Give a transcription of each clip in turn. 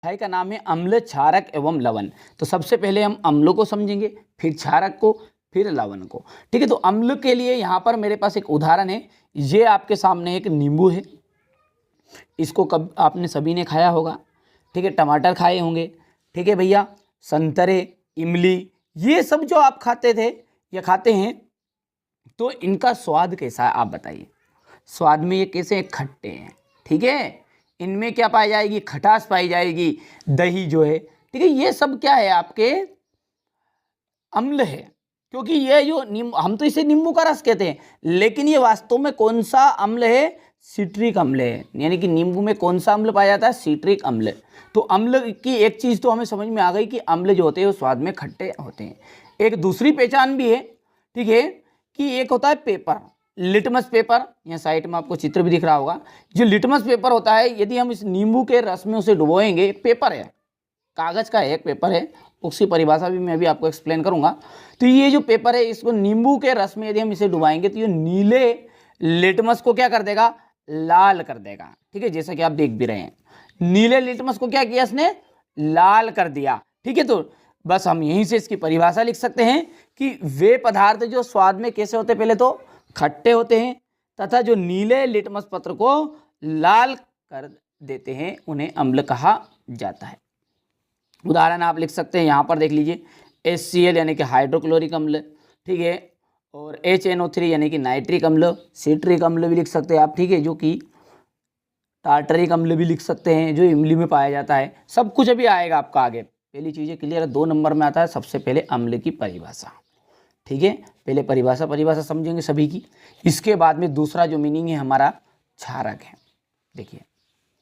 अध्याय का नाम है अम्ल, क्षारक एवं लवण। तो सबसे पहले हम अम्लों को समझेंगे, फिर क्षारक को, फिर लवण को। ठीक है, तो अम्ल के लिए यहाँ पर मेरे पास एक उदाहरण है। ये आपके सामने एक नींबू है, इसको कब आपने सभी ने खाया होगा। ठीक है, टमाटर खाए होंगे। ठीक है भैया, संतरे, इमली, ये सब जो आप खाते थे या खाते हैं, तो इनका स्वाद कैसा है आप बताइए। स्वाद में ये कैसे हैं? खट्टे हैं। ठीक है, इनमें क्या पाई जाएगी? खटास पाई जाएगी। दही जो है, ठीक है, ये सब क्या है? आपके अम्ल है। क्योंकि ये जो नींबू, हम तो इसे नींबू का रस कहते हैं, लेकिन ये वास्तव में कौन सा अम्ल है? सिट्रिक अम्ल है। यानी कि नींबू में कौन सा अम्ल पाया जाता है? सिट्रिक अम्ल। तो अम्ल की एक चीज़ तो हमें समझ में आ गई कि अम्ल जो होते हैं वो स्वाद में खट्टे होते हैं। एक दूसरी पहचान भी है, ठीक है, कि एक होता है पेपर, लिटमस पेपर। यहाँ साइड में आपको चित्र भी दिख रहा होगा। जो लिटमस पेपर होता है, यदि हम इस नींबू के रस में उसे डुबोएंगे, पेपर है, कागज़ का एक पेपर है, उसकी परिभाषा भी मैं अभी आपको एक्सप्लेन करूंगा। तो ये जो पेपर है, इसको नींबू के रस में यदि हम इसे डुबाएंगे तो ये नीले लिटमस को क्या कर देगा? लाल कर देगा। ठीक है, जैसा कि आप देख भी रहे हैं, नीले लिटमस को क्या किया इसने? लाल कर दिया। ठीक है, तो बस हम यहीं से इसकी परिभाषा लिख सकते हैं कि वे पदार्थ जो स्वाद में कैसे होते हैं? पहले तो खट्टे होते हैं, तथा जो नीले लिटमस पत्र को लाल कर देते हैं, उन्हें अम्ल कहा जाता है। उदाहरण आप लिख सकते हैं, यहाँ पर देख लीजिए, HCl यानी कि हाइड्रोक्लोरिक अम्ल, ठीक है, और HNO3 यानी कि नाइट्रिक अम्ल, सिट्रिक अम्ल भी लिख सकते हैं आप, ठीक है, जो कि टार्टरिक अम्ल भी लिख सकते हैं, जो इमली में पाया जाता है। सब कुछ अभी आएगा आपका आगे। पहली चीज़ें क्लियर है। 2 नंबर में आता है सबसे पहले अम्ल की परिभाषा। ठीक है, पहले परिभाषा समझेंगे सभी की। इसके बाद में दूसरा जो मीनिंग है हमारा क्षारक है। देखिए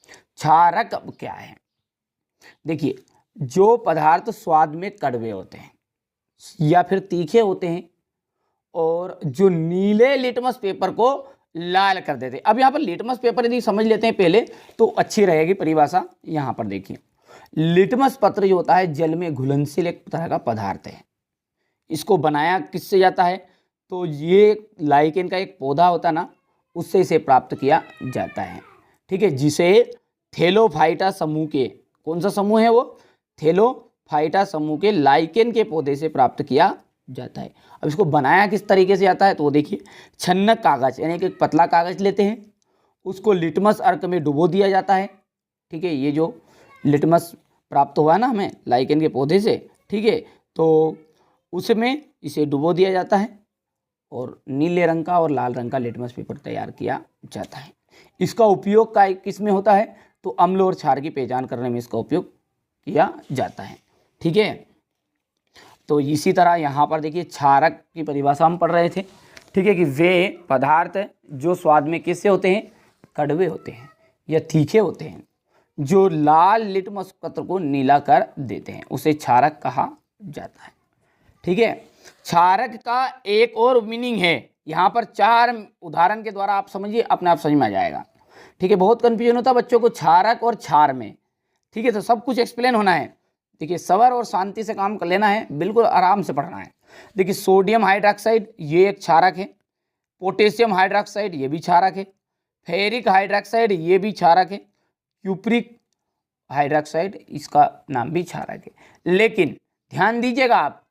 क्षारक अब क्या है? देखिए, जो पदार्थ स्वाद में कड़वे होते हैं या फिर तीखे होते हैं, और जो नीले लिटमस पेपर को लाल कर देते हैं। अब यहाँ पर लिटमस पेपर यदि समझ लेते हैं पहले, तो अच्छी रहेगी परिभाषा। यहाँ पर देखिए, लिटमस पत्र जो होता है जल में घुलनशील एक तरह का पदार्थ है। इसको बनाया किससे जाता है? तो ये लाइकेन का एक पौधा होता ना, उससे इसे प्राप्त किया जाता है। ठीक है, जिसे थैलोफाइटा समूह के, कौन सा समूह है वो? थैलोफाइटा समूह के लाइकेन के पौधे से प्राप्त किया जाता है। अब इसको बनाया किस तरीके से जाता है? तो देखिए, छन्नक कागज यानी कि एक पतला कागज लेते हैं, उसको लिटमस अर्क में डुबो दिया जाता है। ठीक है, ये जो लिटमस प्राप्त हुआ ना हमें लाइकेन के पौधे से, ठीक है, तो उसमें इसे डुबो दिया जाता है और नीले रंग का और लाल रंग का लिटमस पेपर तैयार किया जाता है। इसका उपयोग किस में होता है? तो अम्ल और क्षार की पहचान करने में इसका उपयोग किया जाता है। ठीक है, तो इसी तरह यहाँ पर देखिए, क्षारक की परिभाषा हम पढ़ रहे थे। ठीक है, कि वे पदार्थ जो स्वाद में किससे होते हैं? कड़वे होते हैं या तीखे होते हैं, जो लाल लिटमस पत्र को नीला कर देते हैं, उसे क्षारक कहा जाता है। ठीक है, क्षारक का एक और मीनिंग है। यहाँ पर 4 उदाहरण के द्वारा आप समझिए, अपने आप समझ में आ जाएगा। ठीक है, बहुत कंफ्यूजन होता है बच्चों को क्षारक और क्षार में। ठीक है, तो सब कुछ एक्सप्लेन होना है। देखिए, सबर और शांति से काम कर लेना है, बिल्कुल आराम से पढ़ना है। देखिए, सोडियम हाइड्रोक्साइड ये एक क्षारक है, पोटेशियम हाइड्रोक्साइड ये भी क्षारक है, फेरिक हाइड्रोक्साइड ये भी क्षारक है, क्यूप्रिक हाइड्रोक्साइड इसका नाम भी क्षारक है। लेकिन ध्यान दीजिएगा आप,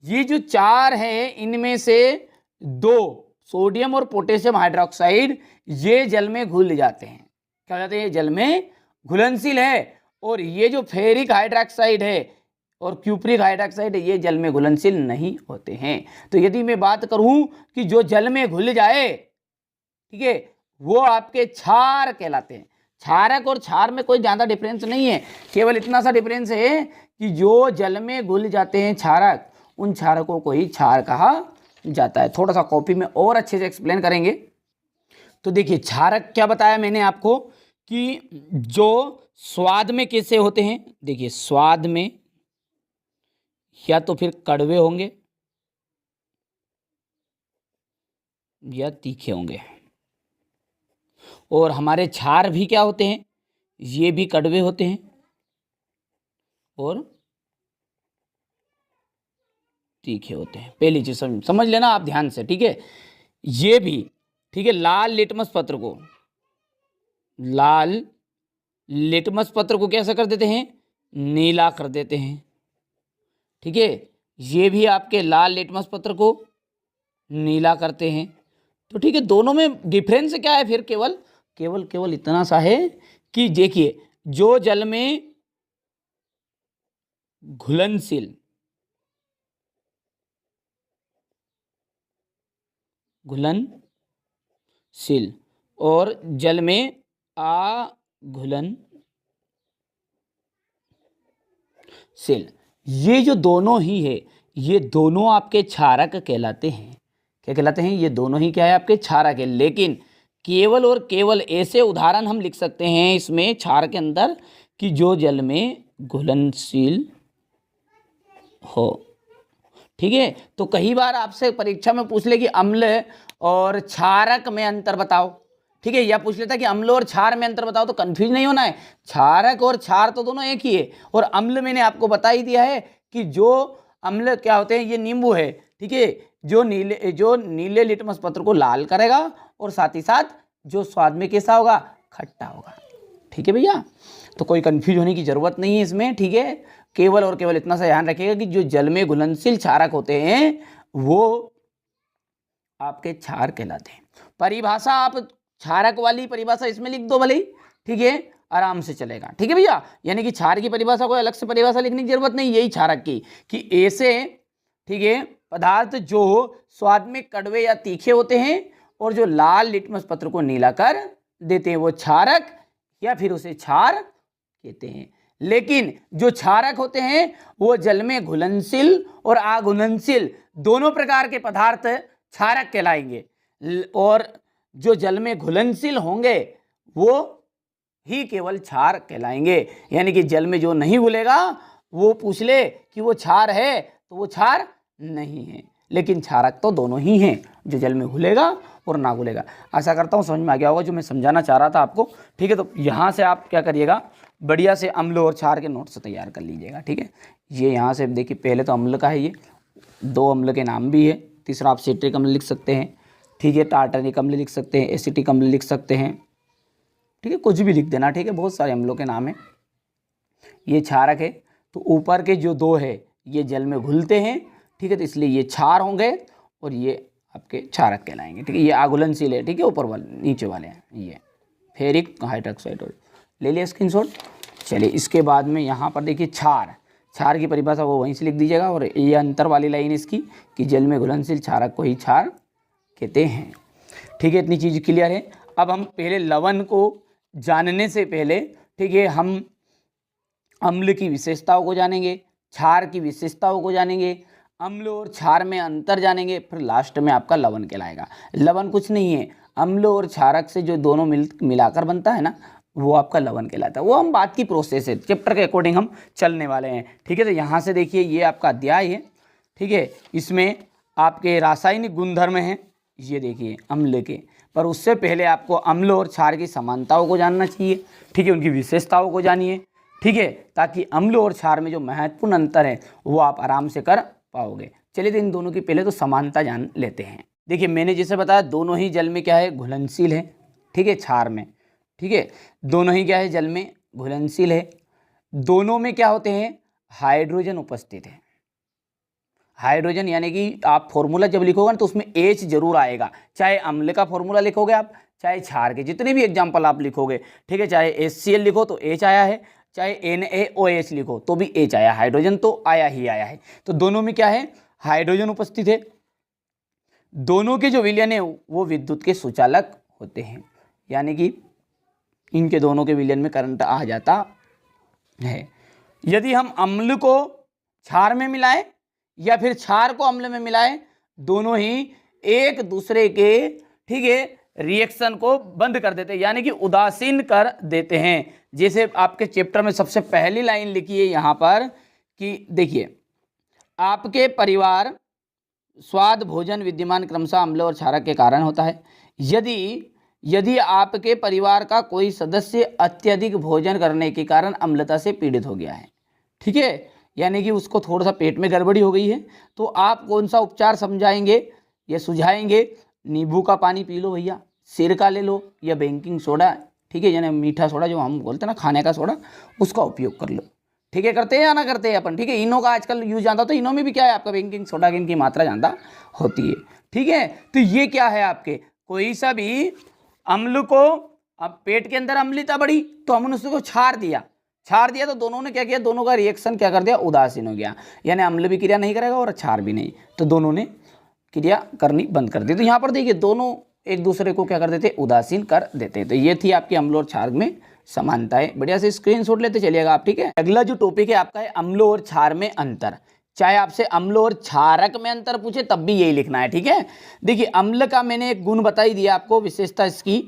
ये जो 4 हैं, इनमें से 2 सोडियम और पोटेशियम हाइड्रोक्साइड ये जल में घुल जाते हैं। क्या हो जाते हैं? जल में घुलनशील है। और ये जो फेरिक हाइड्रोक्साइड है और क्यूप्रिक हाइड्रोक्साइड ये जल में घुलनशील नहीं होते हैं। तो यदि मैं बात करूं कि जो जल में घुल जाए, ठीक है, वो आपके क्षार कहलाते हैं। क्षारक और क्षार में कोई ज़्यादा डिफरेंस नहीं है, केवल इतना सा डिफरेंस है कि जो जल में घुल जाते हैं क्षारक, उन क्षारकों को ही क्षार कहा जाता है। थोड़ा सा कॉपी में और अच्छे से एक्सप्लेन करेंगे। तो देखिए, क्षारक क्या बताया मैंने आपको कि जो स्वाद में कैसे होते हैं? देखिए, स्वाद में या तो फिर कड़वे होंगे या तीखे होंगे। और हमारे क्षार भी क्या होते हैं? ये भी कड़वे होते हैं और तीखे होते हैं। पहली चीज समझ लेना आप ध्यान से। ठीक है, ये भी ठीक है, लाल लिटमस पत्र को कैसा कर देते हैं? नीला कर देते हैं। ठीक है, ये भी आपके लाल लिटमस पत्र को नीला करते हैं। तो ठीक है, दोनों में डिफरेंस क्या है फिर? केवल केवल केवल इतना सा है कि देखिए, जो जल में घुलनशील घुलनशील और जल में अघुलनशील, ये जो दोनों ही है, ये दोनों आपके क्षारक कहलाते हैं। क्या कहलाते हैं? ये दोनों ही क्या है? आपके क्षारक है। लेकिन केवल और केवल ऐसे उदाहरण हम लिख सकते हैं इसमें क्षार के अंदर कि जो जल में घुलनशील हो। ठीक है, तो कई बार आपसे परीक्षा में पूछ ले कि अम्ल और क्षारक में अंतर बताओ। ठीक है, या पूछ लेता कि अम्ल और क्षार में अंतर बताओ, तो कंफ्यूज नहीं होना है। क्षारक और क्षार तो दोनों एक ही है, और अम्ल मैंने आपको बता ही दिया है कि जो अम्ल क्या होते हैं, ये नींबू है। ठीक है, जो नीले लिटमस पत्र को लाल करेगा और साथ ही साथ जो स्वाद में कैसा होगा? खट्टा होगा। ठीक है भैया, तो कोई कंफ्यूज होने की जरूरत नहीं है इसमें। ठीक है, केवल और केवल इतना सा ध्यान रखिएगा कि जो जल में घुलनशील क्षारक होते हैं वो आपके क्षार कहलाते हैं। परिभाषा आप क्षारक वाली परिभाषा इसमें लिख दो भले ही। ठीक है, आराम से चलेगा। ठीक है भैया, यानी कि क्षार की परिभाषा कोई अलग से परिभाषा लिखने की जरूरत नहीं, यही क्षारक की कि ऐसे, ठीक है, पदार्थ जो स्वाद में कड़वे या तीखे होते हैं और जो लाल लिटमस पत्र को नीला कर देते हैं, वो क्षारक या फिर उसे क्षार कहते हैं। लेकिन जो क्षारक होते हैं वो जल में घुलनशील और अघुलनशील दोनों प्रकार के पदार्थ क्षारक कहलाएंगे, और जो जल में घुलनशील होंगे वो ही केवल क्षार कहलाएंगे। यानी कि जल में जो नहीं घुलेगा वो पूछ ले कि वो क्षार है, तो वो क्षार नहीं है। लेकिन क्षारक तो दोनों ही हैं, जो जल में घुलेगा और ना घुलेगा। आशा करता हूँ समझ में आ गया होगा जो मैं समझाना चाह रहा था आपको। ठीक है, तो यहाँ से आप क्या करिएगा, बढ़िया से अम्ल और क्षार के नोट्स तैयार कर लीजिएगा। ठीक है, ये यहाँ से देखिए, पहले तो अम्ल का है, ये दो अम्ल के नाम भी है। तीसरा आप सिट्रिक अम्ल लिख सकते हैं। ठीक है, टार्टरिक अम्ल लिख सकते हैं, एसिटिक अम्ल लिख सकते हैं। ठीक है, कुछ भी लिख देना। ठीक है, बहुत सारे अम्लों के नाम हैं। ये क्षारक है, तो ऊपर के जो दो है ये जल में घुलते हैं। ठीक है, तो इसलिए ये क्षार होंगे और ये आपके क्षारक कहलाएंगे। ठीक है, ये अघुलनशील है। ठीक है, ऊपर वाले, नीचे वाले हैं ये फेरिक हाइड्रोक्साइड। ले लिया स्क्रीनशॉट। चलिए, इसके बाद में यहाँ पर देखिए क्षार की परिभाषा वो वहीं से लिख दीजिएगा, और ये अंतर वाली लाइन इसकी कि जल में घुलनशील क्षारक को ही क्षार कहते हैं। ठीक है, इतनी चीज़ क्लियर है। अब हम पहले लवण को जानने से पहले, ठीक है, हम अम्ल की विशेषताओं को जानेंगे, क्षार की विशेषताओं को जानेंगे, अम्ल और क्षार में अंतर जानेंगे, फिर लास्ट में आपका लवण कहलाएगा। लवण कुछ नहीं है, अम्ल और क्षारक से जो दोनों मिलाकर बनता है ना, वो आपका लवण कहलाता है। वो हम बात की प्रोसेस है, चैप्टर के अकॉर्डिंग हम चलने वाले हैं। ठीक है, तो यहाँ से देखिए, ये आपका अध्याय है। ठीक है, इसमें आपके रासायनिक गुणधर्म हैं, ये देखिए अम्ल के। पर उससे पहले आपको अम्ल और क्षार की समानताओं को जानना चाहिए। ठीक है, उनकी विशेषताओं को जानिए। ठीक है, ताकि अम्ल और क्षार में जो महत्वपूर्ण अंतर है वो आप आराम से कर पाओगे। चलिए, तो इन दोनों की पहले तो समानता जान लेते हैं। देखिए, मैंने जैसे बताया, दोनों ही जल में क्या है? घुलनशील है। ठीक है, क्षार में, ठीक है, दोनों ही क्या है? जल में घुलनशील है। दोनों में क्या होते हैं? हाइड्रोजन उपस्थित है। हाइड्रोजन, यानी कि आप फॉर्मूला जब लिखोगे ना तो उसमें H जरूर आएगा। चाहे अम्ल का फॉर्मूला लिखोगे आप, चाहे क्षार के जितने भी एग्जाम्पल आप लिखोगे। ठीक है, चाहे HCl लिखो तो H आया है, चाहे NaOH लिखो तो भी H आया। हाइड्रोजन तो आया ही आया है। तो दोनों में क्या है? हाइड्रोजन उपस्थित है। दोनों के जो विलयन है वो विद्युत के सुचालक होते हैं, यानी कि इनके दोनों के विलयन में करंट आ जाता है। यदि हम अम्ल को क्षार में मिलाएं या फिर क्षार को अम्ल में मिलाएं, दोनों ही एक दूसरे के, ठीक है, रिएक्शन को बंद कर देते हैं, यानी कि उदासीन कर देते हैं। जैसे आपके चैप्टर में सबसे पहली लाइन लिखी है यहाँ पर कि देखिए, आपके परिवार स्वाद भोजन विद्यमान क्रमशः अम्ल और क्षारक के कारण होता है। यदि आपके परिवार का कोई सदस्य अत्यधिक भोजन करने के कारण अम्लता से पीड़ित हो गया है, ठीक है, यानी कि उसको थोड़ा सा पेट में गड़बड़ी हो गई है, तो आप कौन सा उपचार समझाएंगे या सुझाएंगे? नींबू का पानी पी लो भैया, सिरका ले लो, या बेकिंग सोडा, ठीक है, यानी मीठा सोडा जो हम बोलते हैं ना, खाने का सोडा, उसका उपयोग कर लो। ठीक है, करते हैं या ना करते हैं अपन, ठीक है। इनो का आजकल यूज जानता, तो इनो में भी क्या है आपका बेकिंग सोडा की मात्रा ज़्यादा होती है, ठीक है। तो ये क्या है आपके, कोई सा भी अम्ल को, अब पेट के अंदर अम्लता बढ़ी तो हमने उसको छाड़ दिया तो दोनों ने क्या किया, दोनों का रिएक्शन क्या कर दिया, उदासीन हो गया, यानी अम्ल भी क्रिया नहीं करेगा और क्षार भी नहीं, तो दोनों ने क्रिया करनी बंद कर दी। तो यहाँ पर देखिए दोनों एक दूसरे को क्या कर देते, उदासीन कर देते। तो ये थी आपकी अम्ल और क्षार में समानताएं। बढ़िया से स्क्रीनशॉट लेते चलिएगा आप, ठीक है। अगला जो टॉपिक है आपका है अम्ल और क्षार में अंतर। चाहे आपसे अम्ल और क्षारक में अंतर पूछे तब भी यही लिखना है, ठीक है। देखिए अम्ल का मैंने एक गुण बता ही दिया आपको, विशेषता इसकी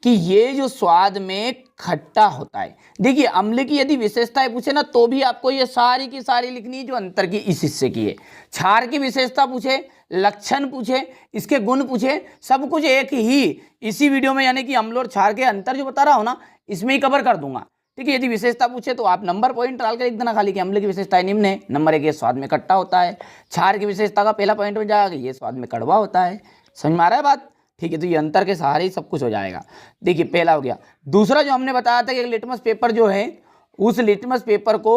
कि ये जो स्वाद में खट्टा होता है। देखिए अम्ल की यदि विशेषताएं पूछे ना तो भी आपको ये सारी की सारी लिखनी है जो अंतर की इस हिस्से की है। क्षार की विशेषता पूछे, लक्षण पूछे, इसके गुण पूछे, सब कुछ एक ही इसी वीडियो में, यानी कि अम्ल और क्षार के अंतर जो बता रहा हूं ना इसमें ही कवर कर दूंगा, ठीक है। यदि विशेषता पूछे तो आप नंबर पॉइंट डाल कर लिख देना खाली कि अम्ल की विशेषताएं निम्न है। नंबर 1 ये स्वाद में खट्टा होता है। क्षार की विशेषता का पहला पॉइंट हो जाएगा ये स्वाद में कड़वा होता है। समझ में आ रहा है बात, ठीक है। तो ये अंतर के सहारे ही सब कुछ हो जाएगा। देखिए पहला हो गया। दूसरा जो हमने बताया था कि लिटमस पेपर जो है, उस लिटमस पेपर को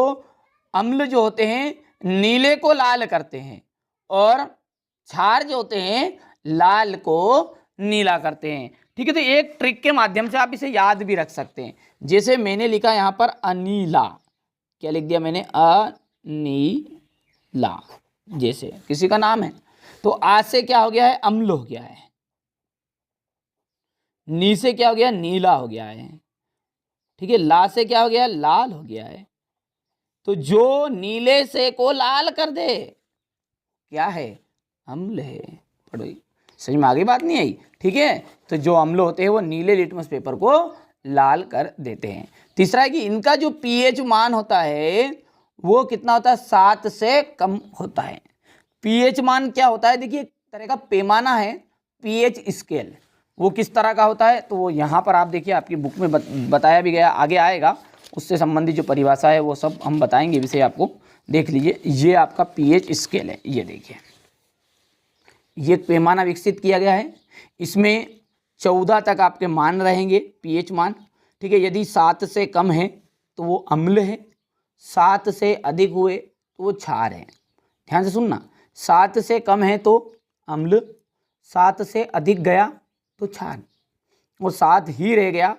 अम्ल जो होते हैं नीले को लाल करते हैं और क्षार जो होते हैं लाल को नीला करते हैं, ठीक है। तो एक ट्रिक के माध्यम से आप इसे याद भी रख सकते हैं। जैसे मैंने लिखा यहाँ पर अनीला, क्या लिख दिया मैंने, अनीला, जैसे किसी का नाम है। तो आज से क्या हो गया है, अम्ल हो गया है। नी से क्या हो गया, नीला हो गया है, ठीक है। ला से क्या हो गया, लाल हो गया है। तो जो नीले से को लाल कर दे क्या है, अम्ल है। पढ़ो, समझ में आ गई बात, नहीं आई, ठीक है। तो जो अम्ल होते हैं वो नीले लिटमस पेपर को लाल कर देते हैं। तीसरा है कि इनका जो पीएच मान होता है वो कितना होता है, 7 से कम होता है। पीएच मान क्या होता है, देखिए एक तरह का पैमाना है पीएच स्केल। वो किस तरह का होता है तो वो यहाँ पर आप देखिए आपकी बुक में बताया भी गया, आगे आएगा उससे संबंधित जो परिभाषा है वो सब हम बताएंगे विषय आपको, देख लीजिए। ये आपका पीएच स्केल है, ये देखिए ये एक पैमाना विकसित किया गया है। इसमें 14 तक आपके मान रहेंगे पीएच मान, ठीक है। यदि 7 से कम है तो वो अम्ल है, 7 से अधिक हुए तो वो क्षार है। ध्यान से सुनना, 7 से कम है तो अम्ल, 7 से अधिक गया तो क्षार, और 7 ही रह गया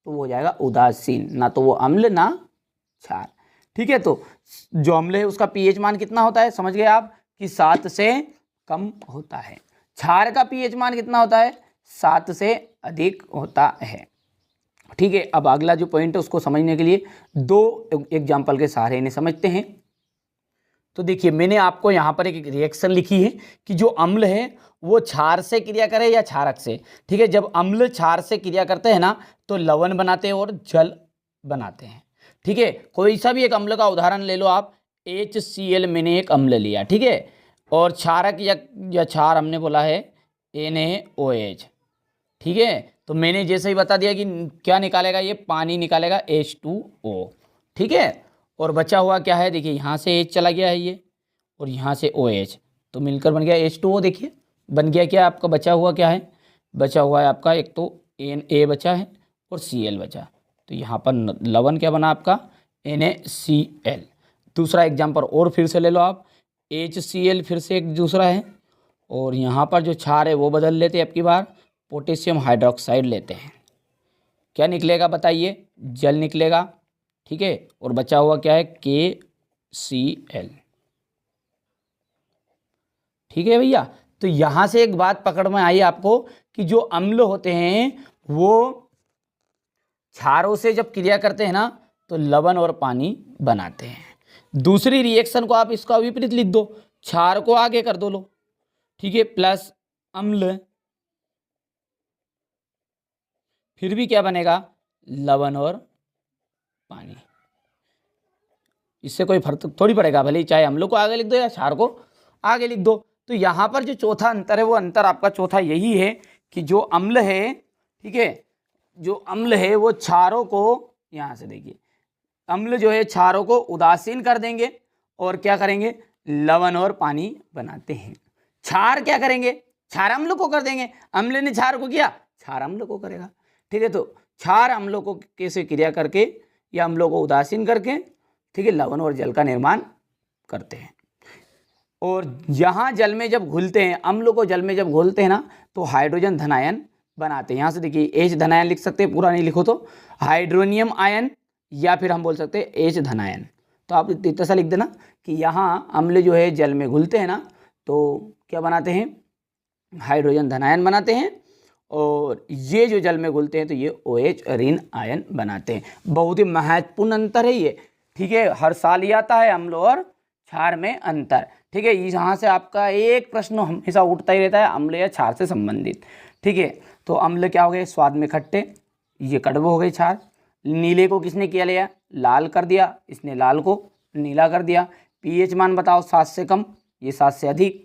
तो वो हो जाएगा उदासीन, ना तो वो अम्ल ना क्षार, ठीक है। तो जो अम्ल है उसका पीएच मान कितना होता है, समझ गए आप कि 7 से कम होता है। क्षार का पीएच मान कितना होता है, 7 से अधिक होता है, ठीक है। अब अगला जो पॉइंट है उसको समझने के लिए 2 एग्जाम्पल के सहारे इन्हें समझते हैं। तो देखिए मैंने आपको यहाँ पर एक रिएक्शन लिखी है कि जो अम्ल है वो क्षार से क्रिया करे या क्षारक से, ठीक है। जब अम्ल क्षार से क्रिया करते हैं ना तो लवण बनाते हैं और जल बनाते हैं, ठीक है। कोई सा भी एक अम्ल का उदाहरण ले लो आप, HCl मैंने एक अम्ल लिया, ठीक है, और क्षारक या क्षार हमने बोला है NaOH, ठीक है। तो मैंने जैसे ही बता दिया कि क्या निकालेगा, ये पानी निकालेगा H2O, ठीक है। और बचा हुआ क्या है, देखिए यहाँ से H चला गया है ये, और यहाँ से OH, तो मिलकर बन गया H2O। देखिए बन गया क्या आपका, बचा हुआ क्या है, बचा हुआ है आपका एक तो Na बचा है और Cl बचा, तो यहाँ पर लवण क्या बना आपका NaCl। दूसरा एग्जाम्पल और फिर से ले लो आप, HCl फिर से एक दूसरा है, और यहाँ पर जो क्षार है वो बदल लेते हैं, अब की बार पोटेशियम हाइड्रोक्साइड लेते हैं। क्या निकलेगा बताइए, जल निकलेगा, ठीक है। और बचा हुआ क्या है KCl, ठीक है भैया। तो यहाँ से एक बात पकड़ में आई आपको कि जो अम्ल होते हैं वो क्षारों से जब क्रिया करते हैं ना तो लवण और पानी बनाते हैं। दूसरी रिएक्शन को आप इसका विपरीत लिख दो, क्षार को आगे कर दो लो, ठीक है, प्लस अम्ल, फिर भी क्या बनेगा, लवण और पानी। इससे कोई फर्क थोड़ी पड़ेगा, भले ही चाहे अम्ल को आगे लिख दो या क्षार को आगे लिख दो। तो यहाँ पर जो चौथा अंतर है वो अंतर आपका चौथा यही है कि जो अम्ल है, ठीक है, जो अम्ल है वो क्षारों को, यहाँ से देखिए अम्ल जो है क्षारों को उदासीन कर देंगे और क्या करेंगे, लवण और पानी बनाते हैं। क्षार क्या करेंगे, क्षार अम्ल को कर देंगे, अम्ल ने क्षार को किया, क्षार अम्ल को करेगा, ठीक है। तो क्षार अम्लों को कैसे क्रिया करके या अम्लों को उदासीन करके ठीक है, लवण और जल का निर्माण करते हैं। और यहाँ जल में जब घुलते हैं, अम्ल को जल में जब घोलते हैं ना, तो हाइड्रोजन धन आयन बनाते हैं। यहाँ से देखिए H धन आयन लिख सकते हैं, पूरा नहीं लिखो तो हाइड्रोनियम आयन, या फिर हम बोल सकते हैं H धन आयन। तो आप इतना सा लिख देना कि यहाँ अम्ल जो है जल में घुलते हैं ना, तो क्या बनाते हैं, हाइड्रोजन धन आयन बनाते हैं, और ये जो जल में घुलते हैं तो ये OH ऋण आयन बनाते हैं। बहुत ही महत्वपूर्ण अंतर है ये, ठीक है, हर साल ये आता है, अम्ल और क्षार में अंतर। ठीक है, यहाँ से आपका एक प्रश्न हमेशा उठता ही रहता है, अम्ल या क्षार से संबंधित। ठीक है, तो अम्ल क्या हो गए, स्वाद में खट्टे, ये कड़वे हो गए। क्षार, नीले को किसने किया लिया, लाल कर दिया, इसने लाल को नीला कर दिया। पीएच मान बताओ, 7 से कम, ये 7 से अधिक।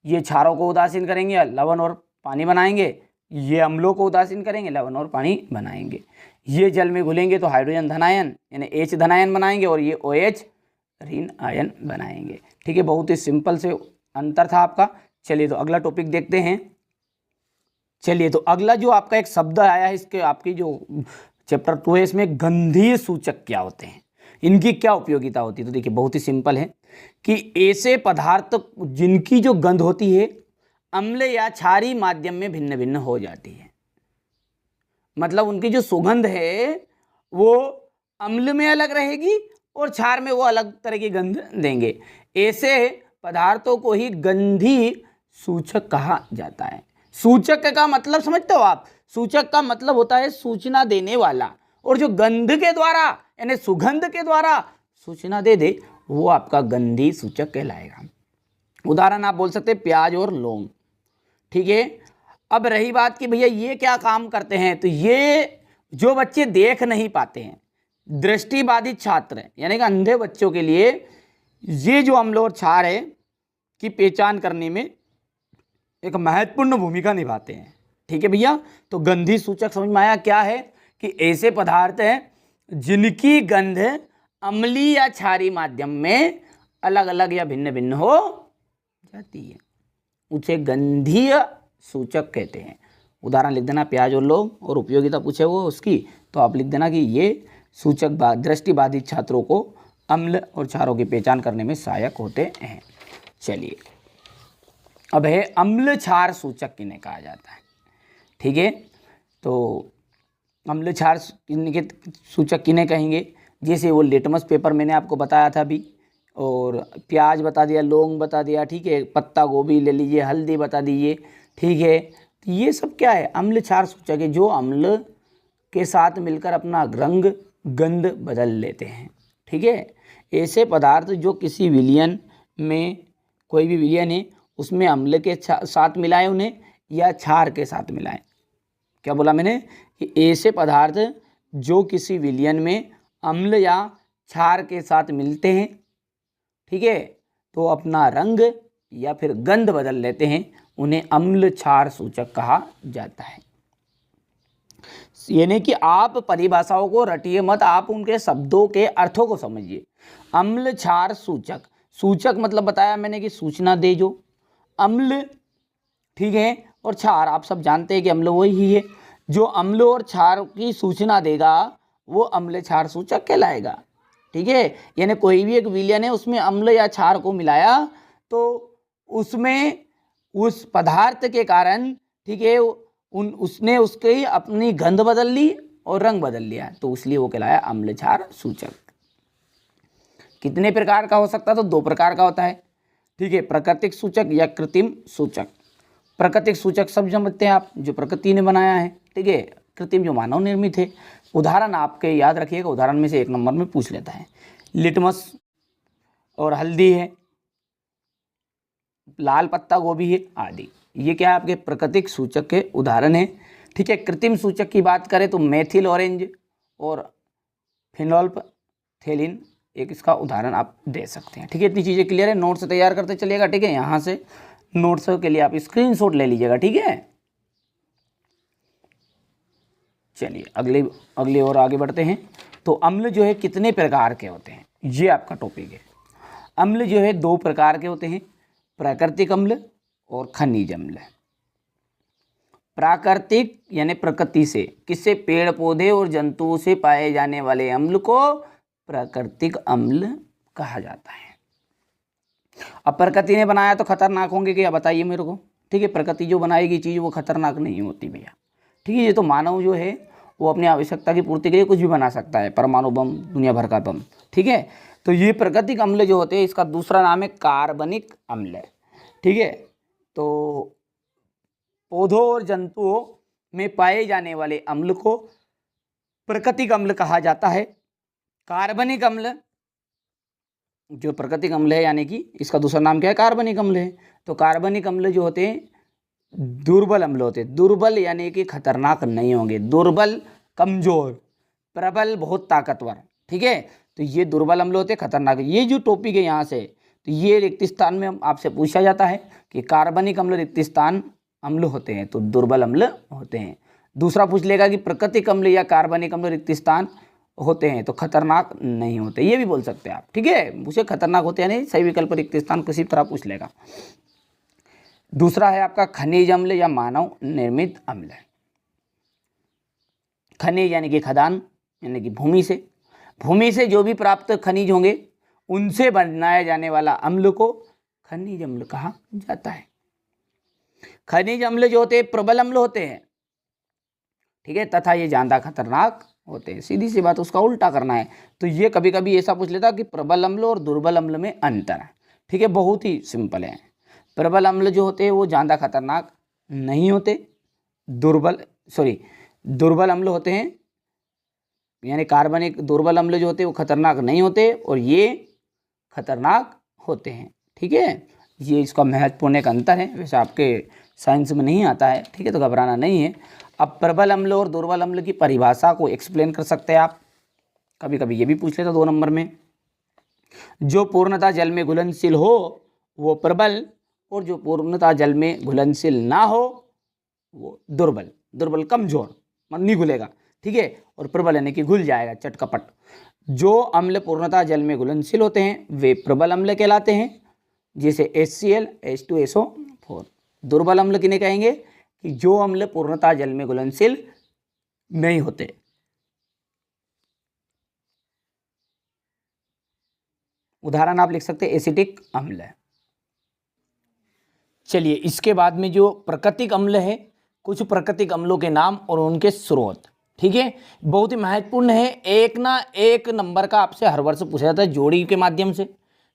ये क्षारों को उदासीन करेंगे, लवण और पानी बनाएंगे। ये अम्लों को उदासीन करेंगे, लवण और पानी बनाएंगे। ये जल में घुलेंगे तो हाइड्रोजन धन आयन यानी H धन आयन बनाएंगे, और ये OH ऋण आयन बनाएंगे। ठीक है, बहुत ही सिंपल से अंतर था आपका। चलिए तो अगला टॉपिक देखते हैं। चलिए तो अगला जो आपका एक शब्द आया है, इसके आपकी जो चैप्टर 2 है, इसमें गंधीय सूचक क्या होते हैं, इनकी क्या उपयोगिता होती है। तो देखिए बहुत ही सिंपल है कि ऐसे पदार्थ जिनकी जो गंध होती है अम्ल या क्षारीय माध्यम में भिन्न भिन्न हो जाती है। मतलब उनकी जो सुगंध है वो अम्ल में अलग रहेगी और क्षार में वो अलग तरह की गंध देंगे। ऐसे पदार्थों को ही गंधीय सूचक कहा जाता है। सूचक का मतलब समझते हो आप, सूचक का मतलब होता है सूचना देने वाला, और जो गंध के द्वारा यानी सुगंध के द्वारा सूचना दे दे वो आपका गंधीय सूचक कहलाएगा। उदाहरण आप बोल सकते हैं प्याज और लौंग। ठीक है, अब रही बात कि भैया ये क्या काम करते हैं, तो ये जो बच्चे देख नहीं पाते हैं, दृष्टिबाधित छात्र हैं, यानी कि अंधे बच्चों के लिए ये जो अम्ल और क्षार है की पहचान करने में एक महत्वपूर्ण भूमिका निभाते हैं। ठीक है भैया, तो गंधीय सूचक समझ में आया क्या है, कि ऐसे पदार्थ हैं जिनकी गंध अम्लीय या क्षारीय माध्यम में अलग अलग या भिन्न भिन्न हो जाती है, उसे गंधीय सूचक कहते हैं। उदाहरण लिख देना प्याज और लौंग, और उपयोगिता पूछे वो उसकी, तो आप लिख देना कि ये सूचक दृष्टिबाधित छात्रों को अम्ल और क्षारों की पहचान करने में सहायक होते हैं। चलिए अब है अम्ल क्षार सूचक किन्हें कहा जाता है। ठीक है, तो अम्ल क्षार सूचक किन्हें कहेंगे, जैसे वो लिटमस पेपर मैंने आपको बताया था अभी, और प्याज बता दिया, लौंग बता दिया, ठीक है, पत्ता गोभी ले लीजिए, हल्दी बता दीजिए। ठीक है, तो ये सब क्या है, अम्ल क्षार सूचक है, जो अम्ल के साथ मिलकर अपना रंग गंध बदल लेते हैं। ठीक है, ऐसे पदार्थ जो किसी विलयन में, कोई भी विलयन है उसमें अम्ल के साथ मिलाएं उन्हें, या क्षार के साथ मिलाएं। क्या बोला मैंने, कि ऐसे पदार्थ जो किसी विलयन में अम्ल या क्षार के साथ मिलते हैं, ठीक है, तो अपना रंग या फिर गंध बदल लेते हैं, उन्हें अम्ल क्षार सूचक कहा जाता है। यानी कि आप परिभाषाओं को रटिए मत, आप उनके शब्दों के अर्थों को समझिए। अम्ल क्षार सूचक, सूचक मतलब बताया मैंने कि सूचना दे जो, अम्ल, ठीक है, और क्षार आप सब जानते हैं कि अम्ल वही है, जो अम्ल और क्षार की सूचना देगा वो अम्ल क्षार सूचक कहलाएगा। ठीक है, यानी कोई भी एक विलयन है उसमें अम्ल या क्षार को मिलाया तो उसमें उस पदार्थ के कारण, ठीक है, उसने उसके अपनी गंध बदल ली और रंग बदल लिया, तो इसलिए वो कहलाया अम्ल क्षार सूचक। कितने प्रकार का हो सकता है, तो 2 प्रकार का होता है। ठीक है, प्राकृतिक सूचक या कृत्रिम सूचक। प्राकृतिक सूचक सब समझते हैं आप, जो प्रकृति ने बनाया है। ठीक है, कृत्रिम जो मानव निर्मित है। उदाहरण आपके याद रखिएगा, उदाहरण में से 1 नंबर में पूछ लेता है, लिटमस और हल्दी है, लाल पत्ता गोभी है आदि। ये क्या है, आपके प्राकृतिक सूचक के उदाहरण है। ठीक है, कृत्रिम सूचक की बात करें तो मेथिल ऑरेंज और फिनोल्फथेलिन एक इसका उदाहरण आप दे सकते हैं। ठीक है, इतनी चीज़ें क्लियर है, नोट्स तैयार करते चलिएगा। ठीक है, यहाँ से नोट्स के लिए आप स्क्रीनशॉट ले लीजिएगा। ठीक है, चलिए अगले और आगे बढ़ते हैं। तो अम्ल जो है कितने प्रकार के होते हैं, ये आपका टॉपिक है। अम्ल जो है 2 प्रकार के होते हैं, प्राकृतिक अम्ल और खनिज अम्ल। प्राकृतिक यानी प्रकृति से, किससे, पेड़ पौधे और जंतुओं से पाए जाने वाले अम्ल को प्राकृतिक अम्ल कहा जाता है। अब प्रकृति ने बनाया तो खतरनाक होंगे क्या, बताइए मेरे को। ठीक है, प्रकृति जो बनाएगी चीज़ वो खतरनाक नहीं होती भैया। ठीक है, ये तो मानव जो है वो अपनी आवश्यकता की पूर्ति के लिए कुछ भी बना सकता है, परमाणु बम, दुनिया भर का बम। ठीक है, तो ये प्राकृतिक अम्ल जो होते हैं इसका दूसरा नाम है कार्बनिक अम्ल। ठीक है, तो पौधों और जंतुओं में पाए जाने वाले अम्ल को प्राकृतिक अम्ल कहा जाता है। कार्बनिक अम्ल जो प्राकृतिक अम्ल है यानी कि इसका दूसरा नाम क्या है, कार्बनिक अम्ल है। तो कार्बनिक अम्ल जो होते हैं दुर्बल अम्ल होते हैं। दुर्बल यानी कि खतरनाक नहीं होंगे, दुर्बल कमजोर, प्रबल बहुत ताकतवर। ठीक है, तो ये दुर्बल अम्ल होते हैं, खतरनाक। ये जो टॉपिक है यहाँ से, तो ये रिक्त स्थान में आपसे पूछा जाता है कि कार्बनिक अम्ल रिक्त स्थान अम्ल होते हैं तो दुर्बल अम्ल होते हैं। दूसरा पूछ लेगा कि प्राकृतिक अम्ल या कार्बनिक अम्ल रिक्त स्थान होते हैं तो खतरनाक नहीं होते, ये भी बोल सकते हैं आप। ठीक है, मुझे खतरनाक होते हैं नहीं, सही विकल्प रिक्त स्थान किसी तरह पूछ लेगा। दूसरा है आपका खनिज अम्ल या मानव निर्मित अम्ल। खनिज यानी कि खदान, यानी कि भूमि से जो भी प्राप्त खनिज होंगे उनसे बनाया जाने वाला अम्ल को खनिज अम्ल कहा जाता है। खनिज अम्ल जो होते हैं प्रबल अम्ल होते हैं। ठीक है, तथा ये ज्यादा खतरनाक होते हैं। सीधी सी बात, उसका उल्टा करना है। तो ये कभी कभी ऐसा पूछ लेता कि प्रबल अम्ल और दुर्बल अम्ल में अंतर है। ठीक है, बहुत ही सिंपल है। प्रबल अम्ल जो होते हैं वो ज़्यादा खतरनाक नहीं होते, दुर्बल अम्ल होते हैं, यानी कार्बनिक दुर्बल अम्ल जो होते हैं वो खतरनाक नहीं होते और ये खतरनाक होते हैं। ठीक है, ये इसका महत्वपूर्ण एक अंतर है, वैसे आपके साइंस में नहीं आता है। ठीक है, तो घबराना नहीं है। अब प्रबल अम्ल और दुर्बल अम्ल की परिभाषा को एक्सप्लेन कर सकते हैं आप, कभी कभी ये भी पूछ लेता 2 नंबर में। जो पूर्णतः जल में घुलनशील हो वो प्रबल, और जो पूर्णतः जल में घुलनशील ना हो वो दुर्बल। दुर्बल कमजोर, नहीं घुलेगा। ठीक है, और प्रबल यानी कि घुल जाएगा चटकपट। जो अम्ल पूर्णतः जल में घुलनशील होते हैं वे प्रबल अम्ल कहलाते हैं, जैसे HCl, H2SO4। दुर्बल अम्ल किन्हें कहेंगे कि जो अम्ल पूर्णतः जल में घुलनशील नहीं होते। उदाहरण आप लिख सकते हैं एसिटिक अम्ल। चलिए, इसके बाद में जो प्राकृतिक अम्ल है, कुछ प्राकृतिक अम्लों के नाम और उनके स्रोत। ठीक है, बहुत ही महत्वपूर्ण है। एक ना एक नंबर का आपसे हर वर्ष पूछा जाता है जोड़ी के माध्यम से।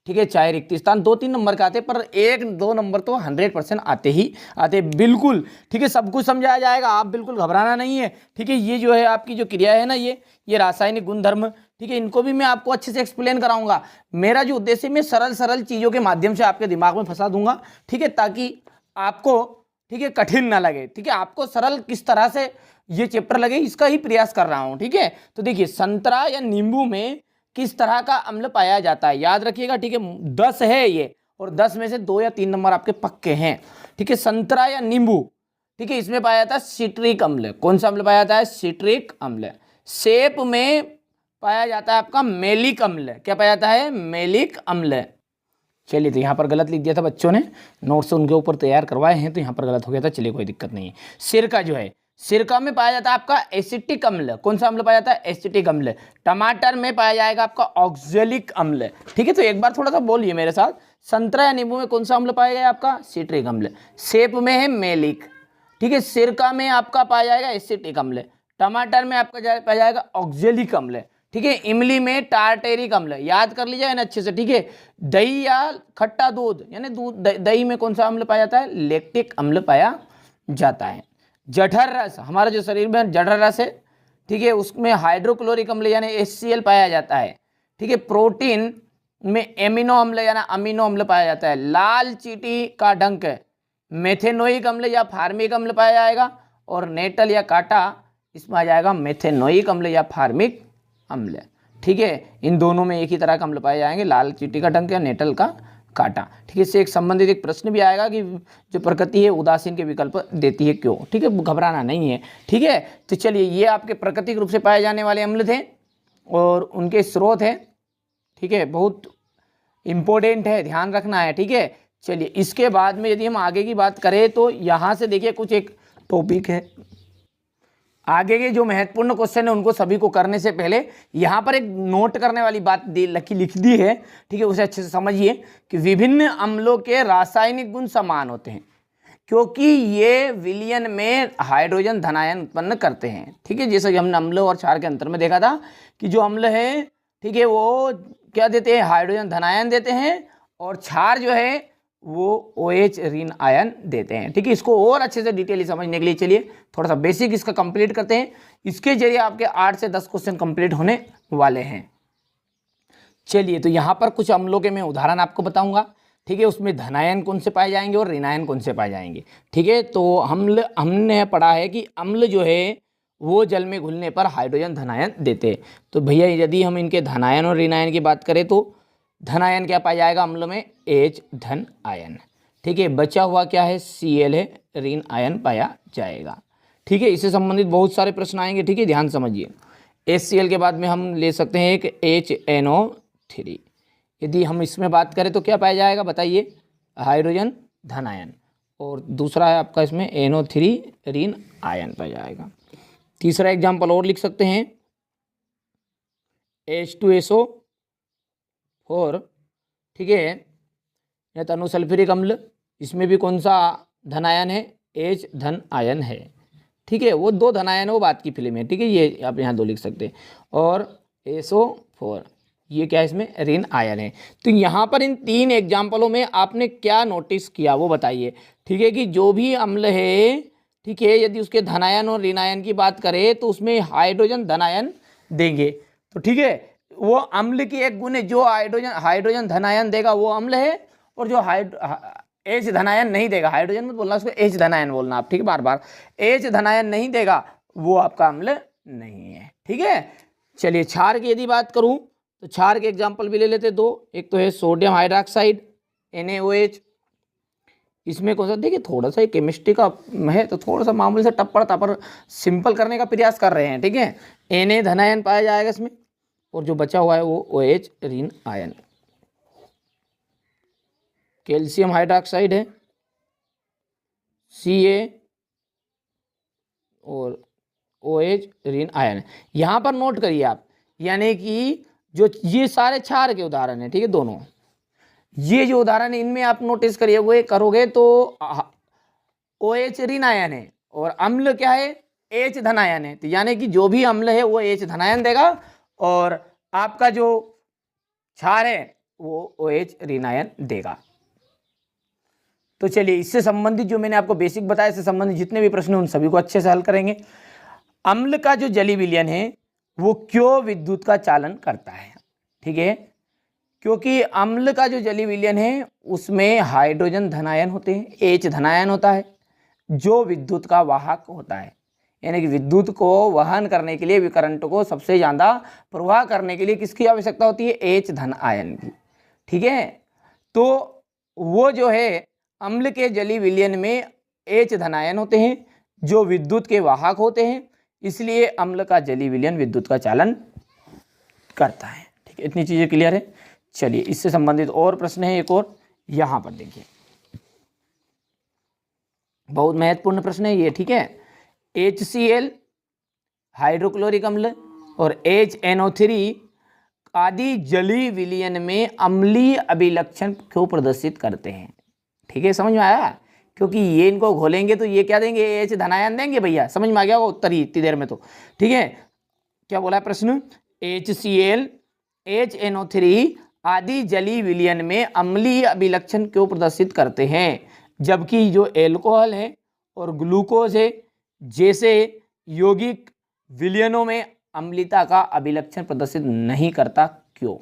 ठीक है, चाहे रिक्त स्थान 2-3 नंबर का आते हैं, पर 1-2 नंबर तो 100% आते ही आते, बिल्कुल। ठीक है, सब कुछ समझाया जाएगा, आप बिल्कुल घबराना नहीं है। ठीक है, ये जो है आपकी जो क्रिया है ना, ये रासायनिक गुणधर्म, ठीक है, इनको भी मैं आपको अच्छे से एक्सप्लेन कराऊंगा। मेरा जो उद्देश्य है, मैं सरल चीज़ों के माध्यम से आपके दिमाग में फंसा दूंगा। ठीक है, ताकि आपको, ठीक है, कठिन ना लगे। ठीक है, आपको सरल किस तरह से ये चैप्टर लगे इसका ही प्रयास कर रहा हूँ। ठीक है, तो देखिए, संतरा या नींबू में किस तरह का अम्ल पाया जाता है, याद रखिएगा। ठीक है, 10 है ये, और 10 में से 2 या 3 नंबर आपके पक्के हैं। ठीक है, संतरा या नींबू, ठीक है, इसमें पाया जाता है सिट्रिक अम्ल। कौन सा अम्ल पाया जाता है? सिट्रिक अम्ल। सेब में पाया जाता है आपका मेलिक अम्ल। क्या पाया जाता है? मेलिक अम्ल। चलिए, तो यहाँ पर गलत लिख दिया था बच्चों ने, नोट्स उनके ऊपर तैयार करवाए हैं तो यहाँ पर गलत हो गया था। चलिए, कोई दिक्कत नहीं है। सिरका जो है, सिरका में पाया जाता है आपका एसिटिक अम्ल। कौन सा अम्ल पाया जाता है? एसिटिक अम्ल। टमाटर में पाया जाएगा आपका ऑक्जेलिक अम्ल। ठीक है, तो एक बार थोड़ा सा बोलिए मेरे साथ। संतरा या नींबू में कौन सा अम्ल पाया गया आपका? सिट्रिक अम्ल। सेब में है मेलिक। ठीक है, सिरका में आपका पाया जाएगा एसिटिक अम्ल। टमाटर में आपका पाया जाएगा ऑक्जेलिक अम्ल। ठीक है, इमली में टार्टेरिक अम्ल। याद कर लीजिए ना अच्छे से। ठीक है, दही या खट्टा दूध, यानी दूध, दही में कौन सा अम्ल पाया जाता है? लैक्टिक अम्ल पाया जाता है। जठर रस, हमारा जो शरीर में जठर रस है, ठीक है, उसमें हाइड्रोक्लोरिक अम्ल यानी HCl पाया जाता है। ठीक है, प्रोटीन में एमिनो अम्ल यानी अमीनो अम्ल पाया जाता है। लाल चींटी का डंक मेथेनोइक अम्ल या फार्मिक अम्ल पाया जाएगा, और नेटल या कांटा, इसमें आ जाएगा मेथेनोइक अम्ल या फार्मिक अम्ल। ठीक है, इन दोनों में एक ही तरह का अम्ल पाए जाएंगे, लाल चींटी का डंक या नेटल का कांटा। ठीक है, इससे एक संबंधित एक प्रश्न भी आएगा कि जो प्रकृति है उदासीन के विकल्प देती है क्यों। ठीक है, घबराना नहीं है। ठीक है, तो चलिए, ये आपके प्राकृतिक रूप से पाए जाने वाले अम्ल थे और उनके स्रोत हैं। ठीक है, बहुत इंपॉर्टेंट है, ध्यान रखना है। ठीक है, चलिए, इसके बाद में यदि हम आगे की बात करें तो यहाँ से देखिए कुछ एक टॉपिक है, आगे के जो महत्वपूर्ण क्वेश्चन है उनको सभी को करने से पहले यहाँ पर एक नोट करने वाली बात लिख दी है, ठीक है, उसे अच्छे से समझिए कि विभिन्न अम्लों के रासायनिक गुण समान होते हैं क्योंकि ये विलयन में हाइड्रोजन धनायन उत्पन्न करते हैं। ठीक है, जैसे कि हमने अम्ल और क्षार के अंतर में देखा था कि जो अम्ल है, ठीक है, वो क्या देते हैं, हाइड्रोजन धनायन देते हैं, और क्षार जो है वो OH ऋण आयन देते हैं। ठीक है, इसको और अच्छे से डिटेली समझने के लिए चलिए थोड़ा सा बेसिक इसका कंप्लीट करते हैं। इसके जरिए आपके 8 से 10 क्वेश्चन कंप्लीट होने वाले हैं। चलिए, तो यहाँ पर कुछ अम्लों के मैं उदाहरण आपको बताऊंगा। ठीक है, उसमें धनायन कौन से पाए जाएंगे और ऋणायन कौन से पाए जाएंगे। ठीक है, तो हमने पढ़ा है कि अम्ल जो है वो जल में घुलने पर हाइड्रोजन धनायन देते हैं। तो भैया यदि हम इनके धनायन और ऋणायन की बात करें तो धनायन क्या पाया जाएगा अम्ल में, H धन आयन। ठीक है, बचा हुआ क्या है, Cl है, ऋण आयन पाया जाएगा। ठीक है, इससे संबंधित बहुत सारे प्रश्न आएंगे। ठीक है, ध्यान समझिए। HCl के बाद में हम ले सकते हैं एक HNO3। यदि हम इसमें बात करें तो क्या पाया जाएगा बताइए, हाइड्रोजन धनायन, और दूसरा है आपका इसमें NO3 ऋण आयन पाया जाएगा। तीसरा एग्जाम्पल और लिख सकते हैं H2SO4। ठीक है, या तनुसल्फ्यूरिक अम्ल, इसमें भी कौन सा धनायन है, H धन आयन है। ठीक है, वो 2 धनायन वो बात की फिल्म है। ठीक है, ये आप यहाँ 2 लिख सकते हैं, और SO4 ये क्या है, इसमें ऋण आयन है। तो यहाँ पर इन 3 एग्जाम्पलों में आपने क्या नोटिस किया वो बताइए। ठीक है, कि जो भी अम्ल है, ठीक है, यदि उसके धनायन और ऋणायन की बात करें तो उसमें हाइड्रोजन धनायन देंगे। तो ठीक है, वो अम्ल की एक गुण है, जो हाइड्रोजन धनायन देगा वो अम्ल है, और जो H धनायन नहीं देगा, हाइड्रोजन मत बोलना उसको, H धनायन बोलना आप। ठीक है, बार बार H धनायन नहीं देगा वो आपका अम्ल नहीं है। ठीक है, चलिए क्षार की यदि बात करूं तो क्षार के एग्जाम्पल भी ले लेते 2। एक तो है सोडियम हाइड्रोक्साइड NaOH। इसमें कौन सा, देखिए थोड़ा सा केमिस्ट्री का है तो थोड़ा सा मामूली से टप्पड़ टापर सिंपल करने का प्रयास कर रहे हैं। ठीक है, Na धनायन पाया जाएगा इसमें, और जो बचा हुआ है वो OH ऋण आयन। कैल्शियम हाइड्रोक्साइड है Ca और OH ऋण आयन। यहाँ पर नोट करिए आप, यानी कि जो ये सारे क्षार के उदाहरण है, ठीक है, दोनों ये जो उदाहरण है इनमें आप नोटिस करिए, वो करोगे तो OH ऋण आयन है और अम्ल क्या है, H धनायन है। तो यानी कि जो भी अम्ल है वो H धनायन देगा, और आपका जो क्षार है वो OH ऋण आयन देगा। तो चलिए, इससे संबंधित जो मैंने आपको बेसिक बताया, इससे संबंधित जितने भी प्रश्न हैं उन सभी को अच्छे से हल करेंगे। अम्ल का जो जलीय विलयन है वो क्यों विद्युत का चालन करता है। ठीक है, क्योंकि अम्ल का जो जलीय विलयन है उसमें हाइड्रोजन धनायन होते हैं, H धनायन होता है, जो विद्युत का वाहक होता है। यानी कि विद्युत को वहन करने के लिए, विकरंट को सबसे ज़्यादा प्रवाह करने के लिए किसकी आवश्यकता होती है, H धन आयन की। ठीक है, तो वो जो है अम्ल के जलीय विलयन में H धनायन होते हैं जो विद्युत के वाहक होते हैं, इसलिए अम्ल का जलीय विलयन विद्युत का चालन करता है। ठीक है, इतनी चीज़ें क्लियर है। चलिए, इससे संबंधित और प्रश्न है एक और, यहाँ पर देखिए, बहुत महत्वपूर्ण प्रश्न है ये। ठीक है, HCl हाइड्रोक्लोरिक अम्ल और HNO3 आदि जलीय विलयन में अम्लीय अभिलक्षण क्यों प्रदर्शित करते हैं। ठीक है, समझ में आया, क्योंकि ये इनको घोलेंगे तो ये क्या देंगे, H धनायन देंगे। भैया समझ में आ गया होगा उत्तर ही इतनी देर में तो। ठीक है, क्या बोला है प्रश्न, HCl HNO3 आदि जलीय विलयन में अम्लीय अभिलक्षण क्यों प्रदर्शित करते हैं, जबकि जो एल्कोहल है और ग्लूकोज है जैसे यौगिक विलयनों में अम्लता का अभिलक्षण प्रदर्शित नहीं करता, क्यों।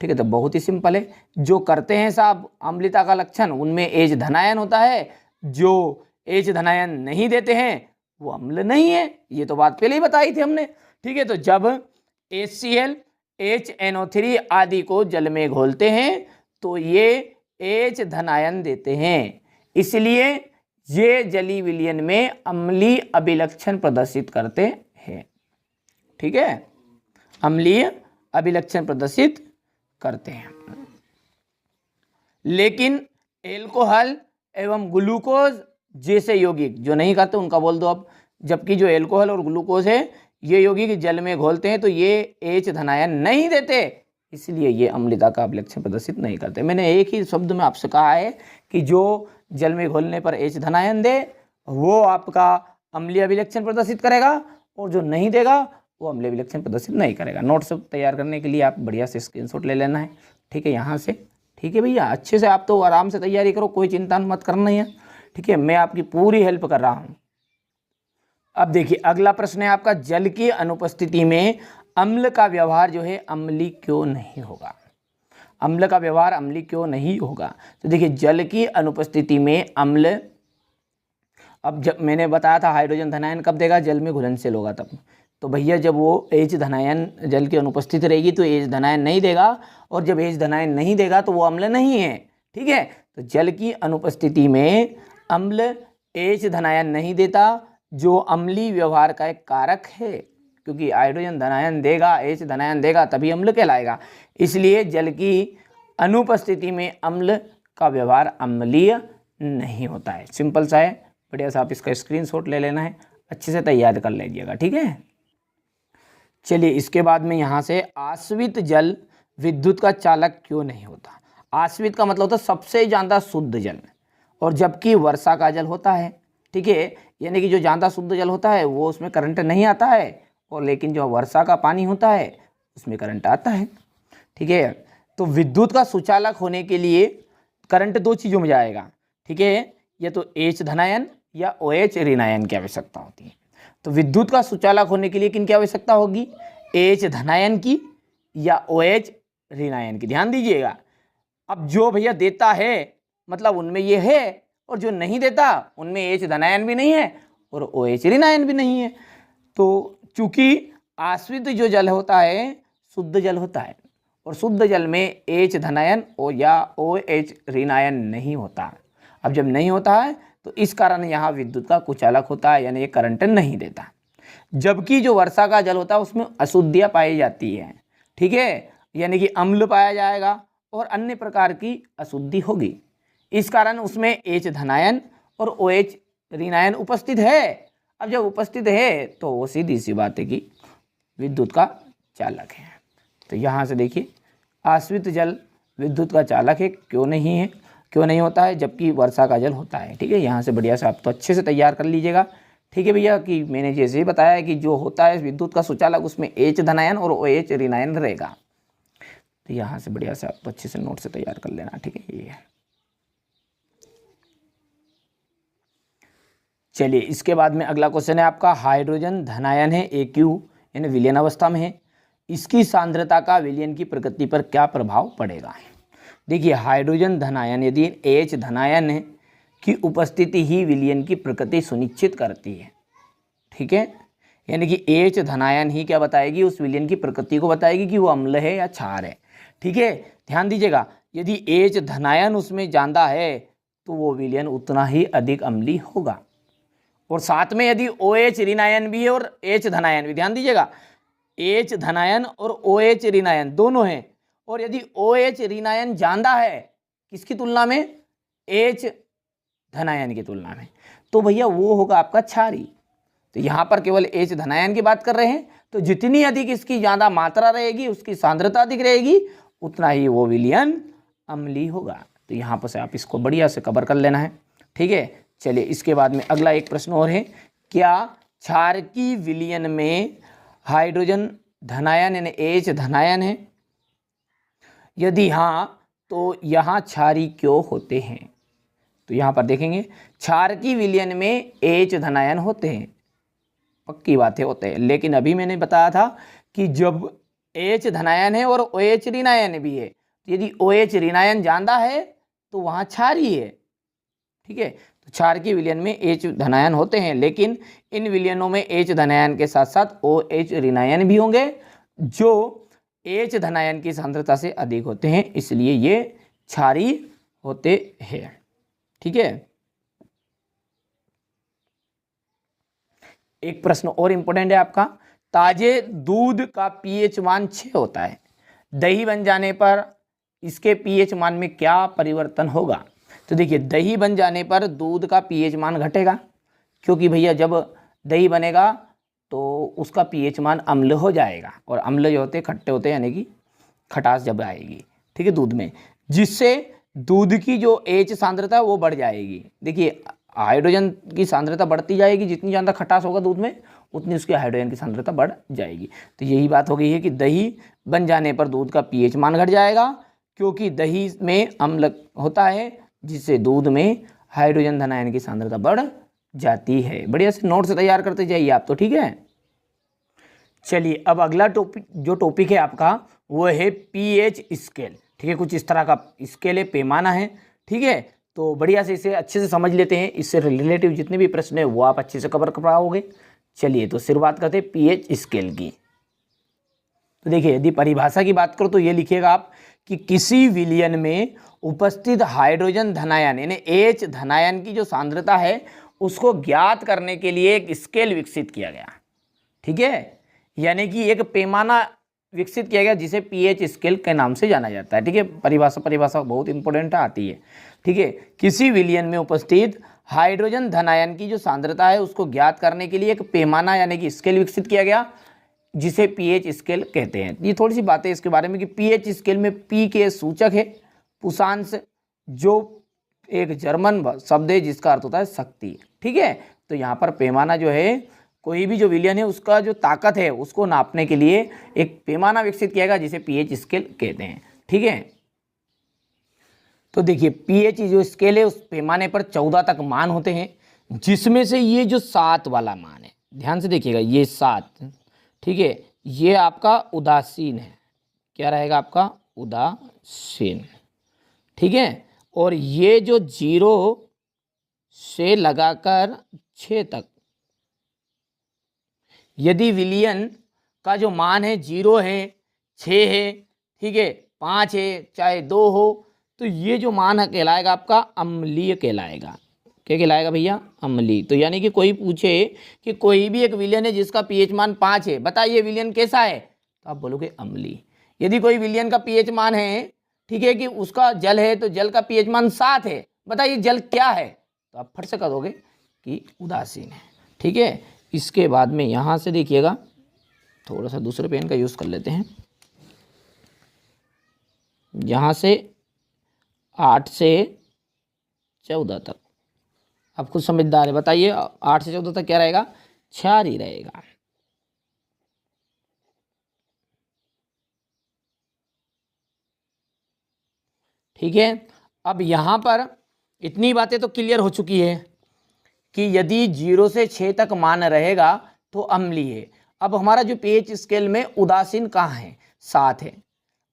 ठीक है, तो बहुत ही सिंपल है, जो करते हैं साहब अम्लता का लक्षण उनमें H धनायन होता है, जो H धनायन नहीं देते हैं वो अम्ल नहीं है। ये तो बात पहले ही बताई थी हमने। ठीक है, तो जब HCl HNO3 आदि को जल में घोलते हैं तो ये H धनायन देते हैं, इसलिए ये जलीय विलयन में अम्लीय अभिलक्षण प्रदर्शित करते हैं। ठीक है, अम्लीय अभिलक्षण प्रदर्शित करते हैं। लेकिन एल्कोहल एवं ग्लूकोज जैसे यौगिक जो नहीं करते उनका बोल दो अब, जबकि जो एल्कोहल और ग्लूकोज है ये यौगिक जल में घोलते हैं तो ये H धनायन नहीं देते, इसलिए ये अम्लता का अभिलक्षण प्रदर्शित नहीं करते। मैंने एक ही शब्द में आपसे कहा है कि जो जल में घोलने पर H धनायन दे वो आपका अम्लीय अभिलक्षण प्रदर्शित करेगा, और जो नहीं देगा वो अम्लीय अभिलक्षण प्रदर्शित नहीं करेगा। नोट्स तैयार करने के लिए आप बढ़िया से स्क्रीनशॉट ले लेना है, ठीक है, यहाँ से। ठीक है भैया, अच्छे से आप तो आराम से तैयारी करो, कोई चिंता मत करना है, ठीक है, मैं आपकी पूरी हेल्प कर रहा हूँ। अब देखिए अगला प्रश्न है आपका, जल की अनुपस्थिति में अम्ल का व्यवहार जो है अम्लीय क्यों नहीं होगा? अम्ल का व्यवहार अम्लीय क्यों नहीं होगा? तो देखिए जल की अनुपस्थिति में अम्ल, अब जब मैंने बताया था हाइड्रोजन धनायन कब देगा, जल में घुलनशील होगा तब। तो भैया जब वो H धनायन जल की अनुपस्थिति रहेगी तो H धनायन नहीं देगा, और जब H धनायन नहीं देगा तो वो अम्ल नहीं है, ठीक है। तो जल की अनुपस्थिति में अम्ल H धनायन नहीं देता, जो अम्लीय व्यवहार का एक कारक है, क्योंकि हाइड्रोजन धनायन देगा, H धनायन देगा तभी अम्ल कहलाएगा। इसलिए जल की अनुपस्थिति में अम्ल का व्यवहार अम्लीय नहीं होता है। सिंपल सा है, बढ़िया सा आप इसका स्क्रीनशॉट ले लेना है, अच्छे से तैयार कर लीजिएगा, ठीक है। चलिए इसके बाद में यहाँ से आश्रित जल विद्युत का चालक क्यों नहीं होता? आश्रित का मतलब होता है सबसे ज़्यादा शुद्ध जल, और जबकि वर्षा का जल होता है, ठीक है, यानी कि जो ज़्यादा शुद्ध जल होता है वो उसमें करंट नहीं आता है, और लेकिन जो वर्षा का पानी होता है उसमें करंट आता है, ठीक है। तो विद्युत का सुचालक होने के लिए करंट दो चीज़ों में जाएगा, ठीक है, या तो H धनायन या OH ऋणायन की आवश्यकता होती है। तो विद्युत का सुचालक होने के लिए किन की आवश्यकता होगी? H धनायन की या OH ऋणायन की। ध्यान दीजिएगा, अब जो भैया देता है मतलब उनमें ये है, और जो नहीं देता उनमें H धनायन भी नहीं है और OH ऋणायन भी नहीं है। तो चूंकि आश्रित जो जल होता है शुद्ध जल होता है, और शुद्ध जल में H धनायन या OH ऋणायन नहीं होता। अब जब नहीं होता है तो इस कारण यहाँ विद्युत का कुचालक होता है, यानी ये करंट नहीं देता। जबकि जो वर्षा का जल होता है उसमें अशुद्धियाँ पाई जाती है, ठीक है, यानी कि अम्ल पाया जाएगा और अन्य प्रकार की अशुद्धि होगी, इस कारण उसमें H धनायन और OH ऋणायन उपस्थित है। अब जब उपस्थित है तो वो सीधी सी बात है कि विद्युत का चालक है। तो यहाँ से देखिए आश्रित जल विद्युत का चालक है, क्यों नहीं है, क्यों नहीं होता है, जबकि वर्षा का जल होता है, ठीक है। यहाँ से बढ़िया से आप तो अच्छे से तैयार कर लीजिएगा, ठीक है भैया, कि मैंने जैसे ही बताया है कि जो होता है विद्युत का सुचालक उसमें H धनायन और OH ऋणायन रहेगा। तो यहाँ से बढ़िया से आप तो अच्छे से नोट से तैयार कर लेना, ठीक है। ये है, चलिए इसके बाद में अगला क्वेश्चन है आपका, हाइड्रोजन धनायन है AQ यानी विलयन अवस्था में है, इसकी सांद्रता का विलयन की प्रकृति पर क्या प्रभाव पड़ेगा? देखिए हाइड्रोजन धनायन यदि H धनायन है की उपस्थिति ही विलयन की प्रकृति सुनिश्चित करती है, ठीक है, यानी कि H धनायन ही क्या बताएगी, उस विलयन की प्रकृति को बताएगी कि वो अम्ल है या क्षार है, ठीक है। ध्यान दीजिएगा, यदि H धनायन उसमें ज़्यादा है तो वो विलयन उतना ही अधिक अम्लीय होगा, और साथ में यदि OH ऋणायन भी है और H धनायन भी, ध्यान दीजिएगा H धनायन और OH ऋणायन दोनों हैं, और यदि OH ऋणायन ज़्यादा है किसकी तुलना में, H धनायन की तुलना में, तो भैया वो होगा आपका क्षारी। तो यहाँ पर केवल H धनायन की बात कर रहे हैं, तो जितनी अधिक इसकी ज़्यादा मात्रा रहेगी, उसकी सांद्रता अधिक रहेगी, उतना ही वो विलयन अम्लीय होगा। तो यहाँ पर से आप इसको बढ़िया से कवर कर लेना है, ठीक है। चलिए इसके बाद में अगला एक प्रश्न और है, क्या क्षारकी विलयन में हाइड्रोजन धनायन यानी H धनायन है? यदि हाँ तो यहाँ क्षारी क्यों होते हैं? तो यहाँ पर देखेंगे क्षारकी विलयन में H धनायन होते हैं, पक्की बातें होते हैं, लेकिन अभी मैंने बताया था कि जब H धनायन है और OH ऋणायन भी है, यदि OH ऋणायन ज़्यादा है तो वहाँ क्षारी है, ठीक है। तो क्षारकी विलयन में H धनायन होते हैं, लेकिन इन विलयनों में H धनायन के साथ साथ OH ऋणायन भी होंगे जो H धनायन की सांद्रता से अधिक होते हैं, इसलिए ये क्षारी होते हैं, ठीक है। एक प्रश्न और इंपॉर्टेंट है आपका, ताजे दूध का pH मान 6 होता है, दही बन जाने पर इसके pH मान में क्या परिवर्तन होगा? तो देखिए दही बन जाने पर दूध का pH मान घटेगा, क्योंकि भैया जब दही बनेगा तो उसका पीएच मान अम्ल हो जाएगा, और अम्ल जो होते हैं खट्टे होते हैं, यानी कि खटास जब आएगी, ठीक है, दूध में, जिससे दूध की जो एच सांद्रता है वो बढ़ जाएगी। देखिए हाइड्रोजन की सांद्रता बढ़ती जाएगी, जितनी ज़्यादा खटास होगा दूध में उतनी उसकी हाइड्रोजन की सांद्रता बढ़ जाएगी। तो यही बात हो गई है कि दही बन जाने पर दूध का पीएच मान घट जाएगा, क्योंकि दही में अम्ल होता है, जिससे दूध में हाइड्रोजन धन आयन की सांद्रता बढ़ जाती है। बढ़िया से नोट्स तैयार करते जाइए आप तो, ठीक है। चलिए अब अगला टॉपिक है आपका वो है पीएच स्केल, ठीक है। कुछ इस तरह का स्केल है, पैमाना है, ठीक है। तो बढ़िया से इसे अच्छे से समझ लेते हैं, इससे रिलेटिव जितने भी प्रश्न है वो आप अच्छे से कवर कर पाओगे। चलिए तो शुरुआत करते हैं पीएच स्केल की। तो देखिए यदि परिभाषा की बात करो तो ये लिखिएगा आप कि किसी विलयन में उपस्थित हाइड्रोजन धनायन यानी एच धनायन की जो सांद्रता है उसको ज्ञात करने के लिए एक स्केल विकसित किया गया, ठीक है, यानी कि एक पैमाना विकसित किया गया जिसे पीएच स्केल के नाम से जाना जाता है, ठीक है। परिभाषा बहुत इंपॉर्टेंट आती है, ठीक है। किसी विलयन में उपस्थित हाइड्रोजन धनायन की जो सांद्रता है उसको ज्ञात करने के लिए एक पैमाना यानी कि स्केल विकसित किया गया जिसे पीएच स्केल कहते हैं। ये थोड़ी सी बातें इसके बारे में कि पीएच स्केल में पी के सूचक है पुषांश, जो एक जर्मन शब्द है जिसका अर्थ होता है शक्ति, ठीक है। तो यहाँ पर पैमाना जो है कोई भी जो विलयन है उसका जो ताकत है उसको नापने के लिए एक पैमाना विकसित किया गया जिसे पीएच स्केल कहते हैं, ठीक है। तो देखिए पीएच जो स्केल है उस पैमाने पर 14 तक मान होते हैं, जिसमें से ये जो 7 वाला मान है, ध्यान से देखिएगा, ये 7, ठीक है, ये आपका उदासीन है। क्या रहेगा आपका? उदासीन, ठीक है। और ये जो 0 से लगाकर 6 तक, यदि विलयन का जो मान है 0 है, 6 है, ठीक है, 5 है, चाहे 2 हो, तो ये जो मान है कहलाएगा आपका अम्लीय कहलाएगा। क्या कहलाएगा भैया? अम्लीय। तो यानी कि कोई पूछे कि कोई भी एक विलयन है जिसका पीएच मान 5 है, बताइए विलयन कैसा है, तो आप बोलोगे अम्लीय। यदि कोई विलयन का पीएच मान है, ठीक है, कि उसका जल है तो जल का पीएच मान 7 है, बताइए जल क्या है, तो आप फट से कह दोगे कि उदासीन है, ठीक है। इसके बाद में यहाँ से देखिएगा, थोड़ा सा दूसरे पेन का यूज़ कर लेते हैं, यहाँ से 8 से 14 तक, आप खुद समझदार है, बताइए 8 से 14 तक क्या रहेगा? क्षार ही रहेगा, ठीक है। अब यहाँ पर इतनी बातें तो क्लियर हो चुकी है कि यदि 0 से 6 तक मान रहेगा तो अम्लीय है। अब हमारा जो पीएच स्केल में उदासीन कहाँ है? 7 है।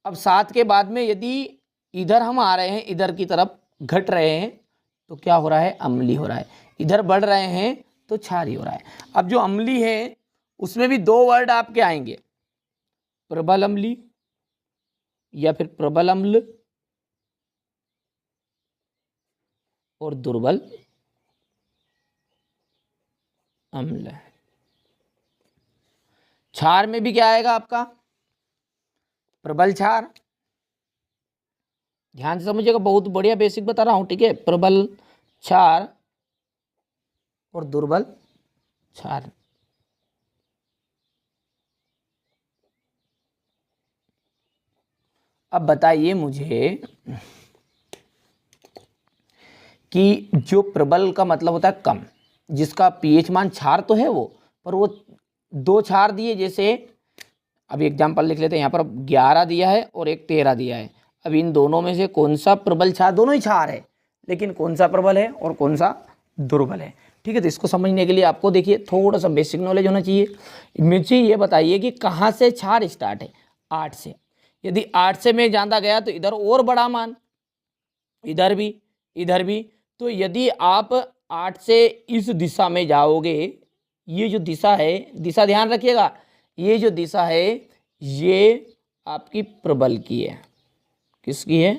अब 7 के बाद में यदि इधर हम आ रहे हैं, इधर की तरफ घट रहे हैं, तो क्या हो रहा है? अम्लीय हो रहा है। इधर बढ़ रहे हैं तो क्षारीय हो रहा है। अब जो अम्लीय है उसमें भी 2 वर्ड आपके आएंगे, प्रबल अम्लीय या फिर प्रबल अम्ल और दुर्बल अम्ल। क्षार में भी क्या आएगा आपका? प्रबल क्षार। ध्यान से समझिएगा, बहुत बढ़िया बेसिक बता रहा हूं, ठीक है। प्रबल क्षार और दुर्बल क्षार। अब बताइए मुझे कि जो प्रबल का मतलब होता है कम, जिसका पीएच मान क्षार तो है वो, पर वो 2 क्षार दिए, जैसे अभी एग्जांपल लिख लेते हैं, यहाँ पर 11 दिया है और एक 13 दिया है। अब इन दोनों में से कौन सा प्रबल क्षार? दोनों ही क्षार है, लेकिन कौन सा प्रबल है और कौन सा दुर्बल है, ठीक है। तो इसको समझने के लिए आपको देखिए थोड़ा सा बेसिक नॉलेज होना चाहिए। मुझे ये बताइए कि कहाँ से क्षार स्टार्ट है? 8 से। यदि 8 से मैं जाता गया तो इधर और बड़ा मान, इधर भी। तो यदि आप 8 से इस दिशा में जाओगे, ये जो दिशा है, दिशा ध्यान रखिएगा, ये जो दिशा है ये आपकी प्रबल की है। किसकी है?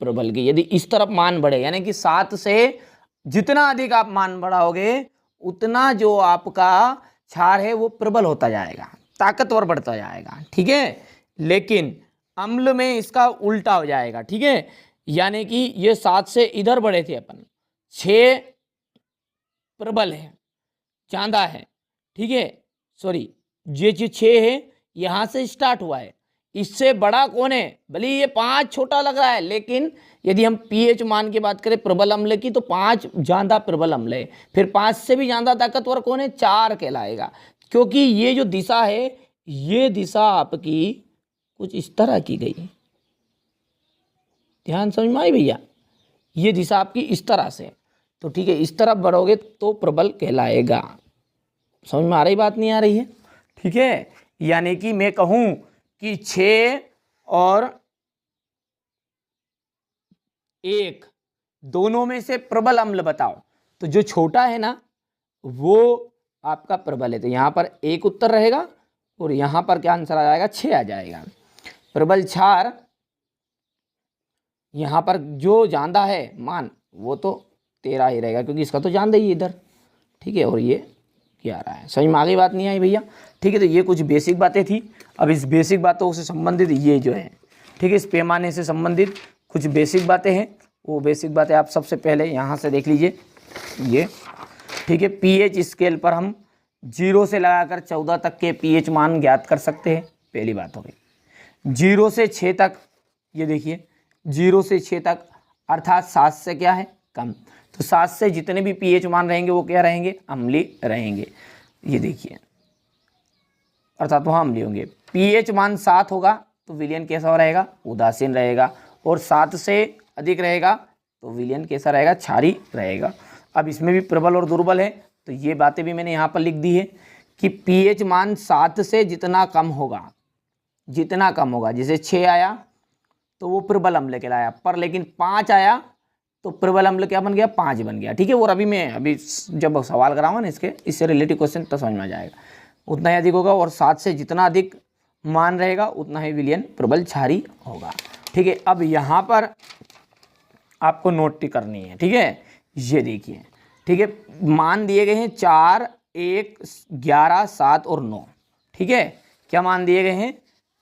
प्रबल की। यदि इस तरफ मान बढ़े, यानी कि 7 से जितना अधिक आप मान बढ़ाओगे उतना जो आपका क्षार है वो प्रबल होता जाएगा, ताकतवर बढ़ता जाएगा, ठीक है। लेकिन अम्ल में इसका उल्टा हो जाएगा, ठीक है। यानी कि ये 7 से इधर बढ़े थे अपन, 6 प्रबल है, चांदा है, ठीक है, सॉरी ये जो 6 है यहाँ से स्टार्ट हुआ है, इससे बड़ा कौन है, भले ये 5 छोटा लग रहा है, लेकिन यदि हम पीएच मान की बात करें प्रबल अम्ल की तो 5 ज्यादा प्रबल अम्ल है। फिर 5 से भी ज्यादा ताकतवर कौन है, 4 कहलाएगा, क्योंकि ये जो दिशा है ये दिशा आपकी कुछ इस तरह की गई, ध्यान समझ में आई भैया, ये दिशा आपकी इस तरह से, तो ठीक है, इस तरफ बढ़ोगे तो प्रबल कहलाएगा। समझ में आ रही बात, नहीं आ रही है, ठीक है। यानी कि मैं कहूं कि 6 और 1 दोनों में से प्रबल अम्ल बताओ, तो जो छोटा है ना वो आपका प्रबल है, तो यहां पर 1 उत्तर रहेगा और यहां पर क्या आंसर आ जाएगा, 6 आ जाएगा। प्रबल क्षार यहां पर जो ज्यादा है मान वो तो 13 ही रहेगा, क्योंकि इसका तो ज्यादा ही इधर, ठीक है, और ये 11 है। समझ में आ गई बात, नहीं आई भैया, ठीक है। तो ये कुछ बेसिक बातें थी। अब इस बेसिक बातों से संबंधित ये जो है, ठीक है, इस पैमाने से संबंधित कुछ बेसिक बातें हैं, वो बेसिक बातें आप सबसे पहले यहाँ से देख लीजिए, ये ठीक है। पीएच स्केल पर हम 0 से लगाकर 14 तक के पीएच मान ज्ञात कर सकते हैं, पहली बात हो गई। 0 से 6 तक, ये देखिए 0 से 6 तक, अर्थात 7 से क्या है, कम, तो 7 से जितने भी पीएच मान रहेंगे वो क्या रहेंगे, अम्लीय रहेंगे, ये देखिए, अर्थात वहाँ अम्लीय होंगे। पीएच मान 7 होगा तो विलयन कैसा रहेगा, उदासीन रहेगा, और 7 से अधिक रहेगा तो विलयन कैसा रहेगा, क्षारीय रहेगा। अब इसमें भी प्रबल और दुर्बल है, तो ये बातें भी मैंने यहाँ पर लिख दी है कि पीएच मान 7 से जितना कम होगा, जितना कम होगा, जैसे 6 आया तो वो प्रबल अम्ल कहलाया, पर लेकिन 5 आया तो प्रबल अम्ल क्या बन गया, 5 बन गया, ठीक है। और अभी जब सवाल कराऊंगा ना इससे रिलेटेड क्वेश्चन तो समझ में आ जाएगा, उतना ही अधिक होगा, और 7 से जितना अधिक मान रहेगा उतना ही विलयन प्रबल क्षारीय होगा, ठीक है। अब यहाँ पर आपको नोट करनी है, ठीक है, ये देखिए, ठीक है, मान दिए गए हैं 4, 1, 11, 7 और 9, ठीक है। क्या मान दिए गए हैं,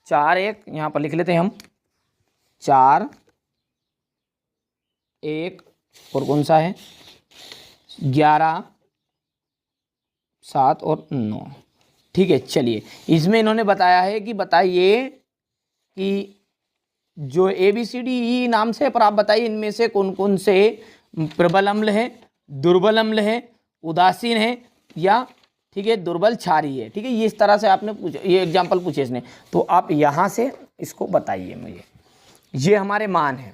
4, 1, यहाँ पर लिख लेते हैं हम, 4, 1 और कौन सा है, 11, 7 और 9, ठीक है। चलिए, इसमें इन्होंने बताया है कि बताइए कि जो ABCDE नाम से, पर आप बताइए इनमें से कौन कौन से प्रबल अम्ल है, दुर्बल अम्ल है, उदासीन है, या ठीक है दुर्बल क्षारीय है, ठीक है। ये इस तरह से आपने पूछा, ये एग्जाम्पल पूछे इसने, तो आप यहाँ से इसको बताइए मुझे। ये हमारे मान है,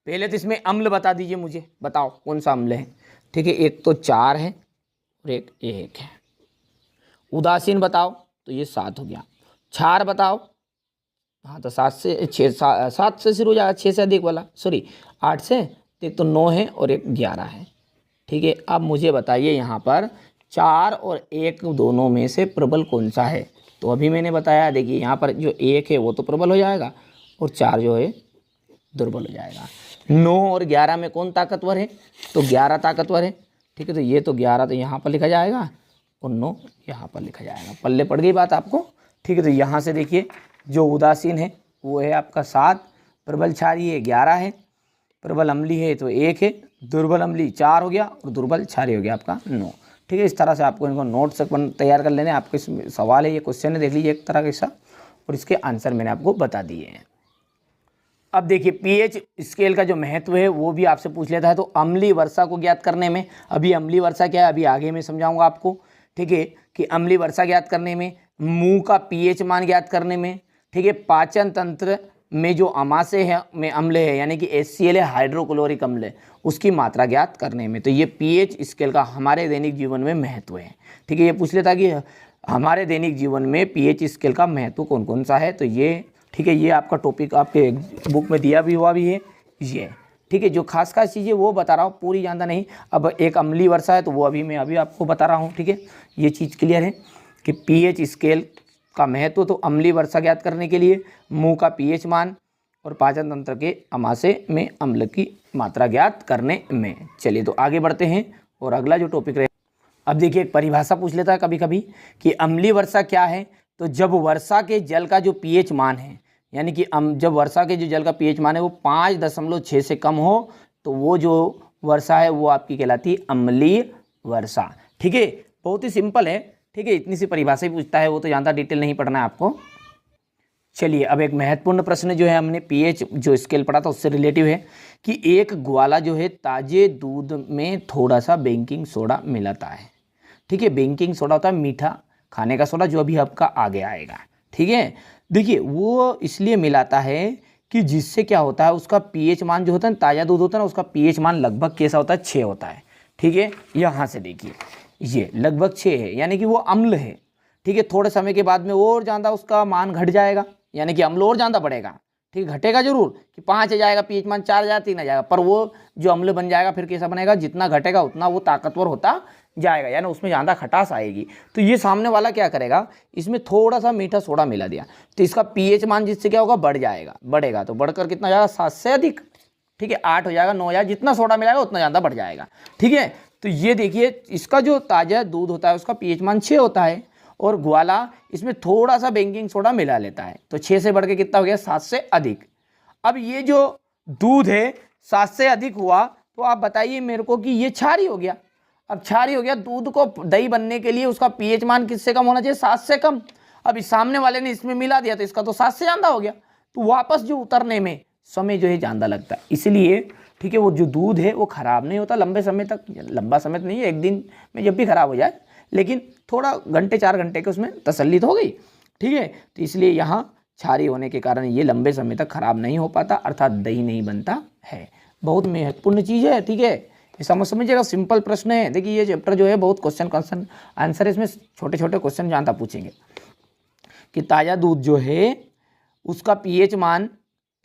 पहले तो इसमें अम्ल बता दीजिए मुझे, बताओ कौन सा अम्ल है, ठीक है। एक तो 4 है और एक 1 है। उदासीन बताओ तो ये 7 हो गया। क्षार बताओ, हाँ तो 7 से 6, 7 से शुरू हो जाएगा, 6 से अधिक वाला, सॉरी 8 से, एक तो 9 है और एक 11 है, ठीक है। अब मुझे बताइए यहाँ पर 4 और 1 दोनों में से प्रबल कौन सा है, तो अभी मैंने बताया, देखिए यहाँ पर जो 1 है वो तो प्रबल हो जाएगा और 4 जो है दुर्बल हो जाएगा। 9 और 11 में कौन ताकतवर है, तो 11 ताकतवर है, ठीक है। तो ये तो 11 तो यहाँ पर लिखा जाएगा और 9 यहाँ पर लिखा जाएगा, पल्ले पड़ गई बात आपको, ठीक है। तो यहाँ से देखिए जो उदासीन है वो है आपका 7, प्रबल क्षारीय है 11 है, प्रबल अम्ली है तो 1 है, दुर्बल अम्ली 4 हो गया और दुर्बल क्षारीय हो गया आपका 9, ठीक है। इस तरह से आपको इनको नोट्स तैयार कर लेने, आपके सवाल है, ये क्वेश्चन है, देख लीजिए एक तरह का हिस्सा, और इसके आंसर मैंने आपको बता दिए हैं। अब देखिए पीएच स्केल का जो महत्व है वो भी आपसे पूछ लेता है, तो अम्लीय वर्षा को ज्ञात करने में, अभी अम्लीय वर्षा क्या है अभी आगे मैं समझाऊंगा आपको, ठीक है, कि अम्लीय वर्षा ज्ञात करने में, मुंह का पीएच मान ज्ञात करने में, ठीक है, पाचन तंत्र में जो अमाशय है में अम्ल है यानी कि HCl है, हाइड्रोक्लोरिक अम्ल है, उसकी मात्रा ज्ञात करने में, तो ये पीएच स्केल का हमारे दैनिक जीवन में महत्व है, ठीक है। ये पूछ लेता कि हमारे दैनिक जीवन में पीएच स्केल का महत्व कौन कौन सा है, तो ये ठीक है, ये आपका टॉपिक आपके बुक में दिया भी हुआ भी है ये, ठीक है। जो खास चीज़ें वो बता रहा हूँ, पूरी जानता नहीं। अब एक अम्लीय वर्षा है तो वो अभी मैं आपको बता रहा हूँ, ठीक है। ये चीज़ क्लियर है कि पीएच स्केल का महत्व, तो अम्लीय वर्षा ज्ञात करने के लिए मुंह का पीएच मान और पाचन तंत्र के अमाशय में अम्ल की मात्रा ज्ञात करने में। चलिए तो आगे बढ़ते हैं और अगला जो टॉपिक रहे, अब देखिए एक परिभाषा पूछ लेता है कभी कभी कि अम्लीय वर्षा क्या है, तो जब वर्षा के जल का जो पीएच मान है, यानी कि जब वर्षा के जो जल का पीएच मान है वो 5.6 से कम हो, तो वो जो वर्षा है वो आपकी कहलाती है अम्लीय वर्षा, ठीक है, बहुत ही सिंपल है। ठीक है, इतनी सी परिभाषा ही पूछता है, वो तो ज़्यादा डिटेल नहीं पढ़ना है आपको। चलिए अब एक महत्वपूर्ण प्रश्न जो है, हमने पीएच जो स्केल पढ़ा था उससे रिलेटिव है कि एक ग्वाला जो है ताजे दूध में थोड़ा सा बेकिंग सोडा मिलाता है। ठीक है, बेकिंग सोडा होता है मीठा खाने का सोडा, जो अभी आपका आगे आएगा। ठीक है, देखिए वो इसलिए मिलाता है कि जिससे क्या होता है, उसका पीएच मान जो होता है, ताज़ा दूध होता है ना, उसका पीएच मान लगभग कैसा होता है, 6 होता है। ठीक है, यहाँ से देखिए ये लगभग 6 है, यानी कि वो अम्ल है। ठीक है, थोड़े समय के बाद में और ज़्यादा उसका मान घट जाएगा, यानी कि अम्ल और ज़्यादा बढ़ेगा। ठीक, घटेगा जरूर कि 5 आ जाएगा पीएच मान, 4 आ जाएगा, 3 आ जाएगा, पर वो जो अम्ल बन जाएगा फिर कैसा बनेगा, जितना घटेगा उतना वो ताकतवर होता जाएगा, यानी उसमें ज़्यादा खटास आएगी। तो ये सामने वाला क्या करेगा, इसमें थोड़ा सा मीठा सोडा मिला दिया, तो इसका पीएच मान जिससे क्या होगा, बढ़ जाएगा, बढ़ेगा तो बढ़कर कितना जाएगा, 7 से अधिक। ठीक है, 8 हो जाएगा, 9 हो जाएगा, जितना सोडा मिलाएगा उतना ज़्यादा बढ़ जाएगा। ठीक है, तो ये देखिए इसका जो ताज़ा दूध होता है उसका पीएच मान 6 होता है, और ग्वाला इसमें थोड़ा सा बेकिंग सोडा मिला लेता है, तो 6 से बढ़ के कितना हो गया, 7 से अधिक। अब ये जो दूध है 7 से अधिक हुआ, तो आप बताइए मेरे को कि ये क्षारी हो गया। अब क्षारी हो गया, दूध को दही बनने के लिए उसका पीएच मान किससे कम होना चाहिए, 7 से कम। अब इस सामने वाले ने इसमें मिला दिया तो इसका तो 7 से ज़्यादा हो गया, तो वापस जो उतरने में समय जो है ज़्यादा लगता है, इसलिए ठीक है वो जो दूध है वो ख़राब नहीं होता लंबे समय तक, लंबा समय तो नहीं है, एक दिन में जब भी ख़राब हो जाए, लेकिन थोड़ा घंटे 4 घंटे के उसमें तसल्ली तो हो गई। ठीक है, तो इसलिए यहाँ क्षारी होने के कारण ये लंबे समय तक खराब नहीं हो पाता, अर्थात दही नहीं बनता है। बहुत महत्वपूर्ण चीज़ है। ठीक है, ये समझिएगा, सिंपल प्रश्न है। देखिए ये चैप्टर जो है बहुत क्वेश्चन आंसर इसमें छोटे छोटे क्वेश्चन जानता पूछेंगे कि ताज़ा दूध जो है उसका पीएच मान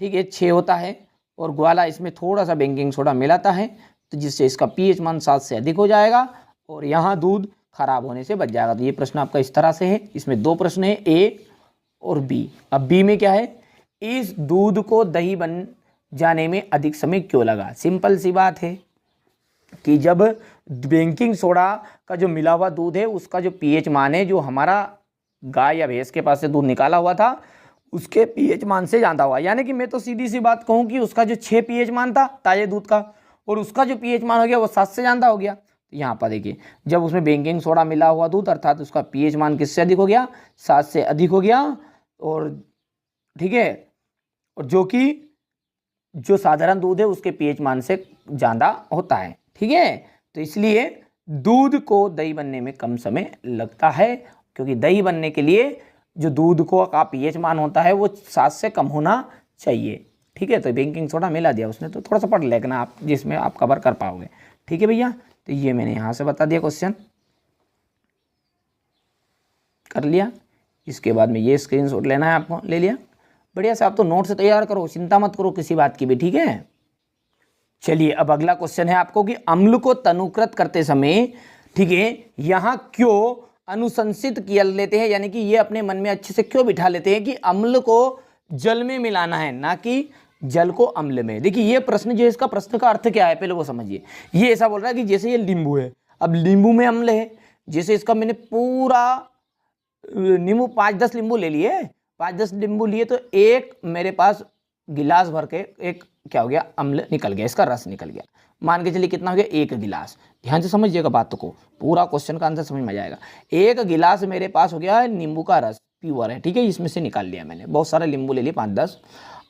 ठीक है 6 होता है, और ग्वाला इसमें थोड़ा सा बेकिंग सोडा मिलाता है, तो जिससे इसका पीएच मान 7 से अधिक हो जाएगा, और यहाँ दूध खराब होने से बच जाएगा। तो ये प्रश्न आपका इस तरह से है। इसमें 2 प्रश्न है, ए और बी। अब बी में क्या है, इस दूध को दही बन जाने में अधिक समय क्यों लगा। सिंपल सी बात है कि जब बेकिंग सोडा का जो मिला हुआ दूध है उसका जो पीएच मान है, जो हमारा गाय या भैंस के पास से दूध निकाला हुआ था उसके पीएच मान से ज़्यादा हुआ, यानी कि मैं तो सीधी सी बात कहूँ कि उसका जो 6 पीएच मान था ताजे दूध का, और उसका जो पीएच मान हो गया वो 7 से ज़्यादा हो गया। तो यहाँ पर देखिए जब उसमें बेकिंग सोडा मिला हुआ दूध, अर्थात उसका पीएच मान किससे अधिक हो गया, 7 से अधिक हो गया। और ठीक है, और जो कि जो साधारण दूध है उसके पीएच मान से ज़्यादा होता है। ठीक है, तो इसलिए दूध को दही बनने में कम समय लगता है, क्योंकि दही बनने के लिए जो दूध को का पीएच मान होता है वो 7 से कम होना चाहिए। ठीक है, तो बेकिंग सोडा मिला दिया उसने, तो थोड़ा सा पढ़ लेना आप, जिसमें आप कवर कर पाओगे। ठीक है भैया, तो ये मैंने यहाँ से बता दिया, क्वेश्चन कर लिया। इसके बाद में ये स्क्रीनशॉट लेना है आपको, ले लिया, बढ़िया से आप तो नोट से तैयार करो, चिंता मत करो किसी बात की भी। ठीक है, चलिए अब अगला क्वेश्चन है आपको कि अम्ल को तनुकृत करते समय ठीक है यहाँ क्यों अनुशंसित किया लेते हैं, यानी कि ये अपने मन में अच्छे से क्यों बिठा लेते हैं कि अम्ल को जल में मिलाना है, ना कि जल को अम्ल में। देखिए ये प्रश्न जो है, इसका प्रश्न का अर्थ क्या है पहले वो समझिए। ये ऐसा बोल रहा है कि जैसे ये नींबू है, अब नींबू में अम्ल है, जैसे इसका मैंने पूरा नींबू 5-10 नींबू ले लिए, 5-10 नींबू लिए, तो एक मेरे पास गिलास भर के एक क्या हो गया, अम्ल निकल गया, इसका रस निकल गया। मान के चलिए कितना हो गया, 1 गिलास। ध्यान से समझिएगा बात को, पूरा क्वेश्चन का आंसर समझ में आ जाएगा। 1 गिलास मेरे पास हो गया है नींबू का रस, प्योर है। ठीक है, इसमें से निकाल लिया मैंने, बहुत सारे नींबू ले लिए 5-10।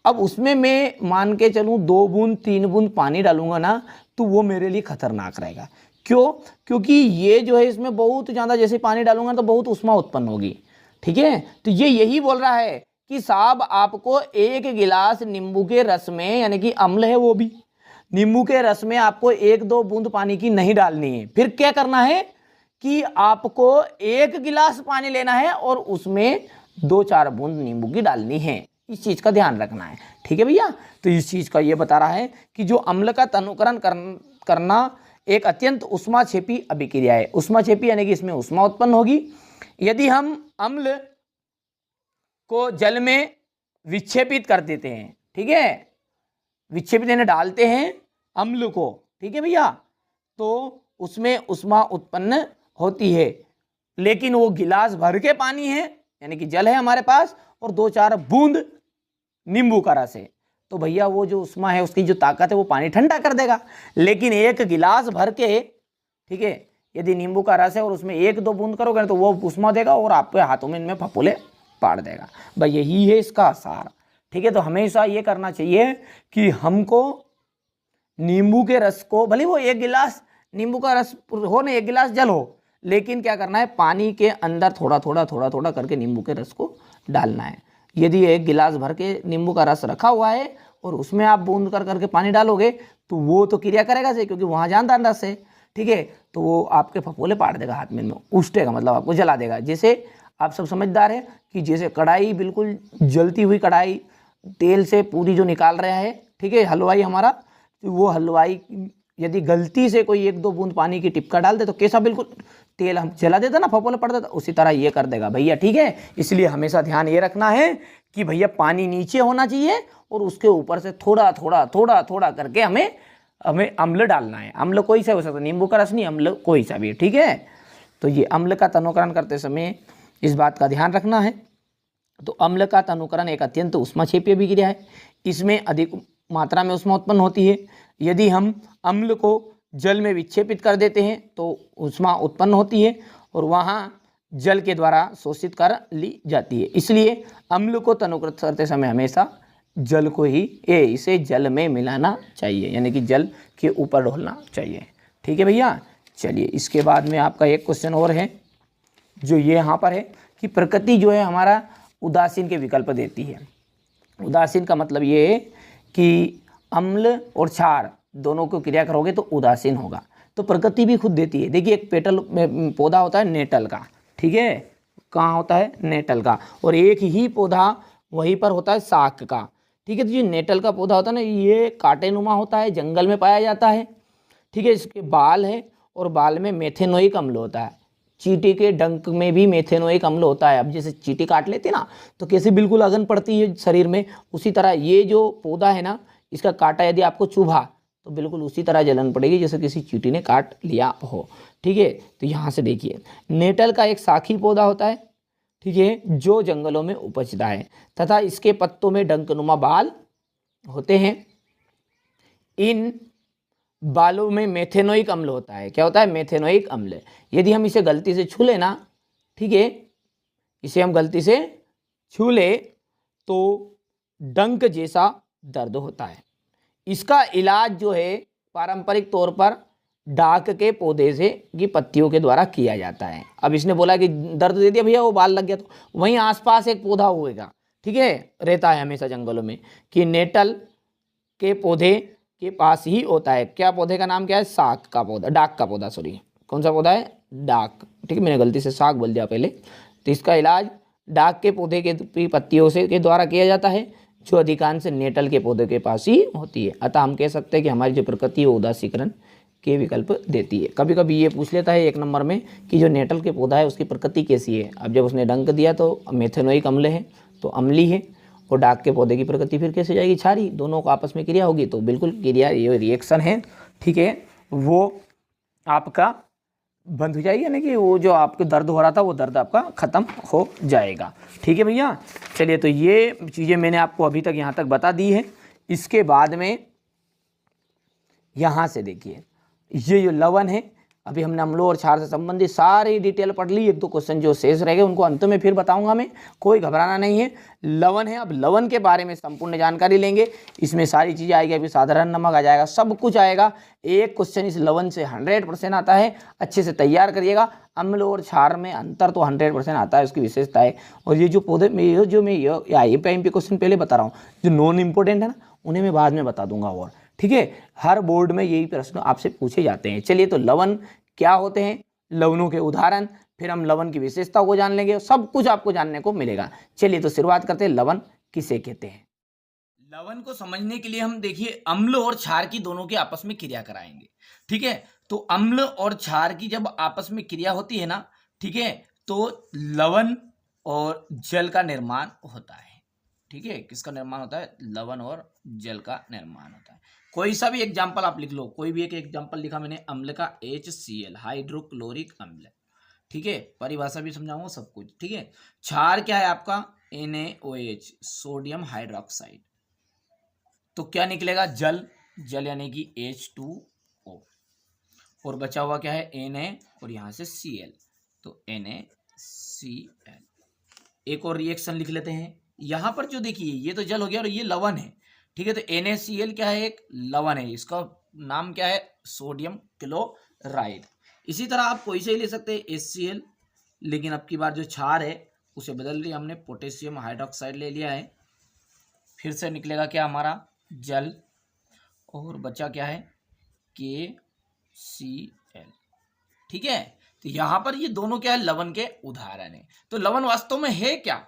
अब उसमें मैं मान के चलूँ 2 बूंद 3 बूंद पानी डालूंगा ना, तो वो मेरे लिए खतरनाक रहेगा। क्यों, क्योंकि ये जो है इसमें बहुत ज़्यादा, जैसे पानी डालूंगा तो बहुत उष्मा उत्पन्न होगी। ठीक है, तो ये यही बोल रहा है कि साहब आपको 1 गिलास नींबू के रस में, यानी कि अम्ल है वो भी, नींबू के रस में आपको 1-2 बूंद पानी की नहीं डालनी है। फिर क्या करना है कि आपको 1 गिलास पानी लेना है और उसमें 2-4 बूंद नींबू की डालनी है। इस चीज का ध्यान रखना है। ठीक है भैया, तो इस चीज का ये बता रहा है कि जो अम्ल का तनुकरण करना एक अत्यंत उष्माक्षेपी अभिक्रिया है। उष्माक्षेपी यानी कि इसमें उष्मा उत्पन्न होगी। यदि हम अम्ल को जल में विक्षेपित कर देते हैं, ठीक है, विक्षेपित यानी डालते हैं अम्ल को, ठीक है भैया, तो उसमें उष्मा उत्पन्न होती है। लेकिन वो गिलास भर के पानी है, यानी कि जल है हमारे पास, और 2-4 बूंद नींबू का रस है, तो भैया वो जो उष्मा है, उसकी जो ताकत है, वो पानी ठंडा कर देगा। लेकिन 1 गिलास भर के, ठीक है, यदि नींबू का रस है और उसमें 1-2 बूंद करोगे तो वो उष्मा देगा और आपके हाथों में इनमें फफोले पाड़ देगा। भाई यही है इसका सार। ठीक है, तो हमेशा ये करना चाहिए कि हमको नींबू के रस को, भले वो 1 गिलास नींबू का रस हो ना 1 गिलास जल हो, लेकिन क्या करना है, पानी के अंदर थोड़ा थोड़ा करके नींबू के रस को डालना है। यदि 1 गिलास भर के नींबू का रस रखा हुआ है और उसमें आप बूंद करके पानी डालोगे तो वो तो क्रिया करेगा से, क्योंकि वहाँ जानता रस है। ठीक है, तो वो आपके फफोले पाड़ देगा हाथ में, उष्टेगा, मतलब आपको जला देगा। जैसे आप सब समझदार है कि जैसे कढ़ाई, बिल्कुल जलती हुई कढ़ाई, तेल से पूरी जो निकाल रहा है, ठीक है, हलवाई हमारा, तो वो हलवाई यदि गलती से कोई 1-2 बूंद पानी की टिपका डाल दे तो कैसा बिल्कुल तेल हम जला देता ना, फफोले पड़ देता, उसी तरह ये कर देगा भैया। ठीक है, इसलिए हमेशा ध्यान ये रखना है कि भैया पानी नीचे होना चाहिए और उसके ऊपर से थोड़ा थोड़ा करके हमें अम्ल डालना है। अम्ल कोई सा हो सकता है, नींबू का रस नहीं, अम्ल कोई सा भी है। ठीक है, तो ये अम्ल का तनुकरण करते समय इस बात का ध्यान रखना है। तो अम्ल का तनुकरण एक अत्यंत उष्माक्षेपीय विक्रिया है, इसमें अधिक मात्रा में उष्मा उत्पन्न होती है। यदि हम अम्ल को जल में विक्षेपित कर देते हैं तो उष्मा उत्पन्न होती है और वहाँ जल के द्वारा शोषित कर ली जाती है। इसलिए अम्ल को तनुकृत करते समय हमेशा जल को ही इसे जल में मिलाना चाहिए, यानी कि जल के ऊपर ढोलना चाहिए। ठीक है भैया, चलिए इसके बाद में आपका एक क्वेश्चन और है जो ये यहाँ पर है कि प्रकृति जो है हमारा उदासीन के विकल्प देती है। उदासीन का मतलब ये है कि अम्ल और क्षार दोनों को क्रिया करोगे तो उदासीन होगा, तो प्रकृति भी खुद देती है। देखिए एक पेटल पौधा होता है नेटल का, ठीक है, कहाँ होता है, नेटल का, और एक ही पौधा वहीं पर होता है साग का। ठीक है, तो जो नेटल का पौधा होता है ना, ये कांटेनुमा होता है, जंगल में पाया जाता है। ठीक है, इसके बाल है और बाल में मेथेनोइक अम्ल होता है। चींटी के डंक में भी मेथेनोइक अम्ल होता है। अब जैसे चींटी काट लेती ना तो कैसे बिल्कुल अगन पड़ती है शरीर में, उसी तरह ये जो पौधा है ना, इसका कांटा यदि आपको चुभा तो बिल्कुल उसी तरह जलन पड़ेगी जैसे किसी चींटी ने काट लिया हो। ठीक है, तो यहाँ से देखिए नेटल का एक शाखी पौधा होता है, ठीक है, जो जंगलों में उपजता है तथा इसके पत्तों में डंकनुमा बाल होते हैं। इन बालों में मेथेनोइक अम्ल होता है। क्या होता है, मेथेनोइक अम्ल। यदि हम इसे गलती से छू लेना, ठीक है, इसे हम गलती से छू ले तो डंक जैसा दर्द होता है। इसका इलाज जो है पारंपरिक तौर पर डाक के पौधे से की पत्तियों के द्वारा किया जाता है। अब इसने बोला कि दर्द दे दिया भैया, वो बाल लग गया, तो वहीं आसपास एक पौधा होगा, ठीक है, रहता है हमेशा जंगलों में, कि नेटल के पौधे के पास ही होता है। क्या पौधे का नाम क्या है, साग का पौधा, डाक का पौधा, सॉरी, कौन सा पौधा है, डाक। ठीक है, मैंने गलती से साग बोल दिया पहले। तो इसका इलाज डाक के पौधे के पत्तियों से के द्वारा किया जाता है, जो अधिकांश नेटल के पौधे के पास ही होती है। अतः हम कह सकते हैं कि हमारी जो प्रकृति है वो उदासीकरण के विकल्प देती है। कभी कभी ये पूछ लेता है 1 नंबर में कि जो नेटल के पौधा है उसकी प्रकृति कैसी है। अब जब उसने डंक दिया तो मेथेनोइक अम्ल है, तो अम्ली है, और डाक के पौधे की प्रकृति फिर कैसे जाएगी, क्षारी। दोनों को आपस में क्रिया होगी तो बिल्कुल क्रिया, ये रिएक्शन है, ठीक है, वो आपका बंद हो जाएगी, यानी कि वो जो आपको दर्द हो रहा था वो दर्द आपका खत्म हो जाएगा। ठीक है भैया, चलिए तो ये चीज़ें मैंने आपको अभी तक यहाँ तक बता दी है। इसके बाद में यहाँ से देखिए ये जो लवण है, अभी हमने अम्लों और क्षार से संबंधित सारी डिटेल पढ़ ली। 1-2 क्वेश्चन जो शेष रह गए उनको अंत में फिर बताऊंगा मैं, कोई घबराना नहीं है। लवण है, अब लवण के बारे में संपूर्ण जानकारी लेंगे। इसमें सारी चीज़ें आएगी, अभी साधारण नमक आ जाएगा, सब कुछ आएगा। एक क्वेश्चन इस लवण से 100% आता है, अच्छे से तैयार करिएगा। अम्ल और क्षार में अंतर तो 100% आता है, उसकी विशेषता है। और ये जो पौधे में जो मैं IMP क्वेश्चन पहले बता रहा हूँ, जो नॉन इम्पोर्टेंट है ना, उन्हें मैं बाद में बता दूंगा। और ठीक है, हर बोर्ड में यही प्रश्न आपसे पूछे जाते हैं। चलिए, तो लवण क्या होते हैं, लवणों के उदाहरण, फिर हम लवण की विशेषता को जान लेंगे, सब कुछ आपको जानने को मिलेगा। चलिए तो शुरुआत करते हैं, लवण किसे कहते हैं। लवण को समझने के लिए हम देखिए अम्ल और क्षार की दोनों की आपस में क्रिया कराएंगे। ठीक है, तो अम्ल और क्षार की जब आपस में क्रिया होती है ना, ठीक है, तो लवण और जल का निर्माण होता है। ठीक है, किसका निर्माण होता है, लवण और जल का निर्माण होता है। कोई सा भी एग्जाम्पल आप लिख लो, कोई भी एक एग्जाम्पल लिखा मैंने, अम्ल का HCl, हाइड्रोक्लोरिक अम्ल। ठीक है, परिभाषा भी समझाऊंगा सब कुछ। ठीक है, क्षार क्या है आपका, NaOH, सोडियम हाइड्रोक्साइड। तो क्या निकलेगा, जल, जल यानी कि H2O। और बचा हुआ क्या है Na और यहाँ से Cl, तो NaCl। एक और रिएक्शन लिख लेते हैं। यहाँ पर जो देखिए ये तो जल हो गया और ये लवण है, ठीक है। तो NaCl क्या है, एक लवण है, इसका नाम क्या है, सोडियम क्लोराइड। इसी तरह आप कोई से ही ले सकते हैं HCl, लेकिन अब की बार जो क्षार है उसे बदल दिया हमने, पोटेशियम हाइड्रोक्साइड ले लिया है। फिर से निकलेगा क्या हमारा, जल, और बचा क्या है, KCl, ठीक है। तो यहाँ पर ये दोनों क्या है, लवण के उदाहरण है। तो लवण वास्तव में है क्या,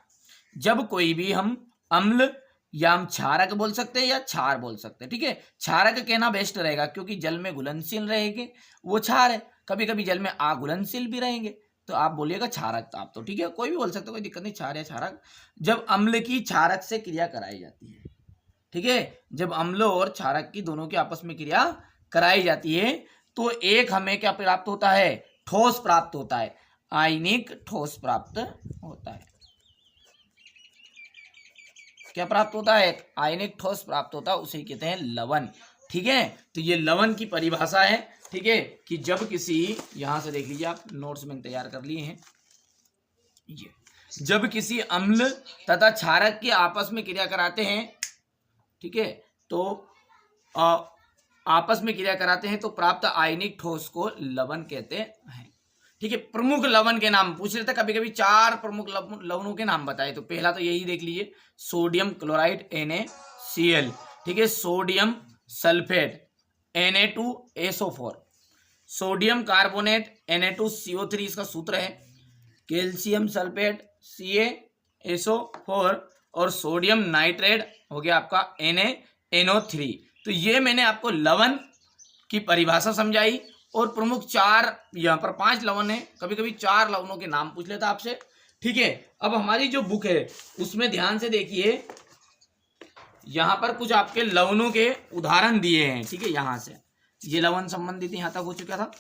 जब कोई भी हम अम्ल या हम क्षारक बोल सकते हैं या क्षार बोल सकते हैं, ठीक है। क्षारक कहना बेस्ट रहेगा क्योंकि जल में घुलनशील रहेंगे, वो क्षार है। कभी कभी जल में अघुलनशील भी रहेंगे, तो आप बोलिएगा क्षारक, आप तो ठीक है, कोई भी बोल सकते हो, कोई दिक्कत नहीं, क्षार या क्षारक। जब अम्ल की क्षारक से क्रिया कराई जाती है, ठीक है, जब अम्ल और क्षारक की दोनों की आपस में क्रिया कराई जाती है, तो एक हमें क्या प्राप्त होता है, ठोस प्राप्त होता है, आयनिक ठोस प्राप्त होता है। क्या प्राप्त होता है, आयनिक ठोस प्राप्त होता है, उसे कहते हैं लवण, ठीक है। तो ये लवण की परिभाषा है, ठीक है, कि जब किसी, यहां से देख लीजिए आप, नोट्स में तैयार कर लिए हैं ये, जब किसी अम्ल तथा क्षारक के आपस में क्रिया कराते हैं, ठीक है, तो आपस में क्रिया कराते हैं तो प्राप्त आयनिक ठोस को लवण कहते हैं, ठीक है। प्रमुख लवण के नाम पूछ रहे थे, कभी कभी 4 प्रमुख लवणों के नाम बताए, तो पहला तो यही देख लीजिए, सोडियम क्लोराइड NaCl, ठीक है, sodium sulphate Na2SO4, sodium carbonate Na2CO3 इसका सूत्र है, कैल्शियम सल्फेट CaSO4, और सोडियम नाइट्रेट हो गया आपका NaNO3। तो ये मैंने आपको लवण की परिभाषा समझाई, और प्रमुख 4, यहाँ पर 5 लवण है, कभी कभी 4 लवणों के नाम पूछ लेता आपसे, ठीक है। अब हमारी जो बुक है उसमें ध्यान से देखिए, यहाँ पर कुछ आपके लवणों के उदाहरण दिए हैं, ठीक है। यहाँ से ये लवण संबंधित यहाँ तक हो चुका था,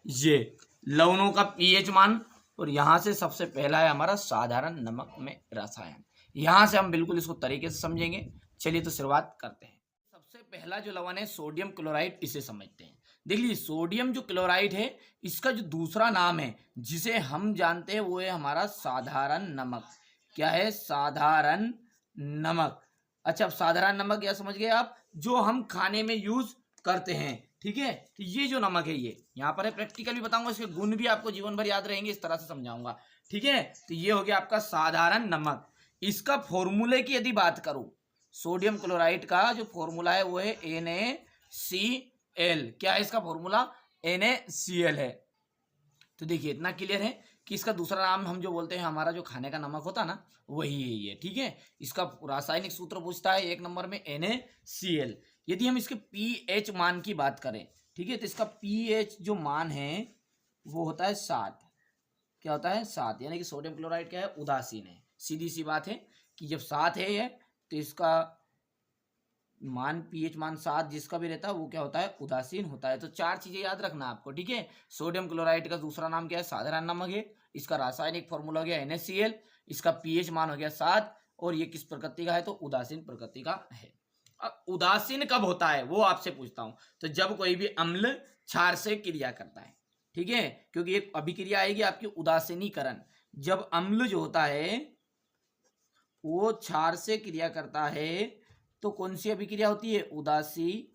ये लवणों का pH मान, और यहाँ से सबसे पहला है हमारा साधारण नमक में रसायन। यहाँ से हम बिल्कुल इसको तरीके से समझेंगे। चलिए तो शुरुआत करते हैं। सबसे पहला जो लवण है सोडियम क्लोराइड, इसे समझते हैं। देख लीजिए, सोडियम जो क्लोराइड है, इसका जो दूसरा नाम है जिसे हम जानते हैं वो है हमारा साधारण नमक। क्या है, साधारण नमक। अच्छा, साधारण नमक क्या समझ गए आप, जो हम खाने में यूज करते हैं, ठीक है। तो ये जो नमक है ये यहाँ पर है, प्रैक्टिकल भी बताऊंगा, इसके गुण भी आपको जीवन भर याद रहेंगे, इस तरह से समझाऊंगा, ठीक है। तो ये हो गया आपका साधारण नमक। इसका फॉर्मूले की यदि बात करूं, सोडियम क्लोराइड का जो फॉर्मूला है वो है NaCl। क्या है इसका फॉर्मूला, NaCl है। तो देखिए इतना क्लियर है कि इसका दूसरा नाम हम जो बोलते हैं, हमारा जो खाने का नमक होता है ना, वही है ये, ठीक है। इसका रासायनिक सूत्र पूछता है 1 नंबर में NaCl। यदि हम इसके pH मान की बात करें, ठीक है, तो इसका pH जो मान है वो होता है 7। क्या होता है, 7, यानी कि सोडियम क्लोराइड क्या है, उदासीन है। सीधी सी बात है कि जब 7 है ये, तो इसका मान pH मान 7 जिसका भी रहता है वो क्या होता है, उदासीन होता है। तो 4 चीजें याद रखना आपको, ठीक है। सोडियम क्लोराइड का दूसरा नाम क्या है, साधारण नमक है। इसका रासायनिक फॉर्मूला हो गया NaCl। इसका pH मान हो गया 7, और ये किस प्रकृति का है, तो उदासीन प्रकृति का है। अब उदासीन कब होता है वो आपसे पूछता हूं, तो जब कोई भी अम्ल क्षार से क्रिया करता है, ठीक है, क्योंकि एक अभिक्रिया आएगी आपकी उदासीनीकरण। जब अम्ल जो होता है वो क्षार से क्रिया करता है, तो कौन सी अभिक्रिया होती है, उदासीनीकरण।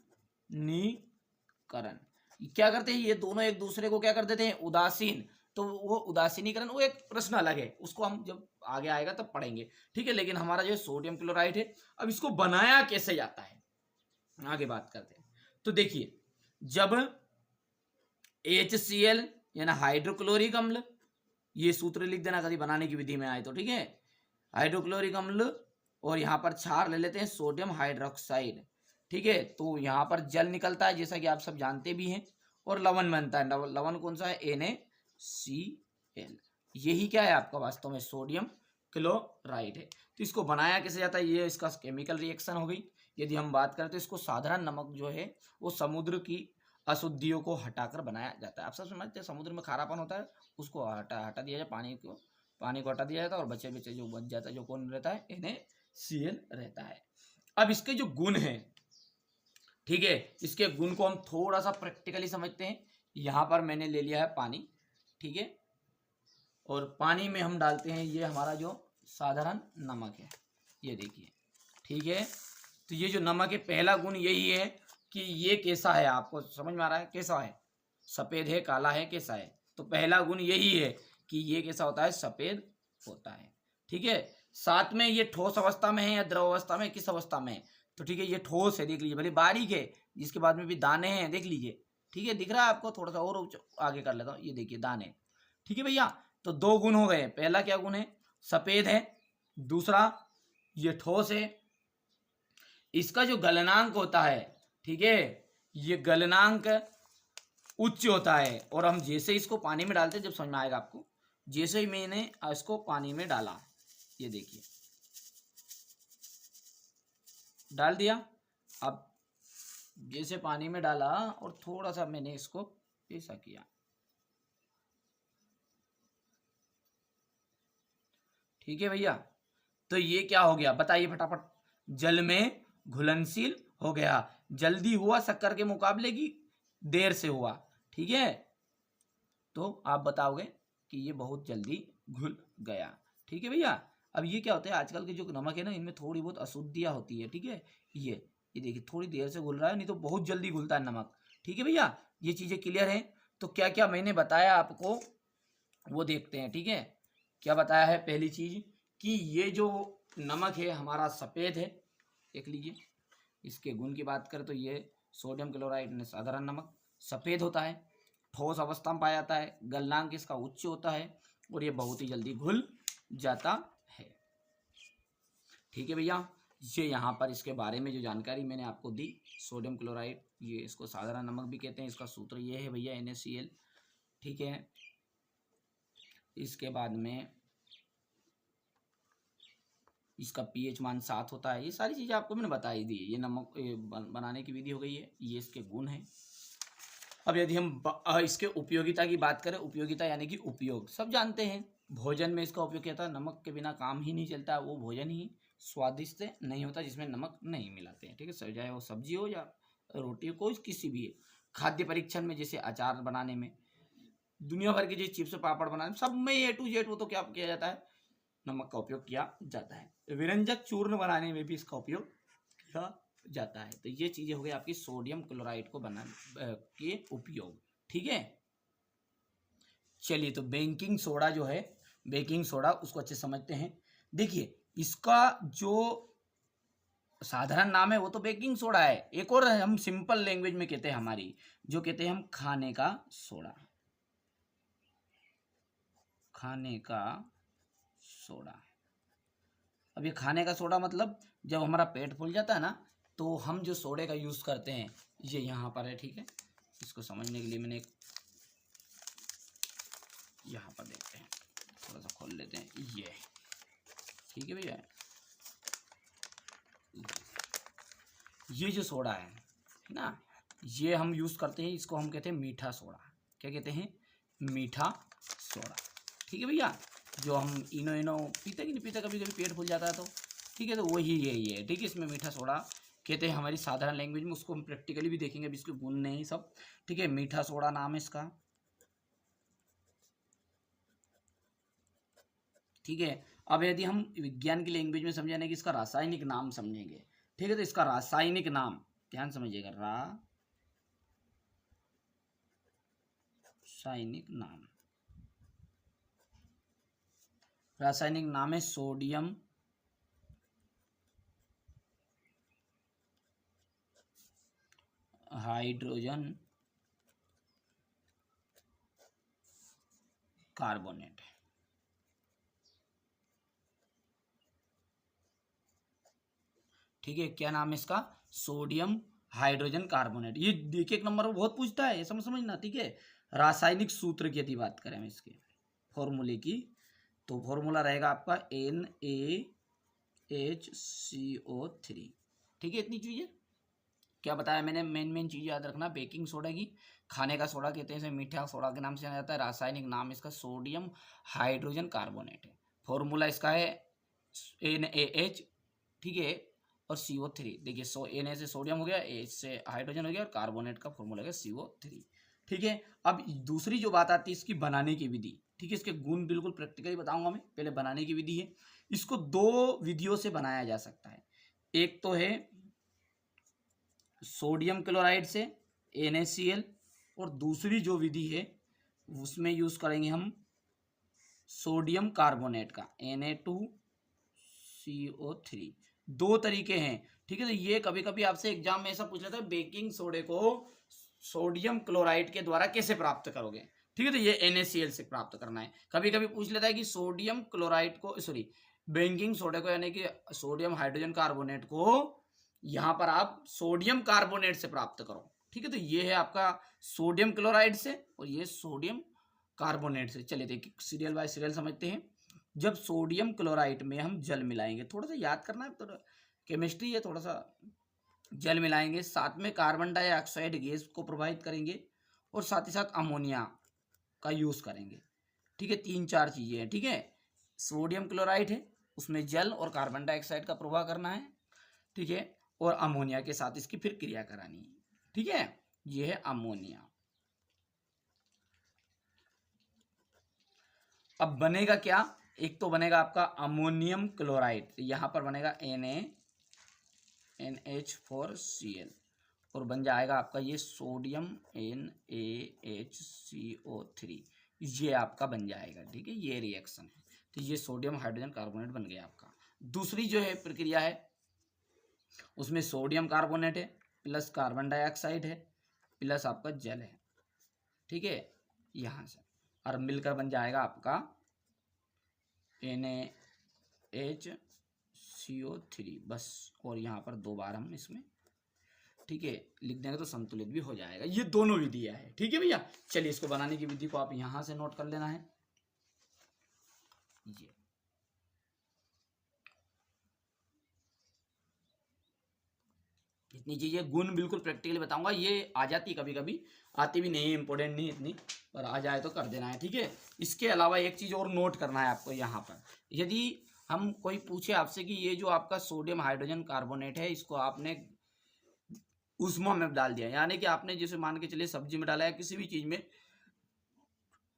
क्या करते हैं ये दोनों, एक दूसरे को क्या कर देते हैं, उदासीन। तो वो उदासीनीकरण वो एक प्रश्न अलग है, उसको हम जब आगे आएगा तब पढ़ेंगे, ठीक है। लेकिन हमारा जो सोडियम क्लोराइड है, अब इसको बनाया कैसे जाता है आगे बात करते हैं। तो देखिए, जब HCl यानी हाइड्रोक्लोरिक अम्ल, ये सूत्र लिख देना कभी बनाने की विधि में आए तो, ठीक है, हाइड्रोक्लोरिक अम्ल, और यहाँ पर क्षार ले लेते हैं सोडियम हाइड्रोक्साइड, ठीक है। तो यहाँ पर जल निकलता है जैसा कि आप सब जानते भी हैं, और लवण बनता है। लवण कौन सा है, NaCl। यही क्या है आपका वास्तव में सोडियम क्लोराइड है। तो इसको बनाया कैसे जाता है, ये इसका केमिकल रिएक्शन हो गई। यदि हम बात करें तो इसको साधारण नमक जो है वो समुद्र की अशुद्धियों को हटाकर बनाया जाता है। आप सब समझते हैं, समुद्र में खारापन होता है, उसको हटा दिया जाए, पानी को हटा दिया जाता है, और बचे जो बच जाता है, जो कौन रहता है, NaCl रहता है। अब इसके जो गुण हैं, ठीक है, इसके गुण को हम थोड़ा सा प्रैक्टिकली समझते हैं। यहाँ पर मैंने ले लिया है पानी, ठीक है, और पानी में हम डालते हैं ये हमारा जो साधारण नमक है, ये देखिए, ठीक है। तो ये जो नमक है, पहला गुण यही है कि ये कैसा है, आपको समझ में आ रहा है कैसा है, सफ़ेद है, काला है, कैसा है। तो पहला गुण यही है कि ये कैसा होता है, सफ़ेद होता है, ठीक है। साथ में ये ठोस अवस्था में है या द्रव अवस्था में, किस अवस्था में है, तो ठीक है ये ठोस है, देख लीजिए, भले बारीक है, जिसके बाद में भी दाने हैं, देख लीजिए, ठीक है, दिख रहा है आपको, थोड़ा सा और आगे कर लेता हूँ, ये देखिए दाने, ठीक है भैया। तो दो गुण हो गए, पहला क्या गुण है, सफ़ेद है, दूसरा ये ठोस है। इसका जो गलनांक होता है, ठीक है, ये गलनांक उच्च होता है, और हम जैसे इसको पानी में डालते हैं, जब समझ में आएगा आपको, जैसे ही मैंने इसको पानी में डाला, ये देखिए डाल दिया, अब जैसे पानी में डाला और थोड़ा सा मैंने इसको ऐसा किया, ठीक है भैया। तो ये क्या हो गया बताइए फटाफट, जल में घुलनशील हो गया, जल्दी हुआ शक्कर के मुकाबले की देर से हुआ, ठीक है। तो आप बताओगे कि ये बहुत जल्दी घुल गया, ठीक है भैया। अब ये क्या होता है, आजकल के जो नमक है ना, इनमें थोड़ी बहुत अशुद्धियाँ होती है, ठीक है। ये देखिए थोड़ी देर से घुल रहा है, नहीं तो बहुत जल्दी घुलता है नमक, ठीक है भैया। ये चीज़ें क्लियर हैं। तो क्या क्या मैंने बताया आपको वो देखते हैं, ठीक है। क्या बताया है, पहली चीज़ कि ये जो नमक है हमारा सफ़ेद है, देख लीजिए। इसके गुण की बात करें तो ये सोडियम क्लोराइड साधारण नमक सफ़ेद होता है, ठोस अवस्था में पाया जाता है, गलनांक इसका उच्च होता है, और ये बहुत ही जल्दी घुल जाता है, ठीक है भैया। ये यहाँ पर इसके बारे में जो जानकारी मैंने आपको दी, सोडियम क्लोराइड, ये इसको साधारण नमक भी कहते हैं, इसका सूत्र ये है भैया NaCl, ठीक है। इसके बाद में इसका pH मान 7 होता है। ये सारी चीज़ें आपको मैंने बता ही दी। ये नमक बनाने की विधि हो गई है, ये इसके गुण हैं। अब यदि हम इसके उपयोगिता की बात करें, उपयोगिता यानी कि उपयोग, सब जानते हैं, भोजन में इसका उपयोग क्या था, नमक के बिना काम ही नहीं चलता, वो भोजन ही स्वादिष्ट नहीं होता जिसमें नमक नहीं मिलाते हैं, ठीक है, चाहे वो सब्जी हो या रोटी हो, कोई किसी भी खाद्य परीक्षण में, जैसे अचार बनाने में, दुनिया भर के जो चिप्स पापड़ बनाने, सब में A to Z वो तो क्या किया जाता है, नमक का उपयोग किया जाता है। व्यंजक चूर्ण बनाने में भी इसका उपयोग किया जाता है। तो ये चीज़ें हो गई आपकी सोडियम क्लोराइड को बनाने के उपयोग, ठीक है। चलिए, तो बेकिंग सोडा जो है, बेकिंग सोडा उसको अच्छे समझते हैं। देखिए इसका जो साधारण नाम है वो तो बेकिंग सोडा है, एक और हम सिंपल लैंग्वेज में कहते हैं हमारी, जो कहते हैं हम खाने का सोडा, खाने का सोडा। अब ये खाने का सोडा मतलब जब हमारा पेट फूल जाता है ना, तो हम जो सोडे का यूज़ करते हैं, ये यहाँ पर है, ठीक है। इसको समझने के लिए मैंने यहाँ पर देखते हैं, थोड़ा सा खोल लेते हैं, ये ठीक है भैया। ये जो सोडा है ना, ये हम यूज़ करते हैं, इसको हम कहते हैं मीठा सोडा। क्या कहते हैं, मीठा सोडा, ठीक है भैया। जो हम इनो पीते कि नहीं पीते, कभी कभी पेट फूल जाता है तो, ठीक है, तो वही यही है, ठीक है। इसमें मीठा सोडा कहते हैं हमारी साधारण लैंग्वेज में, उसको हम प्रैक्टिकली भी देखेंगे, अभी इसके गुण नहीं सब, ठीक है। मीठा सोडा नाम है इसका, ठीक है। अब यदि हम विज्ञान की लैंग्वेज में समझाने कि इसका रासायनिक नाम समझेंगे, ठीक है, तो इसका रासायनिक नाम ध्यान समझिएगा, रासायनिक नाम है सोडियम हाइड्रोजन कार्बोनेट, ठीक है। क्या नाम है इसका, सोडियम हाइड्रोजन कार्बोनेट। ये देखिए एक नंबर पर बहुत पूछता है, ये समझना, ठीक है। रासायनिक सूत्र की यदि बात करें हम इसके फॉर्मूले की, तो फॉर्मूला रहेगा आपका NaHCO3, ठीक है। इतनी चीज़ें क्या बताया मैंने, मेन चीज़ याद रखना, बेकिंग सोडा की, खाने का सोडा कहते हैं, इसे मीठा सोडा के नाम से जाना जाता है। रासायनिक नाम इसका सोडियम हाइड्रोजन कार्बोनेट है। फॉर्मूला इसका है NaH, ठीक है, और CO3। देखिए Na से सोडियम हो गया, H से हाइड्रोजन हो गया, और कार्बोनेट का फॉर्मूला है CO3, ठीक है। अब दूसरी जो बात आती है इसकी बनाने की विधि, ठीक है। इसके गुण बिल्कुल प्रैक्टिकली बताऊंगा मैं। पहले बनाने की विधि है, इसको दो विधियों से बनाया जा सकता है। एक तो है सोडियम क्लोराइड से NaCl, और दूसरी जो विधि है उसमें यूज करेंगे हम सोडियम कार्बोनेट का Na2CO3। दो तरीके हैं, ठीक है। तो ये कभी कभी आपसे एग्जाम में ऐसा पूछ लेता है बेकिंग सोडे को सोडियम क्लोराइड के द्वारा कैसे प्राप्त करोगे, ठीक है। तो ये NaCl से प्राप्त करना है। कभी कभी पूछ लेता है कि सोडियम क्लोराइड को बेकिंग सोडे को यानी कि सोडियम हाइड्रोजन कार्बोनेट को यहां पर आप सोडियम कार्बोनेट से प्राप्त करो, ठीक है। तो ये है आपका सोडियम क्लोराइड से और ये सोडियम कार्बोनेट से। चलिए देखिए सीरियल बाय सीरियल समझते हैं। जब सोडियम क्लोराइड में हम जल मिलाएंगे, थोड़ा सा याद करना है, थोड़ा केमिस्ट्री है, थोड़ा सा जल मिलाएंगे, साथ में कार्बन डाइऑक्साइड गैस को प्रभावित करेंगे और साथ ही साथ अमोनिया का यूज करेंगे, ठीक है। 3-4 चीजें हैं, ठीक है। सोडियम क्लोराइड है, उसमें जल और कार्बन डाइऑक्साइड का प्रभाव करना है, ठीक है, और अमोनिया के साथ इसकी फिर क्रिया करानी है, ठीक है। यह है अमोनिया। अब बनेगा क्या, एक तो बनेगा आपका अमोनियम क्लोराइड, यहां पर बनेगा NaNH4Cl और बन जाएगा आपका ये सोडियम NaHCO3, ये आपका बन जाएगा, ठीक है। ये रिएक्शन है, तो ये सोडियम हाइड्रोजन कार्बोनेट बन गया आपका। दूसरी जो है प्रक्रिया है उसमें सोडियम कार्बोनेट है प्लस कार्बन डाइऑक्साइड है प्लस आपका जल है, ठीक है, यहां से, और मिलकर बन जाएगा आपका NaHCO3 बस। और यहाँ पर 2 बार हम इसमें, ठीक है, लिख देंगे तो संतुलित भी हो जाएगा। ये दोनों विधियां है, ठीक है भैया। चलिए इसको बनाने की विधि को आप यहां से नोट कर लेना है। ये इतनी चीजें गुण बिल्कुल प्रैक्टिकली बताऊंगा, ये आ जाती कभी कभी, आती भी नहीं, इंपॉर्टेंट नहीं इतनी, पर आ जाए तो कर देना है, ठीक है। इसके अलावा एक चीज और नोट करना है आपको यहाँ पर। यदि हम कोई पूछे आपसे कि ये जो आपका सोडियम हाइड्रोजन कार्बोनेट है इसको आपने उष्मा में डाल दिया, यानी कि आपने जैसे मान के चलिए सब्जी में डाला या किसी भी चीज में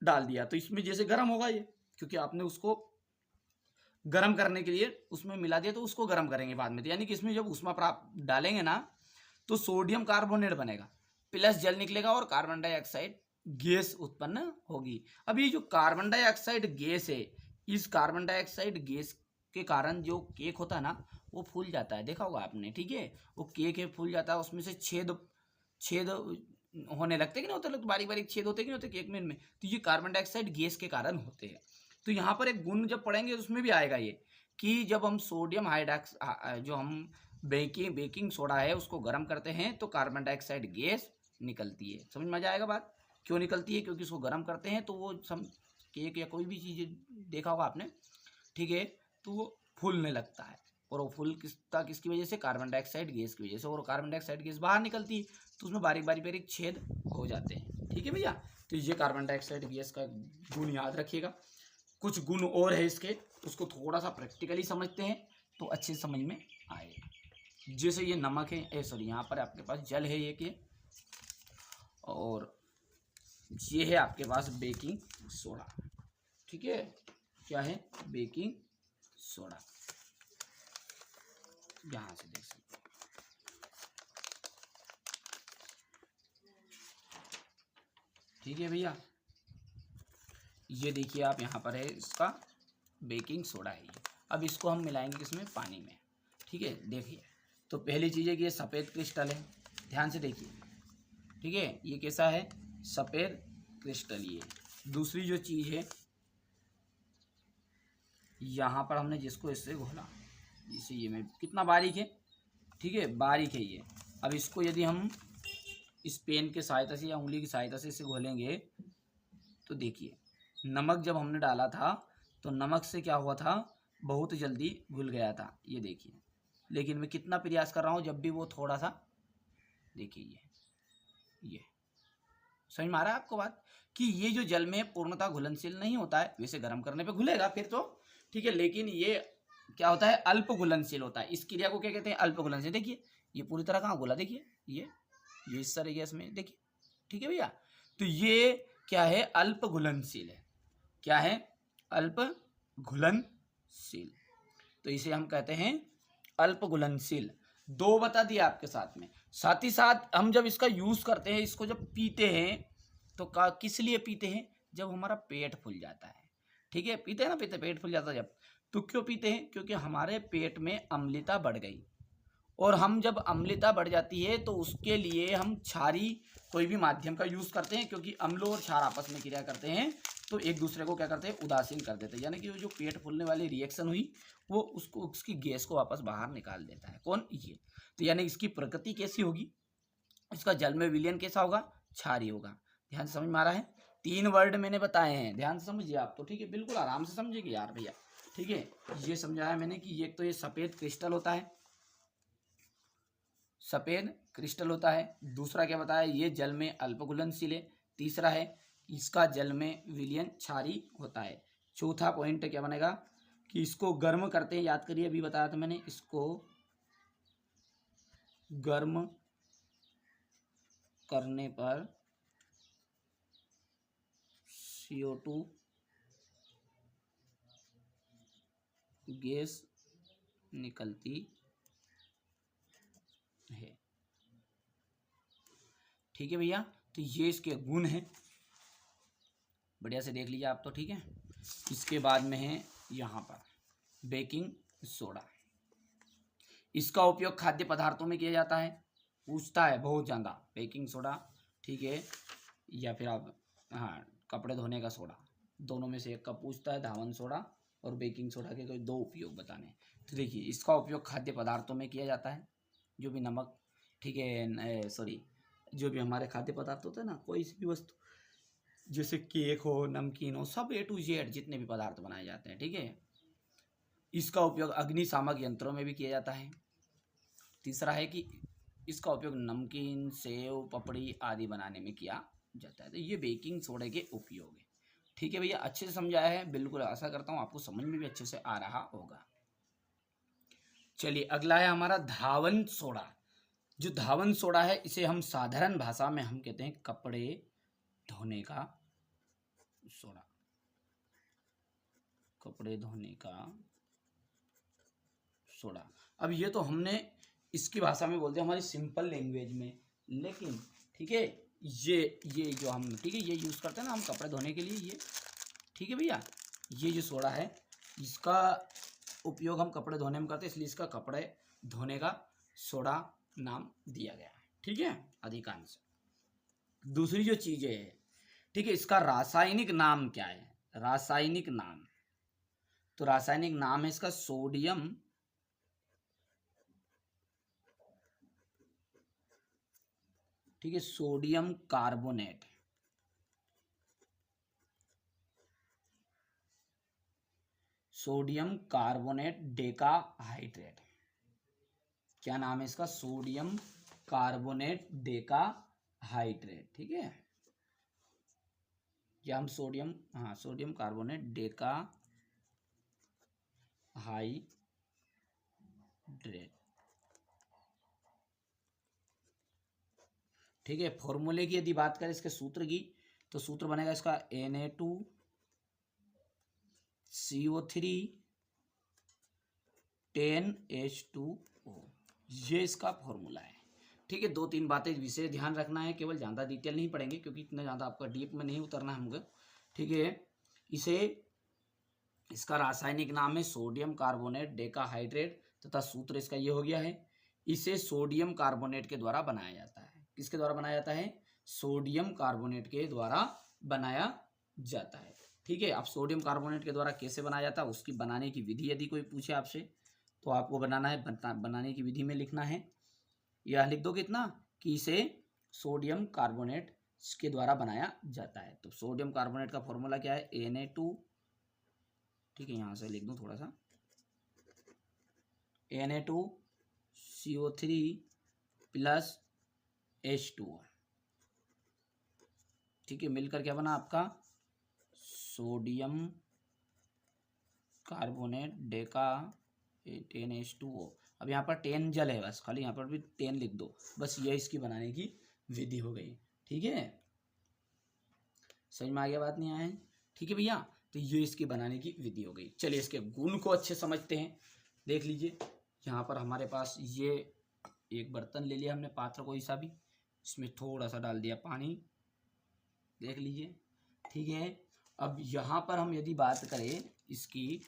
डाल दिया, तो इसमें जैसे गर्म होगा ये, क्योंकि आपने उसको गर्म करने के लिए उसमें मिला दिया, तो उसको गर्म करेंगे बाद में। तो यानी कि इसमें जब उष्मा प्राप्त डालेंगे ना तो सोडियम कार्बोनेट बनेगा प्लस जल निकलेगा और कार्बन डाइऑक्साइड गैस उत्पन्न होगी। अब ये जो कार्बन डाइऑक्साइड गैस है, इस कार्बन डाइऑक्साइड गैस के कारण जो केक होता है ना वो फूल जाता है, देखा होगा आपने, ठीक है। वो केक है फूल जाता है, उसमें से छेद छेद होने लगते कि नहीं होते, लोग बारीक बारीक छेद होते कि नहीं होते केक में इनमें, तो ये कार्बन डाइऑक्साइड गैस के कारण होते हैं। तो यहाँ पर एक गुण जब पढ़ेंगे उसमें भी आएगा ये कि जब हम सोडियम हाइड्रॉक्स जो हम बेकिंग सोडा है उसको गर्म करते हैं तो कार्बन डाइऑक्साइड गैस निकलती है। समझ में आ जाएगा बात, क्यों निकलती है, क्योंकि उसको गर्म करते हैं तो वो केक या कोई भी चीज़ देखा होगा आपने, ठीक है, तो वो फूलने लगता है, और वो फूल किसकी वजह से, कार्बन डाइऑक्साइड गैस की वजह से, और कार्बन डाइऑक्साइड गैस बाहर निकलती है तो उसमें बारीक बारीक बारीक छेद हो जाते हैं, ठीक है भैया। तो ये कार्बन डाइऑक्साइड गैस का गुण याद रखिएगा। कुछ गुण और है इसके, उसको थोड़ा सा प्रैक्टिकली समझते हैं तो अच्छे समझ में आएगा। जैसे ये नमक है, सॉरी यहाँ पर आपके पास जल है ये के, और ये है आपके पास बेकिंग सोडा, ठीक है, क्या है, बेकिंग सोडा, यहां से देख सकते हैं, ठीक है भैया। ये देखिए आप यहाँ पर है इसका बेकिंग सोडा है ये। अब इसको हम मिलाएंगे किसमें, पानी में, ठीक है। देखिए तो पहली चीज़ है कि ये सफ़ेद क्रिस्टल है, ध्यान से देखिए, ठीक है, ये कैसा है, सफ़ेद क्रिस्टल ये। दूसरी जो चीज़ है यहाँ पर हमने जिसको इससे घोला, इसे ये में कितना बारीक है, ठीक है, बारीक है ये। अब इसको यदि हम इस पेन के सहायता से या उंगली की सहायता से इसे घोलेंगे तो देखिए नमक जब हमने डाला था तो नमक से क्या हुआ था, बहुत जल्दी घुल गया था, ये देखिए। लेकिन मैं कितना प्रयास कर रहा हूँ, जब भी वो थोड़ा सा, देखिए ये समझ में आ रहा है आपको बात, कि ये जो जल में पूर्णतः घुलनशील नहीं होता है, वैसे गर्म करने पे घुलेगा फिर तो, ठीक है, लेकिन ये क्या होता है, अल्प घुलनशील होता है। इस क्रिया को क्या कहते हैं, अल्प घुलनशील। देखिए ये पूरी तरह कहाँ घुला, देखिए ये इस तरीके से देखिए, ठीक है भैया। तो ये क्या है, अल्प घुलनशील है। क्या है, अल्प घुलनशील, तो इसे हम कहते हैं अल्प घुलनशील। दो बता दिया आपके साथ में। साथ ही साथ हम जब इसका यूज करते हैं, इसको जब पीते हैं तो किस लिए पीते हैं, जब हमारा पेट फूल जाता है। ठीक है, पीते हैं ना, पीते पेट फूल जाता है जब, तो क्यों पीते हैं, क्योंकि हमारे पेट में अम्लता बढ़ गई, और हम जब अम्लता बढ़ जाती है तो उसके लिए हम क्षारी कोई भी माध्यम का यूज करते हैं, क्योंकि अम्ल और क्षार आपस में क्रिया करते हैं तो एक दूसरे को क्या करते हैं, उदासीन कर देते हैं, यानी कि जो पेट फूलने वाली रिएक्शन हुई वो उसको उसकी गैस को वापस बाहर निकाल देता है। कौन, ये। तो यानी इसकी प्रकृति कैसी होगी, इसका जल में विलयन कैसा होगा, क्षारी होगा। ध्यान से समझ में आ रहा है। 3 वर्ड मैंने बताए हैं, ध्यान से समझिए आप तो, ठीक है, बिल्कुल आराम से समझिएगा यार भैया। ठीक है, ये समझाया मैंने कि ये तो ये सफेद क्रिस्टल होता है, सफेद क्रिस्टल होता है। दूसरा क्या बताया, ये जल में अल्प घुलनशील है। तीसरा है इसका जल में विलयन क्षारी होता है। चौथा पॉइंट क्या बनेगा कि इसको गर्म करते हैं, याद करिए अभी बताया था मैंने, इसको गर्म करने पर CO2 गैस निकलती है। ठीक है भैया, तो ये इसके गुण हैं, बढ़िया से देख लीजिए आप तो। ठीक है, इसके बाद में है यहाँ पर बेकिंग सोडा। इसका उपयोग खाद्य पदार्थों में किया जाता है, पूछता है बहुत ज़्यादा, बेकिंग सोडा। ठीक है, या फिर आप, हाँ, कपड़े धोने का सोडा, दोनों में से एक का पूछता है, धावन सोडा और बेकिंग सोडा के कोई 2 उपयोग बताने। तो देखिए, इसका उपयोग खाद्य पदार्थों में किया जाता है, जो भी नमक, ठीक है, सॉरी, जो भी हमारे खाद्य पदार्थ होते हैं ना, कोई सी भी वस्तु, जैसे केक हो, नमकीन हो, सब A to Z जितने भी पदार्थ बनाए जाते हैं। ठीक है, इसका उपयोग अग्निशामक यंत्रों में भी किया जाता है। तीसरा है कि इसका उपयोग नमकीन, सेव, पपड़ी आदि बनाने में किया जाता है। तो ये बेकिंग सोडा के उपयोग है। ठीक है भैया, अच्छे से समझाया है, बिल्कुल आशा करता हूँ आपको समझ में भी अच्छे से आ रहा होगा। चलिए, अगला है हमारा धावन सोडा। जो धावन सोडा है, इसे हम साधारण भाषा में हम कहते हैं कपड़े धोने का सोडा, कपड़े धोने का सोडा। अब ये तो हमने इसकी भाषा में बोलते हैं, हमारी सिंपल लैंग्वेज में, लेकिन ठीक है, ये जो हम, ठीक है, ये यूज़ करते हैं ना हम कपड़े धोने के लिए, ये, ठीक है भैया, ये जो सोडा है इसका उपयोग हम कपड़े धोने में करते हैं, इसलिए इसका कपड़े धोने का सोडा नाम दिया गया है। ठीक है, अधिकांश। दूसरी जो चीज़ें है, ठीक है, इसका रासायनिक नाम क्या है, रासायनिक नाम, तो रासायनिक नाम है इसका सोडियम ठीक है, sodium carbonate. Sodium carbonate decahydrate. क्या नाम है इसका, सोडियम कार्बोनेट डेकाहाइड्रेट। ठीक है, या हम सोडियम, हाँ, सोडियम कार्बोनेट डेकाहाइड्रेट। ठीक है, फॉर्मूले की यदि बात करें इसके सूत्र की, तो सूत्र बनेगा इसका Na2CO3 10H2O, ये इसका फॉर्मूला है। ठीक है, 2-3 बातें विशेष ध्यान रखना है, केवल ज़्यादा डिटेल नहीं पढ़ेंगे क्योंकि इतना ज़्यादा आपका डीप में नहीं उतरना हमको। ठीक है, इसका रासायनिक नाम है सोडियम कार्बोनेट डेकाहाइड्रेट, तथा सूत्र इसका ये हो गया है। इसे सोडियम कार्बोनेट के द्वारा बनाया जाता है। किसके द्वारा बनाया जाता है, सोडियम कार्बोनेट के द्वारा बनाया जाता है। ठीक है, अब सोडियम कार्बोनेट के द्वारा कैसे बनाया जाता है, उसकी बनाने की विधि यदि कोई पूछे आपसे, तो आपको बनाना है, बनाने की विधि में लिखना है, यह लिख दो कितना कि इसे सोडियम कार्बोनेट के द्वारा बनाया जाता है। तो सोडियम कार्बोनेट का फॉर्मूला क्या है, Na2, ठीक है, यहाँ से लिख दूँ थोड़ा सा, Na2CO3 प्लस H2O। ठीक है, मिलकर क्या बना आपका, सोडियम कार्बोनेट डेका 10H2O। अब यहाँ पर 10 जल है, बस खाली यहाँ पर भी 10 लिख दो, बस ये इसकी बनाने की विधि हो गई। ठीक है, समझ में आ गया बात नहीं आया है? ठीक है भैया, तो ये इसकी बनाने की विधि हो गई। चलिए इसके गुण को अच्छे समझते हैं। देख लीजिए, यहाँ पर हमारे पास ये एक बर्तन ले लिया हमने, पात्र कोई सा भी, इसमें थोड़ा सा डाल दिया पानी, देख लीजिए, ठीक है। अब यहाँ पर हम यदि बात करें इसकी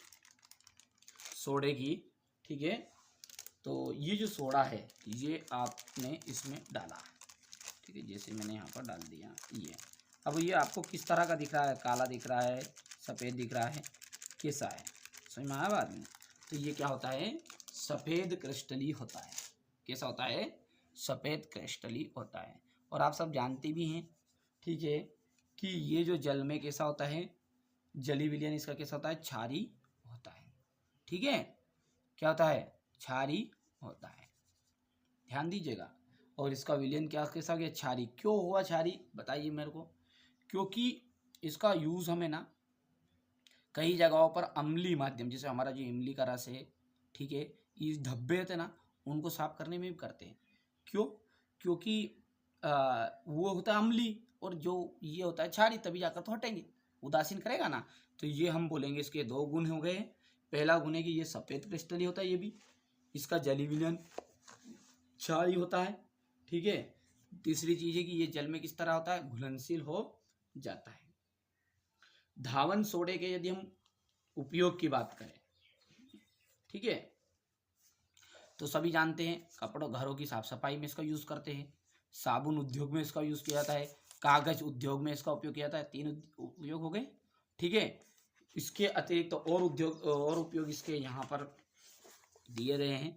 सोडे की, ठीक है, तो ये जो सोडा है ये आपने इसमें डाला, ठीक है, जैसे मैंने यहाँ पर डाल दिया ये। अब ये आपको किस तरह का दिख रहा है, काला दिख रहा है, सफ़ेद दिख रहा है, कैसा है, समझ में आया बात में? तो ये क्या होता है, सफ़ेद क्रिस्टली होता है। कैसा होता है, सफ़ेद क्रिस्टली होता है। और आप सब जानते भी हैं, ठीक है, कि ये जो जल में कैसा होता है, जली विलयन इसका कैसा होता है, क्षारी होता है, ठीक है, क्या होता है, क्षारी होता है, ध्यान दीजिएगा। और इसका विलयन क्या कैसा गया, क्षारी। क्यों हुआ क्षारी, बताइए मेरे को? क्योंकि इसका यूज़ हमें ना कई जगहों पर अम्लीय माध्यम, जैसे हमारा जो इमली का रस है, ठीक है, ये धब्बे होते ना, उनको साफ करने में भी करते हैं। क्यों? क्योंकि वो होता है अम्लीय और जो ये होता है क्षारी, तभी जाकर तो हटेंगे, उदासीन करेगा ना। तो ये हम बोलेंगे इसके दो गुण हो गए। पहला गुण है कि ये सफ़ेद क्रिस्टली होता है, ये भी, इसका जली विलयन क्षारी होता है, ठीक है। तीसरी चीज़ है कि ये जल में किस तरह होता है, घुलनशील हो जाता है। धावन सोडे के यदि हम उपयोग की बात करें, ठीक है, तो सभी जानते हैं कपड़ों घरों की साफ सफाई में इसका यूज़ करते हैं, साबुन उद्योग में इसका यूज़ किया जाता है, कागज उद्योग में इसका उपयोग किया जाता है। 3 उपयोग हो गए, ठीक है। इसके अतिरिक्त तो और उपयोग इसके यहाँ पर दिए गए हैं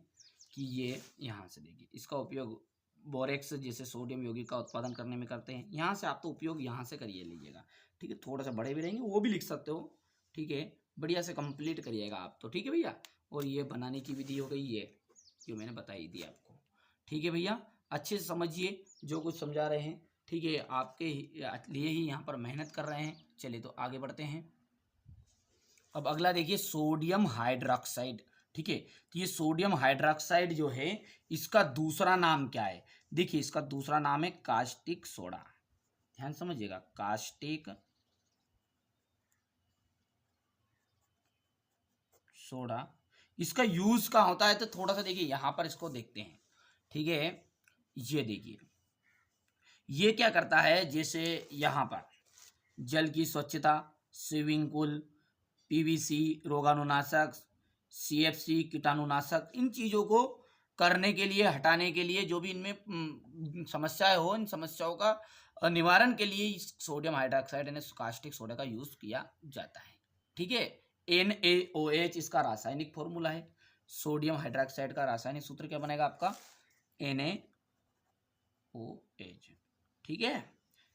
कि ये यहाँ से देखिए, इसका उपयोग बोरेक्स जैसे सोडियम यौगिक का उत्पादन करने में करते हैं। यहाँ से आप तो उपयोग यहाँ से करिए लीजिएगा, ठीक है, थोड़ा सा बड़े भी रहेंगे वो भी लिख सकते हो, ठीक है, बढ़िया से कंप्लीट करिएगा आप तो, ठीक है भैया। और ये बनाने की विधि हो गई ये जो मैंने बताई दी आपको, ठीक है भैया, अच्छे से समझिए जो कुछ समझा रहे हैं, ठीक है, आपके लिए ही यहाँ पर मेहनत कर रहे हैं। चलिए तो आगे बढ़ते हैं। अब अगला देखिए, सोडियम हाइड्रोक्साइड, ठीक है, तो ये सोडियम हाइड्रोक्साइड जो है इसका दूसरा नाम क्या है, देखिए इसका दूसरा नाम है कास्टिक सोडा, ध्यान समझिएगा, कास्टिक सोडा। इसका यूज कहाँ होता है, तो थोड़ा सा देखिए यहाँ पर इसको देखते हैं, ठीक है, ये देखिए ये क्या करता है, जैसे यहाँ पर जल की स्वच्छता, स्विमिंग पूल, पीवीसी रोगाणुनाशक, सीएफसी कीटाणुनाशक, इन चीज़ों को करने के लिए, हटाने के लिए, जो भी इनमें समस्याएं हो, इन समस्याओं का निवारण के लिए इस सोडियम हाइड्रोक्साइड यानी कास्टिक सोडा का यूज़ किया जाता है, ठीक है। NaOH इसका रासायनिक फॉर्मूला है, सोडियम हाइड्रोक्साइड का रासायनिक सूत्र क्या बनेगा आपका, NaOH, ठीक है,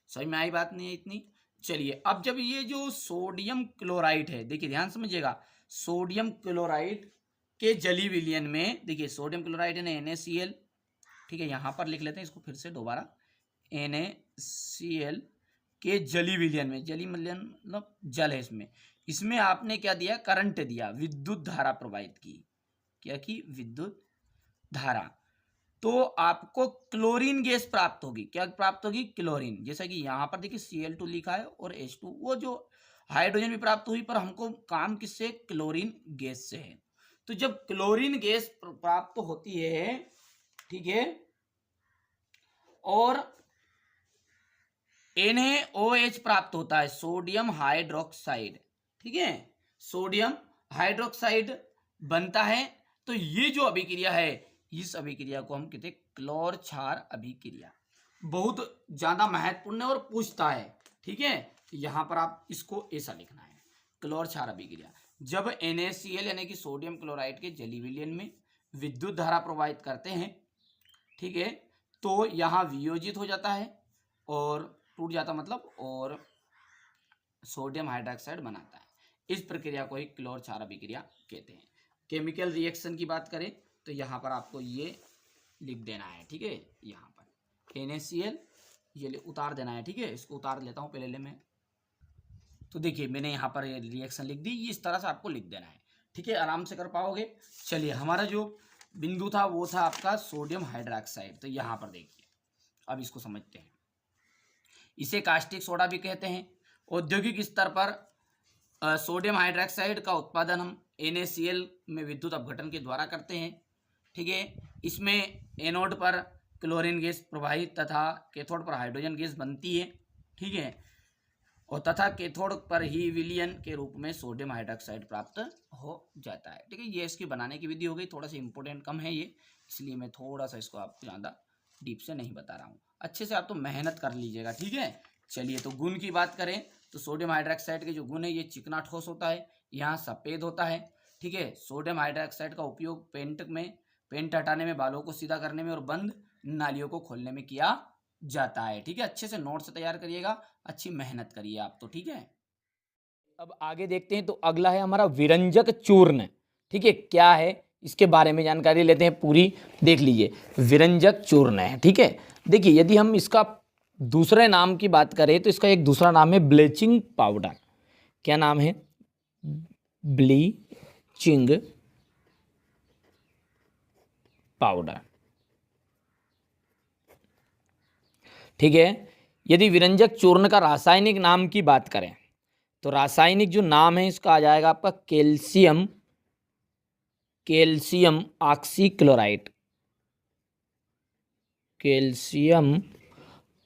समझ में आई बात नहीं है इतनी? चलिए, अब जब ये जो सोडियम क्लोराइड है, देखिए ध्यान समझिएगा, सोडियम क्लोराइड के जली विलयन में, देखिए सोडियम क्लोराइड है ना NaCl, ठीक है, यहाँ पर लिख लेते हैं इसको फिर से दोबारा, NaCl के जली विलयन में, जली विलयन मतलब जल है, इसमें आपने क्या दिया, करंट दिया, विद्युत धारा प्रवाहित की, क्या की, विद्युत धारा, तो आपको क्लोरीन गैस प्राप्त होगी। क्या प्राप्त होगी, क्लोरीन। जैसा कि यहाँ पर देखिए Cl2 लिखा है और H2, वो जो हाइड्रोजन भी प्राप्त हुई, पर हमको काम किससे, क्लोरीन गैस से है। तो जब क्लोरीन गैस प्राप्त होती है, ठीक है, और NaOH प्राप्त होता है, सोडियम हाइड्रोक्साइड, ठीक है, सोडियम हाइड्रोक्साइड बनता है, तो ये जो अभिक्रिया है, इस अभिक्रिया को हम कहते हैं क्लोर क्षार अभिक्रिया। बहुत ज्यादा महत्वपूर्ण और पूछता है, ठीक है, यहां पर आप इसको ऐसा लिखना है, क्लोर क्षार अभिक्रिया। जब NaCl यानी कि सोडियम क्लोराइड के जली विलयन में विद्युत धारा प्रवाहित करते हैं, ठीक है, तो यहाँ वियोजित हो जाता है और टूट जाता मतलब, और सोडियम हाइड्रोक्साइड बनाता है। इस प्रक्रिया को ही क्लोर क्षार अभिक्रिया कहते हैं। केमिकल रिएक्शन की बात करें तो यहाँ पर आपको ये लिख देना है, ठीक है, यहाँ पर NaCl ये उतार देना है, ठीक है, इसको उतार लेता हूँ पहले मैं। तो देखिए मैंने यहाँ पर रिएक्शन लिख दी, ये इस तरह से आपको लिख देना है, ठीक है, आराम से कर पाओगे। चलिए, हमारा जो बिंदु था वो था आपका सोडियम हाइड्रोक्साइड। तो यहाँ पर देखिए, अब इसको समझते हैं, इसे कास्टिक सोडा भी कहते हैं औद्योगिक स्तर पर सोडियम हाइड्रोक्साइड का उत्पादन हम NaCl में विद्युत अपघटन के द्वारा करते हैं। ठीक है, इसमें एनोड पर क्लोरीन गैस प्रवाहित तथा कैथोड पर हाइड्रोजन गैस बनती है। ठीक है, और तथा कैथोड पर ही विलयन के रूप में सोडियम हाइड्रोक्साइड प्राप्त हो जाता है। ठीक है, ये इसकी बनाने की विधि हो गई। थोड़ा सा इंपॉर्टेंट कम है ये, इसलिए मैं थोड़ा सा इसको आपको ज़्यादा डीप से नहीं बता रहा हूँ। अच्छे से आप तो मेहनत कर लीजिएगा। ठीक है, चलिए तो गुण की बात करें तो सोडियम हाइड्रोक्साइड के जो गुण है, ये चिकना ठोस होता है, यहाँ सफ़ेद होता है। ठीक है, सोडियम हाइड्रोक्साइड का उपयोग पेंट हटाने में, बालों को सीधा करने में और बंद नालियों को खोलने में किया जाता है। ठीक है, अच्छे से नोट्स तैयार करिएगा, अच्छी मेहनत करिए आप तो। ठीक है, अब आगे देखते हैं। तो अगला है हमारा विरंजक चूर्ण। ठीक है, क्या है इसके बारे में जानकारी लेते हैं पूरी, देख लीजिए। विरंजक चूर्ण है। ठीक है, देखिए यदि हम इसका दूसरे नाम की बात करें तो इसका एक दूसरा नाम है ब्लीचिंग पाउडर। क्या नाम है? Bleaching powder. ठीक है, यदि विरंजक चूर्ण का रासायनिक नाम की बात करें तो रासायनिक जो नाम है इसका आ जाएगा आपका कैल्शियम ऑक्सीक्लोराइड। कैल्शियम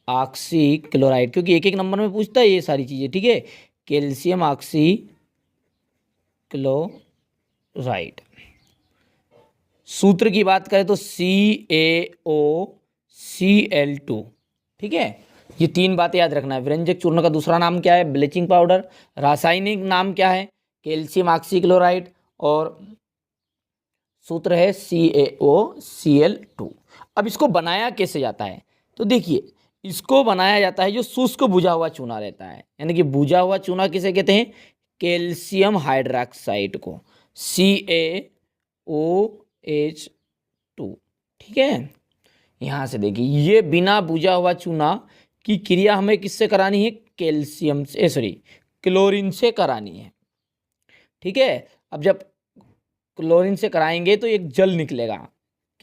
ऑक्सीक्लोराइड, क्योंकि एक एक नंबर में पूछता है ये सारी चीज़ें। ठीक है, कैल्शियम ऑक्सीक्लोराइड। सूत्र की बात करें तो CaOCl2। ठीक है, ये तीन बातें याद रखना है। विरंजक चूर्ण का दूसरा नाम क्या है? Bleaching powder. रासायनिक नाम क्या है? Calcium oxychloride. और सूत्र है CaOCl2। अब इसको बनाया कैसे जाता है? तो देखिए, इसको बनाया जाता है जो शुष्क बुझा हुआ चूना रहता है, यानी कि बुझा हुआ चूना किसे कहते हैं? कैल्शियम हाइड्रोक्साइड को, CaOH2। ठीक है, यहाँ से देखिए, ये बिना बुझा हुआ चूना की क्रिया हमें किससे करानी है? कैल्शियम से, क्लोरीन से करानी है। ठीक है, अब जब क्लोरीन से कराएंगे तो एक जल निकलेगा।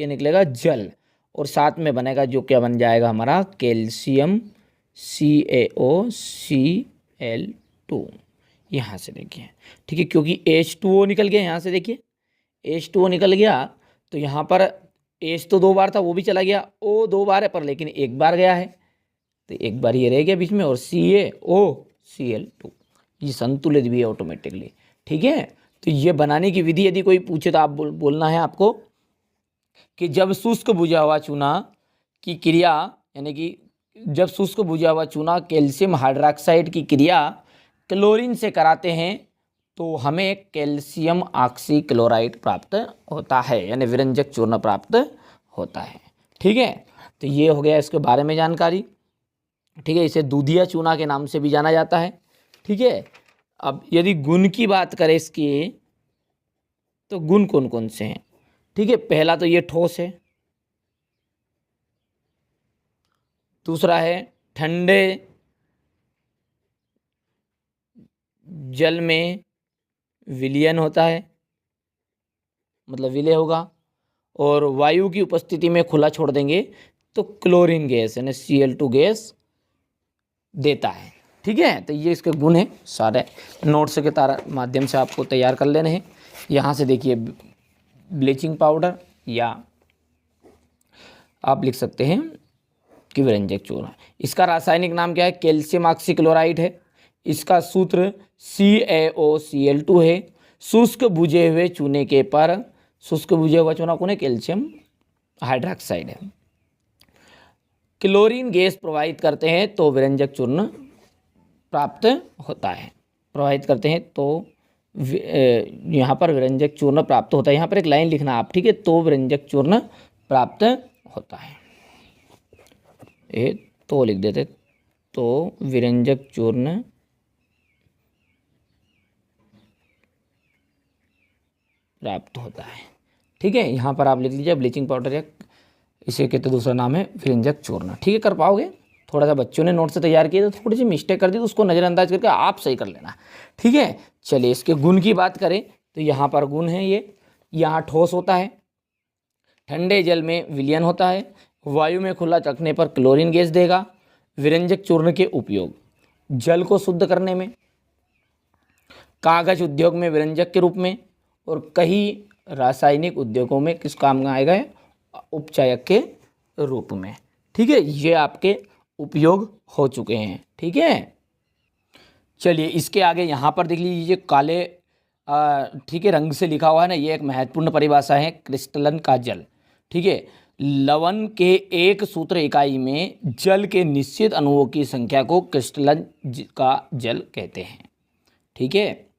क्या निकलेगा? जल। और साथ में बनेगा जो क्या बन जाएगा हमारा? Calcium CaOCl2। यहाँ से देखिए, ठीक है, क्योंकि H2O निकल गया। यहाँ से देखिए H2O निकल गया, तो यहाँ पर H तो 2 बार था, वो भी चला गया। O 2 बार है पर लेकिन एक बार गया है, तो एक बार ये रह गया बीच में। और CaOCl2 ये संतुलित भी है ऑटोमेटिकली। ठीक है, तो ये बनाने की विधि यदि कोई पूछे तो आप बोलना है आपको कि जब शुष्क बुझा हुआ चूना की क्रिया, यानी कि जब शुष्क बुझा हुआ चूना कैल्शियम हाइड्रोक्साइड की क्रिया क्लोरीन से कराते हैं तो हमें कैल्शियम ऑक्सीक्लोराइड प्राप्त होता है, यानी विरंजक चूर्ण प्राप्त होता है। ठीक है, तो ये हो गया इसके बारे में जानकारी। ठीक है, इसे दूधिया चूना के नाम से भी जाना जाता है। ठीक है, अब यदि गुण की बात करें इसके, तो गुण कौन कौन से हैं? ठीक है, पहला तो ये ठोस है, दूसरा है ठंडे जल में विलयन होता है, मतलब विलय होगा, और वायु की उपस्थिति में खुला छोड़ देंगे तो क्लोरीन गैस यानी Cl2 गैस देता है। ठीक है, तो ये इसके गुण हैं, सारे नोट्स के माध्यम से आपको तैयार कर लेने हैं। यहाँ से देखिए, ब्लीचिंग पाउडर, या आप लिख सकते हैं कि विरंजक चूर्ण। इसका रासायनिक नाम क्या है? कैल्शियम ऑक्सीक्लोराइड है। इसका सूत्र CaOCl2 है। शुष्क बुझे हुए चूने के पर, शुष्क बुझे हुआ चूना कौन है? कैल्शियम हाइड्रोक्साइड है। क्लोरीन गैस प्रवाहित करते हैं तो विरंजक चूर्ण प्राप्त होता है। प्रवाहित करते हैं तो यहाँ पर विरंजक चूर्ण प्राप्त होता है। यहाँ पर एक लाइन लिखना आप, ठीक है, तो विरंजक चूर्ण प्राप्त होता है। ये तो लिख देते, तो विरंजक चूर्ण प्राप्त होता है। ठीक है, यहाँ पर आप लिख लीजिए ब्लीचिंग पाउडर, या इसे कहते दूसरा नाम है विरंजक चूर्ण। ठीक है, कर पाओगे? थोड़ा सा बच्चों ने नोट से तैयार किए तो थोड़ी सी मिस्टेक कर दी, तो उसको नज़रअंदाज करके आप सही कर लेना। ठीक है, चलिए इसके गुण की बात करें तो यहाँ पर गुण है ये, यहाँ ठोस होता है, ठंडे जल में विलयन होता है, वायु में खुला रखने पर क्लोरीन गैस देगा। विरंजक चूर्ण के उपयोग, जल को शुद्ध करने में, कागज उद्योग में विरंजक के रूप में, और कई रासायनिक उद्योगों में किस काम में आएगा, उपचायक के रूप में। ठीक है, ये आपके उपयोग हो चुके हैं। ठीक है, चलिए इसके आगे यहाँ पर देख लीजिए काले ठीक है रंग से लिखा हुआ है ना, ये एक महत्वपूर्ण परिभाषा है, क्रिस्टलन का जल। ठीक है, लवण के एक सूत्र इकाई में जल के निश्चित अणुओं की संख्या को क्रिस्टलन का जल कहते हैं। ठीक है,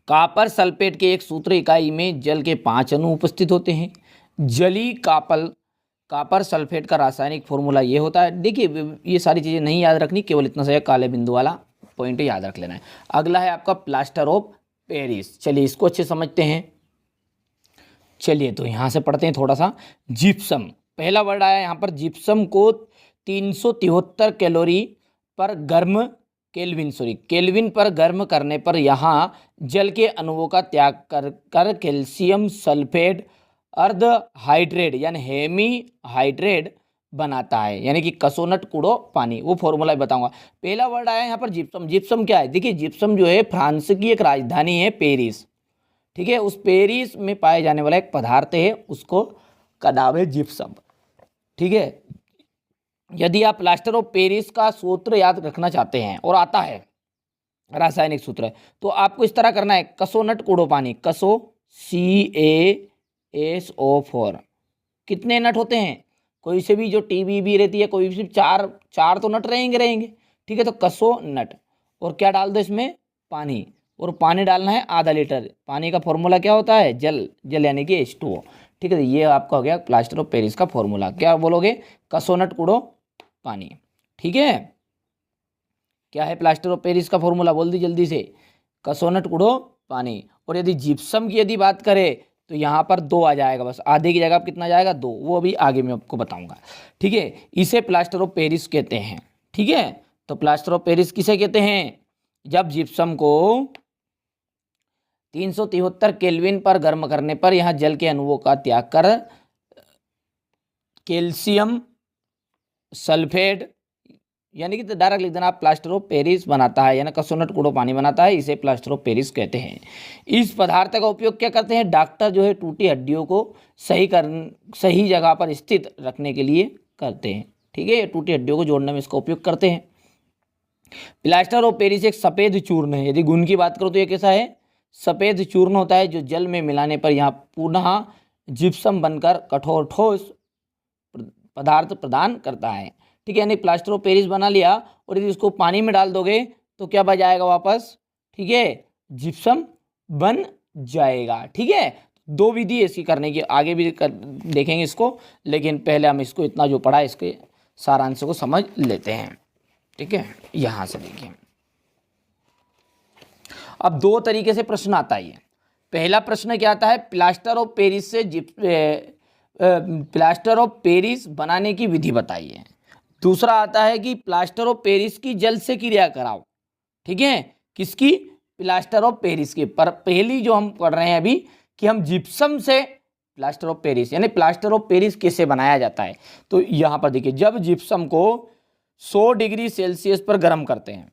कॉपर सल्फेट के एक सूत्र इकाई में जल के 5 अणु उपस्थित होते हैं। जली कॉपर सल्फेट का रासायनिक फॉर्मूला ये होता है। देखिए ये सारी चीज़ें नहीं याद रखनी, केवल इतना सा काले बिंदु वाला पॉइंट याद रख लेना है। अगला है आपका प्लास्टर ऑफ पेरिस। चलिए इसको अच्छे समझते हैं। चलिए तो यहाँ से पढ़ते हैं थोड़ा सा। जिप्सम, पहला वर्ड आया यहाँ पर। जिप्सम को 373 कैलोरी पर गर्म केल्विन पर गर्म करने पर यहाँ जल के अणुओं का त्याग कर कैल्शियम सल्फेट अर्ध हाइड्रेट यानी हेमी हाइड्रेट बनाता है, यानी कि कसोनट कूड़ो पानी। वो फॉर्मूला बताऊंगा। पहला वर्ड आया यहाँ पर जिप्सम। जिप्सम क्या है? देखिए जिप्सम जो है फ्रांस की एक राजधानी है पेरिस। ठीक है, उस पेरिस में पाए जाने वाला एक पदार्थ है, उसको का नाम है जिप्सम। ठीक है, यदि आप प्लास्टर ऑफ पेरिस का सूत्र याद रखना चाहते हैं और आता है रासायनिक सूत्र, तो आपको इस तरह करना है। कसोनट कूड़ो पानी, कसो CaSO4। कितने नट होते हैं? कोई से भी जो TBB रहती है, कोई भी सिर्फ चार तो नट रहेंगे। ठीक है, तो कसो नट, और क्या डाल दो इसमें? पानी, और पानी डालना है आधा लीटर। पानी का फॉर्मूला क्या होता है? जल यानी कि H2O। ठीक है, तो ये आपका हो गया प्लास्टर ऑफ पेरिस का फॉर्मूला। क्या बोलोगे? कसोनट कूड़ो पानी। ठीक है, क्या है प्लास्टर ऑफ पेरिस का फॉर्मूला? बोल दी जल्दी से। कसोनट कूड़ो पानी। और यदि जिप्सम की यदि बात करें तो यहाँ पर 2 आ जाएगा, बस आधे की जगह कितना जाएगा? 2। वो अभी आगे मैं आपको बताऊंगा। ठीक है, इसे प्लास्टर ऑफ पेरिस कहते हैं। ठीक है, तो प्लास्टर ऑफ पेरिस किसे कहते हैं? जब जिप्सम को 373 केल्विन पर गर्म करने पर यहाँ जल के अणुओं का त्याग कर कैल्शियम सल्फेट यानी कि डायरेक्ट लिख देना आप, प्लास्टर ऑफ पेरिस बनाता है, यानी कसोनट कूड़ो पानी बनाता है। इसे प्लास्टर ऑफ पेरिस कहते हैं। इस पदार्थ का उपयोग क्या करते हैं? डॉक्टर जो है टूटी हड्डियों को सही जगह पर स्थित रखने के लिए करते हैं। ठीक है, टूटी हड्डियों को जोड़ने में इसका उपयोग करते हैं। प्लास्टर ऑफ पेरिस एक सफ़ेद चूर्ण है। यदि गुण की बात करो तो ये कैसा है? सफ़ेद चूर्ण होता है, जो जल में मिलाने पर यहाँ पुनः जिप्सम बनकर कठोर ठोस पदार्थ प्रदान करता है। ठीक है, यानी प्लास्टर ऑफ पेरिस बना लिया और यदि इसको पानी में डाल दोगे तो क्या बन जाएगा वापस? ठीक है, जिप्सम बन जाएगा। ठीक है, 2 विधि है इसकी करने की, आगे भी देखेंगे इसको, लेकिन पहले हम इसको इतना जो पढ़ा इसके सारांश को समझ लेते हैं। ठीक है, यहाँ से देखिए अब 2 तरीके से प्रश्न आता है। पहला प्रश्न क्या आता है? प्लास्टर ऑफ पेरिस से प्लास्टर ऑफ पेरिस बनाने की विधि बताइए। दूसरा आता है कि प्लास्टर ऑफ पेरिस की जल से क्रिया कराओ। ठीक है, किसकी? प्लास्टर ऑफ पेरिस की। पर पहली जो हम पढ़ रहे हैं अभी कि हम जिप्सम से प्लास्टर ऑफ पेरिस, यानी प्लास्टर ऑफ पेरिस कैसे बनाया जाता है। तो यहाँ पर देखिए, जब जिप्सम को 100 डिग्री सेल्सियस पर गर्म करते हैं,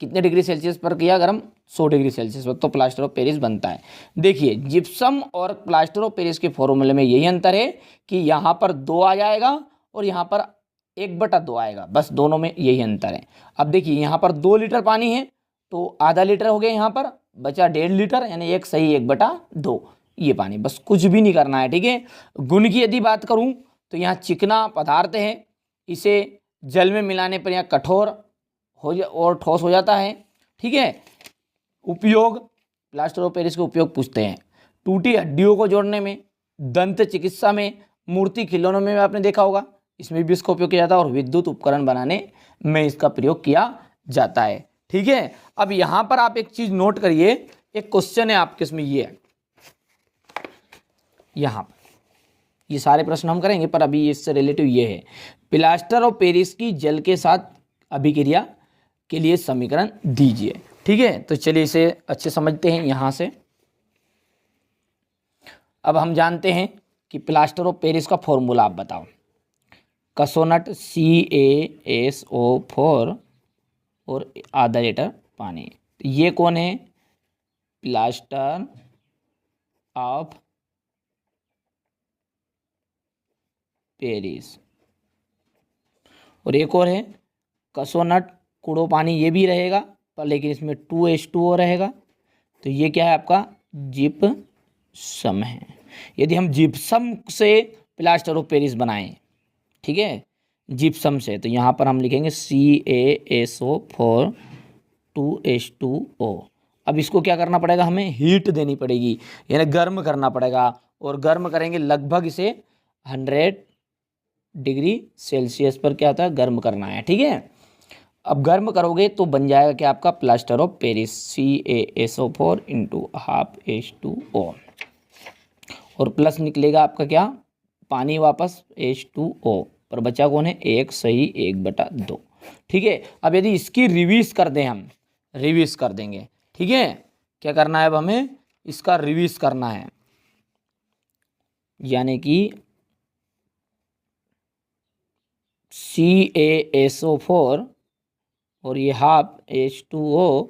कितने डिग्री सेल्सियस पर किया गर्म? 100 डिग्री सेल्सियस पर, तो प्लास्टर ऑफ पेरिस बनता है। देखिए जिप्सम और प्लास्टर ऑफ पेरिस के फॉर्मूले में यही अंतर है कि यहाँ पर 2 आ जाएगा और यहाँ पर 1/2 आएगा, बस दोनों में यही अंतर है। अब देखिए यहाँ पर 2 लीटर पानी है तो आधा लीटर हो गया, यहाँ पर बचा 1.5 लीटर, यानी 1 सही 1/2 ये पानी, बस कुछ भी नहीं करना है। ठीक है, गुण की यदि बात करूँ तो यहाँ चिकना पदार्थ है, इसे जल में मिलाने पर यहाँ कठोर और ठोस हो जाता है। ठीक है, उपयोग प्लास्टर ऑफ पेरिस का उपयोग पूछते हैं टूटी हड्डियों को जोड़ने में, दंत चिकित्सा में, मूर्ति खिलौनों में आपने देखा होगा, इसमें भी इसका उपयोग किया जाता है, और विद्युत उपकरण बनाने में इसका प्रयोग किया जाता है। ठीक है, अब यहाँ पर आप एक चीज नोट करिए, एक क्वेश्चन है आपके इसमें, ये है यहाँ पर, ये सारे प्रश्न हम करेंगे पर अभी इससे रिलेटिव ये है, प्लास्टर ऑफ पेरिस की जल के साथ अभिक्रिया के लिए समीकरण दीजिए। ठीक है, तो चलिए इसे अच्छे समझते हैं। यहाँ से अब हम जानते हैं कि प्लास्टर ऑफ पेरिस का फॉर्मूला आप बताओ। कसोनट CaSO4 और आधा लीटर पानी। तो ये कौन है? Plaster of Paris. और एक और है कसोनट कूड़ो पानी, ये भी रहेगा पर लेकिन इसमें 2H2O रहेगा। तो ये क्या है आपका? जिप्सम है। यदि हम जिप्सम से प्लास्टर ऑफ पेरिस बनाएं, ठीक है, जिप्सम से, तो यहाँ पर हम लिखेंगे CaSO4 2H2O। अब इसको क्या करना पड़ेगा? हमें हीट देनी पड़ेगी, यानी गर्म करना पड़ेगा। और गर्म करेंगे लगभग इसे 100 डिग्री सेल्सियस पर क्या होता है? गर्म करना है, ठीक है। अब गर्म करोगे तो बन जाएगा क्या आपका? Plaster of Paris CaSO4 × 1/2H2O। और प्लस निकलेगा आपका क्या? पानी वापस H2O, पर बचा कौन है? 1 सही 1/2। ठीक है। अब यदि इसकी रिवीज कर दें, हम रिवीज कर देंगे, ठीक है। क्या करना है? अब हमें इसका रिवीज करना है, यानी कि CaSO4 और ये 1/2H2O,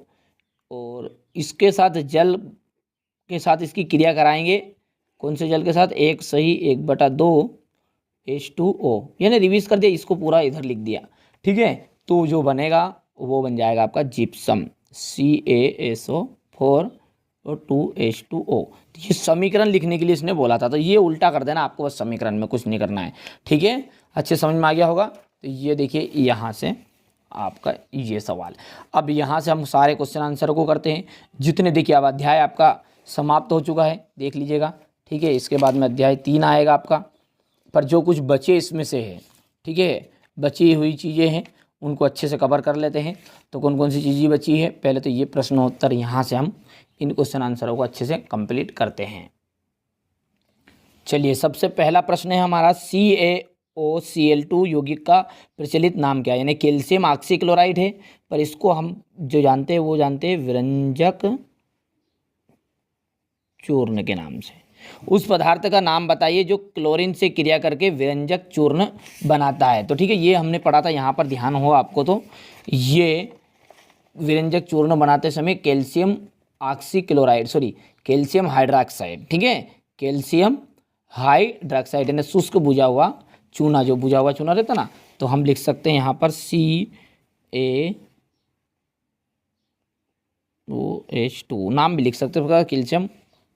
और इसके साथ जल के साथ इसकी क्रिया कराएंगे। कौन से जल के साथ? 1 सही 1/2H2O, यानी रिवीज कर दिया, इसको पूरा इधर लिख दिया, ठीक है। तो जो बनेगा वो बन जाएगा आपका जिप्सम CaSO4 और 2H2O। तो ये समीकरण लिखने के लिए इसने बोला था, तो ये उल्टा कर देना आपको, बस समीकरण में कुछ नहीं करना है, ठीक है। अच्छे समझ में आ गया होगा। तो ये देखिए यहाँ से आपका ये सवाल। अब यहाँ से हम सारे क्वेश्चन आंसर को करते हैं, जितने देखिए। अब अध्याय आपका समाप्त हो चुका है, देख लीजिएगा, ठीक है। इसके बाद में अध्याय 3 आएगा आपका, पर जो कुछ बचे इसमें से है, ठीक है, बची हुई चीज़ें हैं उनको अच्छे से कवर कर लेते हैं। तो कौन कौन सी चीज़ें बची है? पहले तो ये प्रश्नोत्तर, यहाँ से हम इन क्वेश्चन आंसरों को अच्छे से कंप्लीट करते हैं। चलिए, सबसे पहला प्रश्न है हमारा, CaOCl2 यौगिक का प्रचलित नाम क्या है? यानी कैल्शियम ऑक्सीक्लोराइड है, पर इसको हम जो जानते हैं वो जानते हैं विरंजक चूर्ण के नाम से। उस पदार्थ का नाम बताइए जो क्लोरीन से क्रिया करके विरंजक चूर्ण बनाता है। तो ठीक है, ये हमने पढ़ा था, यहाँ पर ध्यान हो आपको। तो ये विरंजक चूर्ण बनाते समय calcium oxychloride, sorry calcium hydroxide, ठीक है, कैल्शियम हाइड्रोक्साइड यानी शुष्क बुझा हुआ चूना, जो बुझा हुआ चूना रहता ना, तो हम लिख सकते हैं यहाँ पर CaOH2, नाम भी लिख सकते हैं कैल्शियम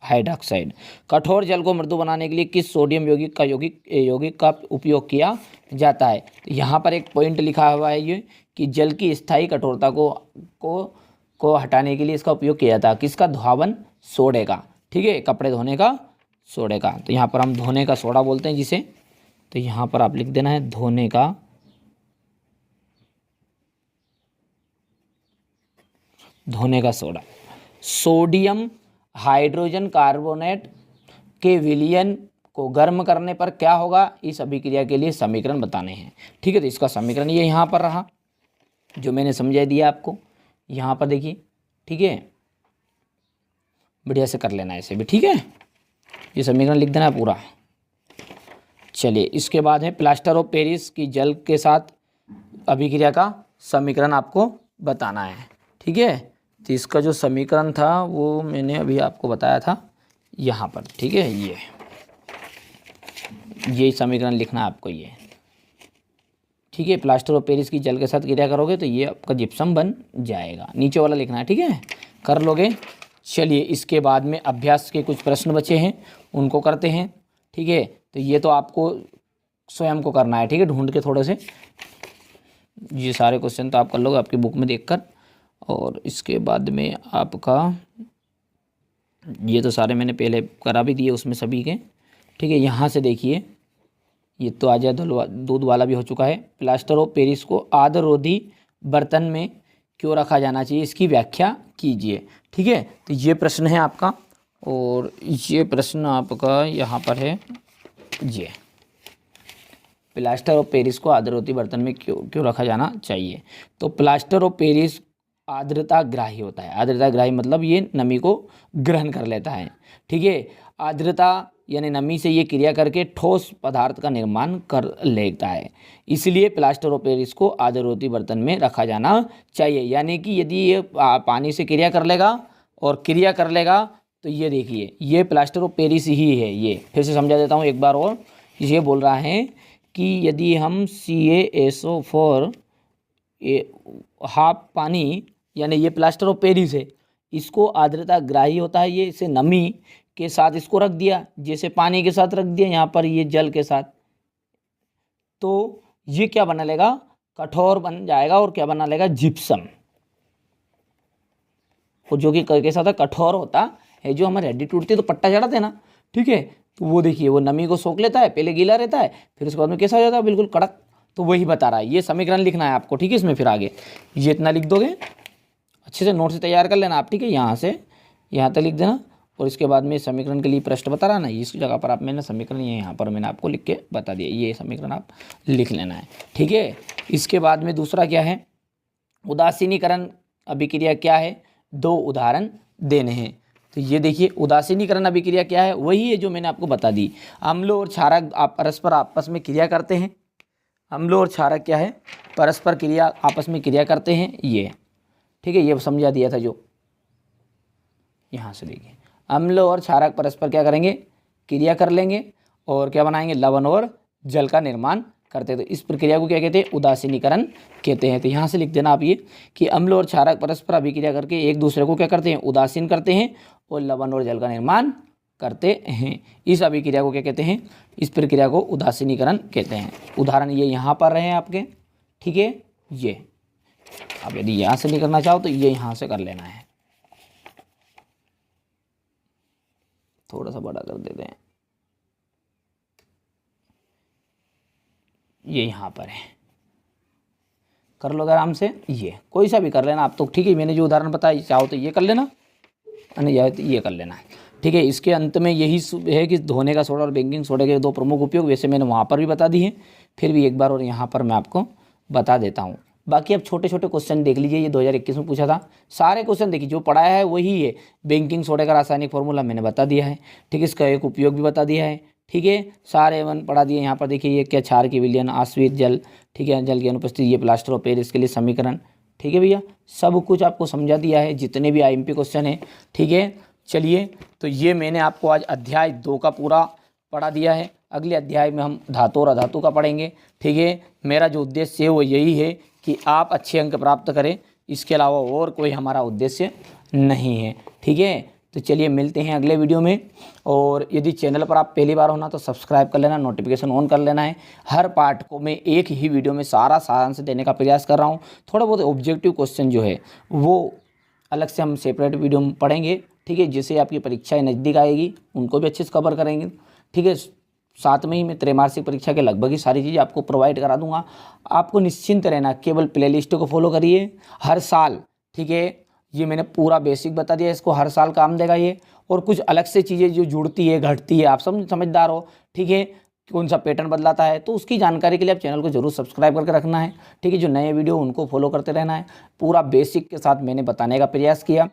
हाइड्रोक्साइड। कठोर जल को मृदु बनाने के लिए किस सोडियम यौगिक का उपयोग किया जाता है? तो यहाँ पर एक पॉइंट लिखा हुआ है ये, कि जल की स्थायी कठोरता को हटाने के लिए इसका उपयोग किया जाता है। किसका? धोवन सोडे का, ठीक है, कपड़े धोने का सोडे का। तो यहाँ पर हम धोने का सोडा बोलते हैं जिसे, तो यहाँ पर आप लिख देना है धोने का सोडा। सोडियम हाइड्रोजन कार्बोनेट के विलयन को गर्म करने पर क्या होगा? इस अभिक्रिया के लिए समीकरण बताने हैं, ठीक है। तो इसका समीकरण ये यहाँ पर रहा, जो मैंने समझा दिया आपको, यहाँ पर देखिए, ठीक है, बढ़िया से कर लेना इसे भी, ठीक है। ये समीकरण लिख देना है पूरा। चलिए, इसके बाद है प्लास्टर ऑफ पेरिस की जल के साथ अभिक्रिया का समीकरण आपको बताना है, ठीक है। तो इसका जो समीकरण था वो मैंने अभी आपको बताया था यहाँ पर, ठीक है। ये समीकरण लिखना है आपको, ये, ठीक है। प्लास्टर ऑफ पेरिस की जल के साथ क्रिया करोगे तो ये आपका जिप्सम बन जाएगा, नीचे वाला लिखना है, ठीक है, कर लोगे। चलिए, इसके बाद में अभ्यास के कुछ प्रश्न बचे हैं, उनको करते हैं, ठीक है। तो ये तो आपको स्वयं को करना है, ठीक है, ढूंढ के थोड़े से। ये सारे क्वेश्चन तो आप कर लोगे आपकी बुक में देखकर, और इसके बाद में आपका ये तो सारे मैंने पहले करा भी दिए उसमें सभी के, ठीक है। यहाँ से देखिए, ये तो आ जाए, दूध वाला भी हो चुका है। प्लास्टर ऑफ पेरिस को आर्द्ररोधी बर्तन में क्यों रखा जाना चाहिए, इसकी व्याख्या कीजिए, ठीक है। तो ये प्रश्न है आपका, और ये प्रश्न आपका यहाँ पर है, ये प्लास्टर ऑफ पेरिस को आर्द्ररोधी बर्तन में क्यों रखा जाना चाहिए। तो प्लास्टर ऑफ पेरिस आर्द्रता ग्राही होता है। आर्द्रता ग्राही मतलब ये नमी को ग्रहण कर लेता है, ठीक है। आर्द्रता यानी नमी से ये क्रिया करके ठोस पदार्थ का निर्माण कर लेता है। इसलिए प्लास्टर ऑफ पेरिस को आर्द्रवती बर्तन में रखा जाना चाहिए। यानी कि यदि ये पानी से क्रिया कर लेगा और क्रिया कर लेगा तो ये देखिए ये प्लास्टर ऑफ पेरिस ही है। ये फिर से समझा देता हूँ एक बार और। ये बोल रहा है कि यदि हम CaSO4 हाफ पानी यानी ये प्लास्टर ऑफ पेरिस है, इसको आर्द्रता ग्राही होता है, ये इसे नमी के साथ इसको रख दिया, जैसे पानी के साथ रख दिया यहाँ पर ये जल के साथ, तो ये क्या बना लेगा, कठोर बन जाएगा और क्या बना लेगा, जिप्सम। और जो कि कैसा होता है, कठोर होता है। जो हमारे हड्डी टूटती है तो पट्टा चढ़ाते हैं ना, ठीक है, तो वो देखिए वो नमी को सोख लेता है, पहले गीला रहता है, फिर उसके बाद में कैसा हो जाता है, बिल्कुल कड़क। तो वही बता रहा है, ये समीकरण लिखना है आपको, ठीक है। इसमें फिर आगे ये इतना लिख दोगे, अच्छे से नोट से तैयार कर लेना आप, ठीक है। यहाँ से यहाँ तक लिख देना और इसके बाद में समीकरण के लिए प्रश्न बता रहा ना, इस जगह पर आप मैंने समीकरण ये यहाँ पर मैंने आपको लिख के बता दिया, ये समीकरण आप लिख लेना है, ठीक है। इसके बाद में दूसरा क्या है, उदासीनीकरण अभिक्रिया क्या है, 2 उदाहरण देने हैं। तो ये देखिए उदासीनीकरण अभिक्रिया क्या है, वही है जो मैंने आपको बता दी। अम्ल और क्षारक परस्पर आपस में क्रिया करते हैं। अम्ल और क्षारक क्या है, परस्पर क्रिया आपस में क्रिया करते हैं, ये ठीक है, ये समझा दिया था जो यहाँ से देखिए। अम्ल और क्षारक परस्पर क्या करेंगे, क्रिया कर लेंगे और क्या बनाएंगे, लवण और जल का निर्माण करते हैं। तो इस प्रक्रिया को क्या कहते हैं, उदासीनीकरण कहते हैं। तो यहाँ से लिख देना आप ये कि अम्ल और क्षारक परस्पर अभिक्रिया करके एक दूसरे को क्या करते हैं, उदासीन करते हैं और लवण और जल का निर्माण करते हैं। इस अभिक्रिया को क्या कहते हैं, इस प्रक्रिया को उदासीनीकरण कहते हैं। उदाहरण ये यहाँ पर रहे आपके, ठीक है। ये अब यदि यहाँ से नहीं करना चाहो तो ये यहाँ से कर लेना है, थोड़ा सा बड़ा कर देते हैं, ये यहाँ पर है, कर लो आराम से, ये कोई सा भी कर लेना आप तो, ठीक है। मैंने जो उदाहरण बताया चाहो तो ये कर लेना, या तो ये कर लेना है, ठीक है। इसके अंत में यही है कि धोने का सोडा और बेकिंग सोडा के 2 प्रमुख उपयोग, वैसे मैंने वहाँ पर भी बता दी है, फिर भी एक बार और यहाँ पर मैं आपको बता देता हूँ। बाकी अब छोटे छोटे क्वेश्चन देख लीजिए, ये 2021 में पूछा था, सारे क्वेश्चन देखिए, जो पढ़ाया है वही है। बेकिंग सोडा का रासायनिक फॉर्मूला मैंने बता दिया है, ठीक है, इसका एक उपयोग भी बता दिया है, ठीक है, सारे वन पढ़ा दिए। यहाँ पर देखिए ये क्या, क्षार की विलयन, आश्रित जल, ठीक है, जल की अनुपस्थिति, ये प्लास्टर ऑफ पेरिस के लिए समीकरण, ठीक है भैया, सब कुछ आपको समझा दिया है, जितने भी IMP क्वेश्चन है, ठीक है। चलिए, तो ये मैंने आपको आज अध्याय 2 का पूरा पढ़ा दिया है। अगले अध्याय में हम धातु और अधातु का पढ़ेंगे, ठीक है। मेरा जो उद्देश्य है वो यही है कि आप अच्छे अंक प्राप्त करें, इसके अलावा और कोई हमारा उद्देश्य नहीं है, ठीक है। तो चलिए मिलते हैं अगले वीडियो में, और यदि चैनल पर आप पहली बार होना तो सब्सक्राइब कर लेना, नोटिफिकेशन ऑन कर लेना है। हर पार्ट को मैं एक ही वीडियो में सारा सारांश देने का प्रयास कर रहा हूँ। थोड़ा बहुत ऑब्जेक्टिव क्वेश्चन जो है वो अलग से हम सेपरेट वीडियो में पढ़ेंगे, ठीक है। जिससे आपकी परीक्षाएँ नज़दीक आएगी उनको भी अच्छे से कवर करेंगे, ठीक है। साथ में ही मैं त्रैमासिक परीक्षा के लगभग ही सारी चीज़ें आपको प्रोवाइड करा दूंगा। आपको निश्चिंत रहना, केवल प्लेलिस्ट को फॉलो करिए हर साल, ठीक है। ये मैंने पूरा बेसिक बता दिया, इसको हर साल काम देगा ये, और कुछ अलग से चीज़ें जो जुड़ती है घटती है, आप समझदार हो, ठीक है, कौन सा पैटर्न बदलाता है, तो उसकी जानकारी के लिए आप चैनल को जरूर सब्सक्राइब करके रखना है, ठीक है। जो नए वीडियो उनको फॉलो करते रहना है। पूरा बेसिक के साथ मैंने बताने का प्रयास किया।